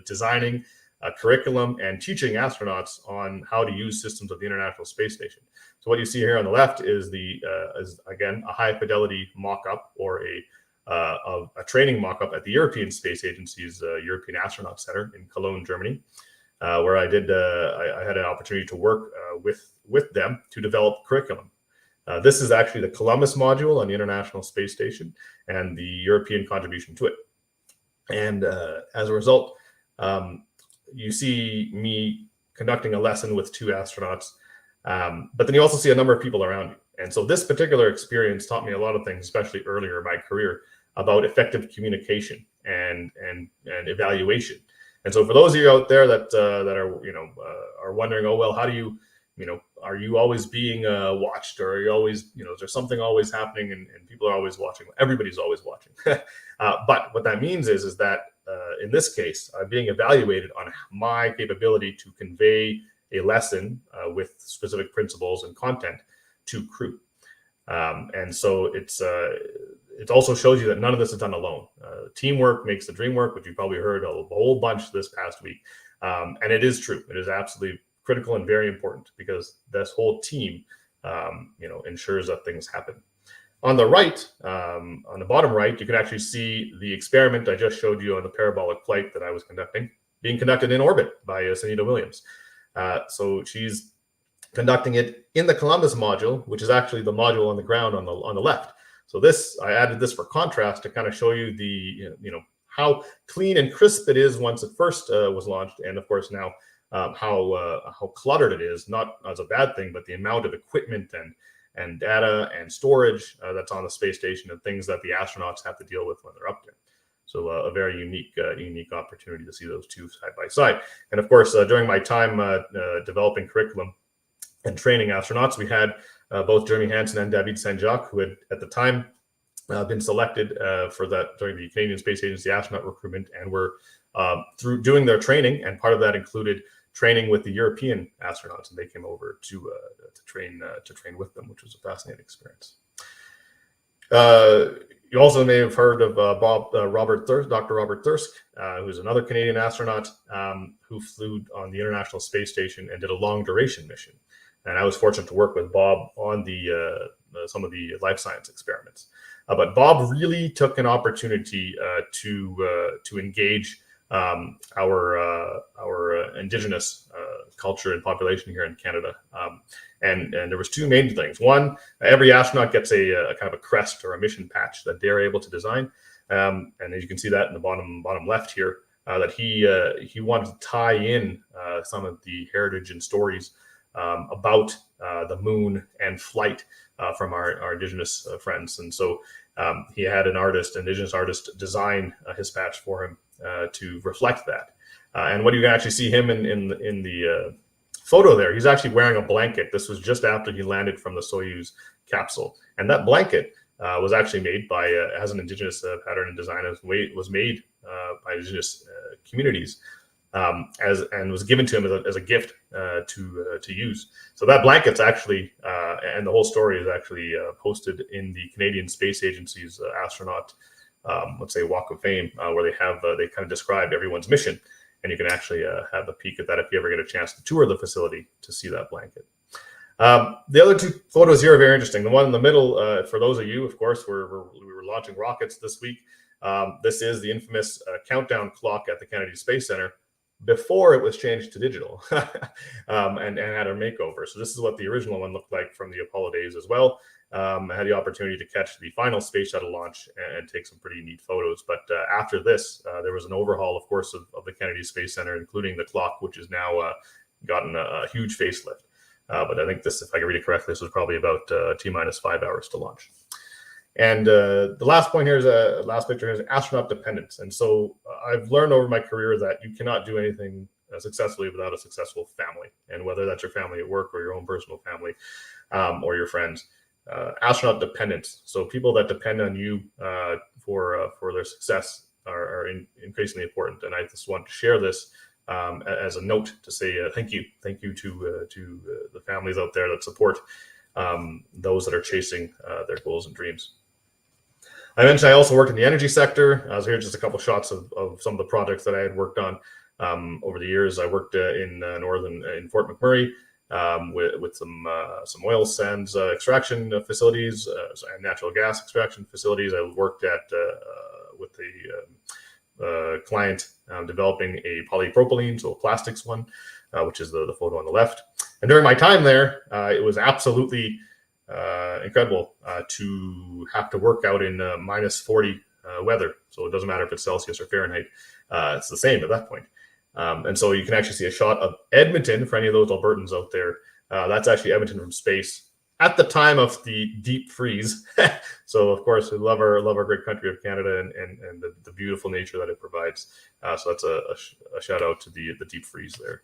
designing a curriculum and teaching astronauts on how to use systems of the International Space Station. So what you see here on the left is is again a high fidelity mock-up or a training mock-up at the European Space Agency's European Astronaut Center in Cologne, Germany, where I had an opportunity to work with them to develop curriculum. This is actually the Columbus module on the International Space Station and the European contribution to it. And as a result, you see me conducting a lesson with 2 astronauts, but then you also see a number of people around you. And so this particular experience taught me a lot of things, especially earlier in my career, about effective communication and evaluation. And so for those of you out there that are wondering, oh well, how do you, are you always being watched, or are you always, is there something always happening and people are always watching? Everybody's always watching. But what that means is that in this case, I'm being evaluated on my capability to convey a lesson with specific principles and content to crew. And so it also shows you that none of this is done alone. Teamwork makes the dream work, which you probably heard a whole bunch this past week. And it is true. It is absolutely critical and very important, because this whole team, ensures that things happen. On the right, on the bottom right, you can actually see the experiment I just showed you on the parabolic flight that I was conducting, being conducted in orbit by Sunita Williams. So she's conducting it in the Columbus module, which is actually the module on the ground on the left. So I added this for contrast to kind of show you the, how clean and crisp it is once it first was launched, and of course now how cluttered it is, not as a bad thing, but the amount of equipment and data and storage that's on the space station, and things that the astronauts have to deal with when they're up there. So a very unique opportunity to see those two side by side. And of course, during my time developing curriculum and training astronauts, we had both Jeremy Hansen and David Saint-Jacques, who had at the time been selected for that during the Canadian Space Agency astronaut recruitment, and were through doing their training, and part of that included training with the European astronauts, and they came over to train with them, which was a fascinating experience. You also may have heard of Dr. Robert Thirsk, who's another Canadian astronaut who flew on the International Space Station and did a long duration mission. And I was fortunate to work with Bob on some of the life science experiments. But Bob really took an opportunity to engage our Indigenous culture and population here in Canada. And there was 2 main things. One, every astronaut gets a kind of a crest or a mission patch that they're able to design. And as you can see that in the bottom left here, that he wanted to tie in some of the heritage and stories about the moon and flight from our Indigenous friends. And so he had an Indigenous artist, design his patch for him to reflect that. And what you can actually see him in the photo there, he's actually wearing a blanket. This was just after he landed from the Soyuz capsule. And that blanket was actually made by, has an Indigenous pattern and design, was made by Indigenous communities, and was given to him as a gift to use. So that blanket's actually, and the whole story is actually posted in the Canadian Space Agency's astronaut, let's say, Walk of Fame, where they kind of describe everyone's mission. And you can actually have a peek at that if you ever get a chance to tour the facility to see that blanket. The other two photos here are very interesting. The one in the middle, for those of you, of course, we were launching rockets this week. This is the infamous countdown clock at the Kennedy Space Center before it was changed to digital and had a makeover. So this is what the original one looked like from the Apollo days as well. I had the opportunity to catch the final space shuttle launch and take some pretty neat photos. But after this, there was an overhaul, of course, of the Kennedy Space Center, including the clock, which has now gotten a huge facelift. But I think this, if I can read it correctly, this was probably about T-minus 5 hours to launch. And the last point here is last picture here is astronaut dependence. And so I've learned over my career that you cannot do anything successfully without a successful family. And whether that's your family at work or your own personal family or your friends, astronaut dependence. So people that depend on you for their success are increasingly important. And I just want to share this as a note to say thank you to the families out there that support those that are chasing their goals and dreams. I mentioned I also worked in the energy sector. I was here just a couple shots of some of the projects that I had worked on over the years. I worked in Fort McMurray with some oil sands extraction facilities and natural gas extraction facilities. I worked with the client developing a polypropylene, so a plastics one, which is the photo on the left. And during my time there, it was absolutely incredible to have to work out in minus 40 weather. So it doesn't matter if it's Celsius or Fahrenheit. It's the same at that point. And so you can actually see a shot of Edmonton for any of those Albertans out there. That's actually Edmonton from space at the time of the deep freeze. So of course we love our great country of Canada and the beautiful nature that it provides. So that's a shout out to the deep freeze there.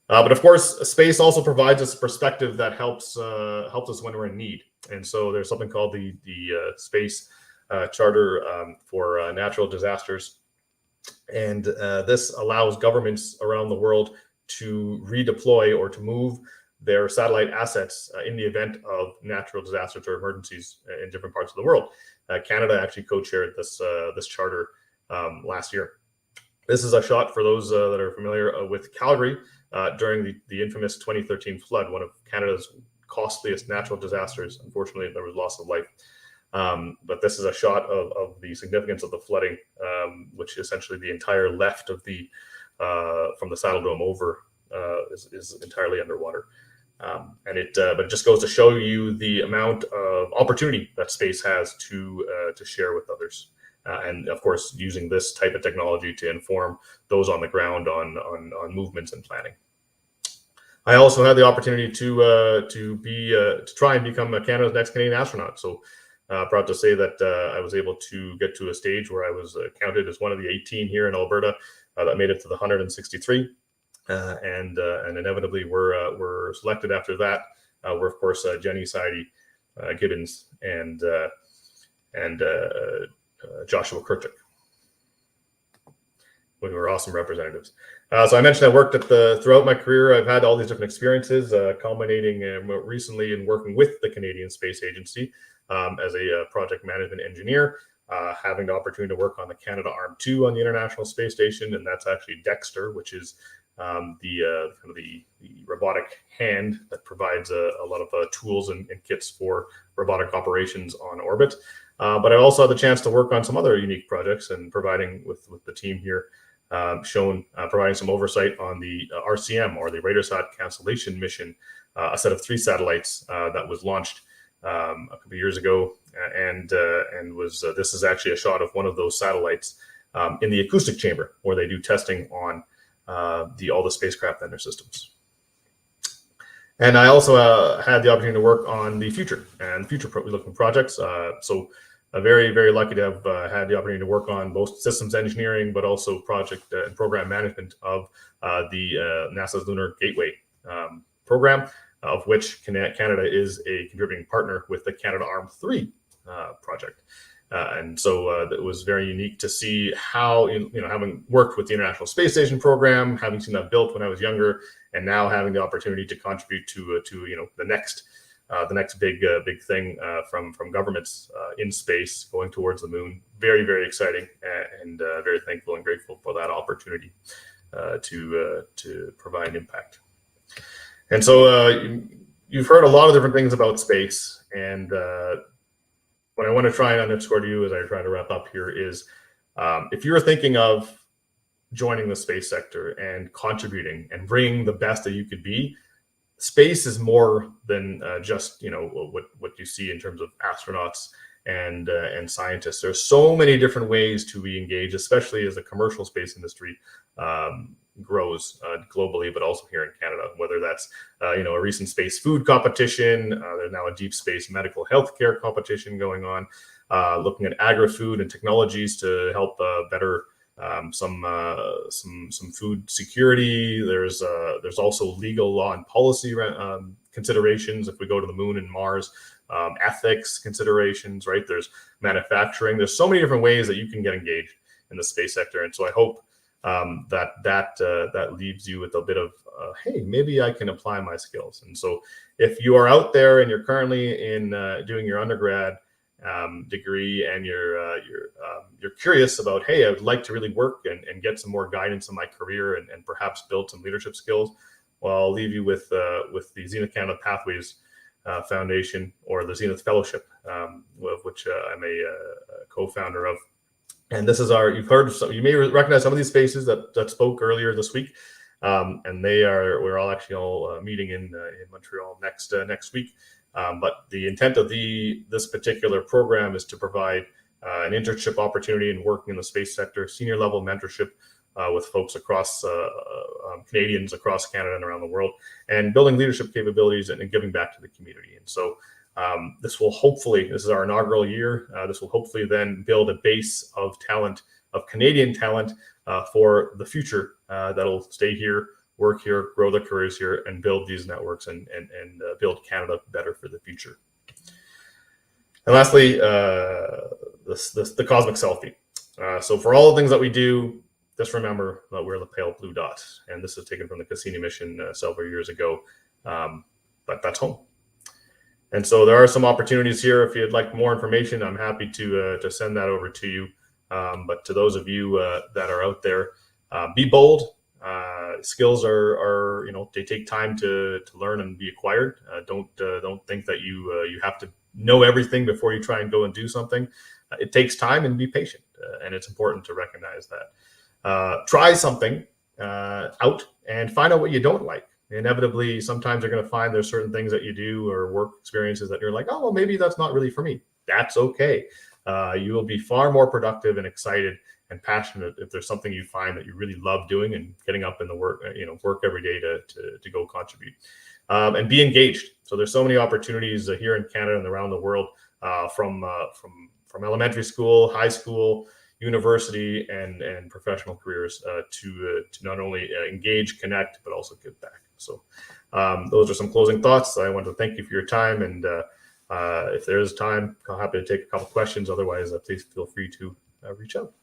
But of course, space also provides us a perspective that helps us when we're in need. And so there's something called the Space Charter for Natural Disasters. And this allows governments around the world to redeploy or to move their satellite assets in the event of natural disasters or emergencies in different parts of the world. Canada actually co-chaired this charter last year. This is a shot for those that are familiar with Calgary during the infamous 2013 flood, one of Canada's costliest natural disasters. Unfortunately, there was loss of life. But this is a shot of the significance of the flooding, which essentially the entire left of from the Saddle Dome over is entirely underwater. But it just goes to show you the amount of opportunity that space has to share with others. And of course, using this type of technology to inform those on the ground on movements and planning. I also had the opportunity to try and become Canada's next Canadian astronaut. So proud to say that I was able to get to a stage where I was counted as one of the 18 here in Alberta that made it to the 163, and inevitably were selected after that. Were of course Jenny Seide Gibbons and Joshua Kurchuk, who were awesome representatives. So I mentioned I worked throughout my career. I've had all these different experiences, culminating recently in working with the Canadian Space Agency as a project management engineer, having the opportunity to work on the Canadarm2 on the International Space Station, and that's actually Dexter, which is the robotic hand that provides a lot of tools and kits for robotic operations on orbit. But I also had the chance to work on some other unique projects and providing with the team here, providing some oversight on the RCM, or the RadarSat Cancellation Mission, a set of 3 satellites that was launched a couple of years ago, and was this is actually a shot of one of those satellites in the acoustic chamber where they do testing on all the spacecraft and their systems. And I also had the opportunity to work on the future looking projects. So very, very lucky to have had the opportunity to work on both systems engineering, but also project and program management of the NASA's Lunar Gateway program, of which Canada is a contributing partner with the Canadarm3 project. And so it was very unique to see how, having worked with the International Space Station program, having seen that built when I was younger, and now having the opportunity to contribute to the next big thing from governments in space going towards the moon. Very, very exciting, and very thankful and grateful for that opportunity to provide impact. And so you've heard a lot of different things about space, and what I want to try and underscore to you as I try to wrap up here is, if you're thinking of joining the space sector and contributing and bringing the best that you could be, space is more than just what you see in terms of astronauts and scientists. There's so many different ways to be engaged, especially as the commercial space industry grows globally, but also here in Canada. Whether that's a recent space food competition, there's now a deep space medical healthcare competition going on, looking at agri-food and technologies to help better some food security. There's also legal law and policy considerations if we go to the moon and Mars, ethics considerations, right? There's manufacturing. There's so many different ways that you can get engaged in the space sector, and so I hope that leaves you with a bit of hey, maybe I can apply my skills. And so if you are out there and you're currently in doing your undergrad degree and you're curious about, hey, I would like to really work and get some more guidance in my career and perhaps build some leadership skills, well, I'll leave you with the Zenith Canada Pathways Foundation, or the Zenith Fellowship, of which I'm a co-founder of. And this is you may recognize some of these faces that spoke earlier this week. And we're all actually meeting in Montreal next week. But the intent of this particular program is to provide an internship opportunity and working in the space sector, senior level mentorship with folks across Canadians across Canada and around the world, and building leadership capabilities and giving back to the community. And so this is our inaugural year. This will hopefully then build a base of talent, of Canadian talent for the future that'll stay here, work here, grow their careers here, and build these networks and build Canada better for the future. And lastly, the cosmic selfie. So for all the things that we do, just remember that we're the pale blue dot. And this is taken from the Cassini mission several years ago, but that's home. And so there are some opportunities here. If you'd like more information, I'm happy to send that over to you. But to those of you that are out there, be bold. Skills are they take time to learn and be acquired. Don't think that you have to know everything before you try and go and do something. It takes time, and be patient. And it's important to recognize that. Try something out and find out what you don't like. Inevitably, sometimes you're going to find there's certain things that you do or work experiences that you're like, oh, well, maybe that's not really for me. That's okay. You will be far more productive and excited and passionate if there's something you find that you really love doing and getting up in the work every day to go contribute, and be engaged. So there's so many opportunities here in Canada and around the world, from elementary school, high school, university, and professional careers to not only engage, connect, but also give back. So those are some closing thoughts. I want to thank you for your time, and if there is time, I'm happy to take a couple questions. Otherwise, please feel free to reach out.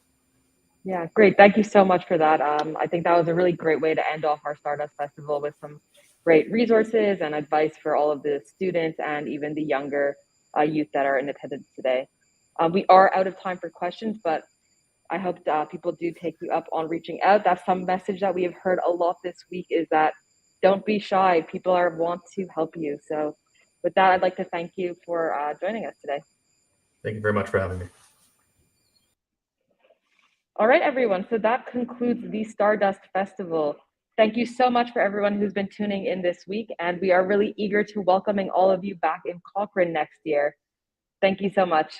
Yeah, great. Thank you so much for that. I think that was a really great way to end off our Stardust Festival with some great resources and advice for all of the students and even the younger youth that are in attendance today. We are out of time for questions, but I hope people do take you up on reaching out. That's some message that we have heard a lot this week, is that don't be shy. People want to help you. So with that, I'd like to thank you for joining us today. Thank you very much for having me. All right, everyone. So that concludes the Stardust Festival. Thank you so much for everyone who's been tuning in this week, and we are really eager to welcoming all of you back in Cochrane next year. Thank you so much.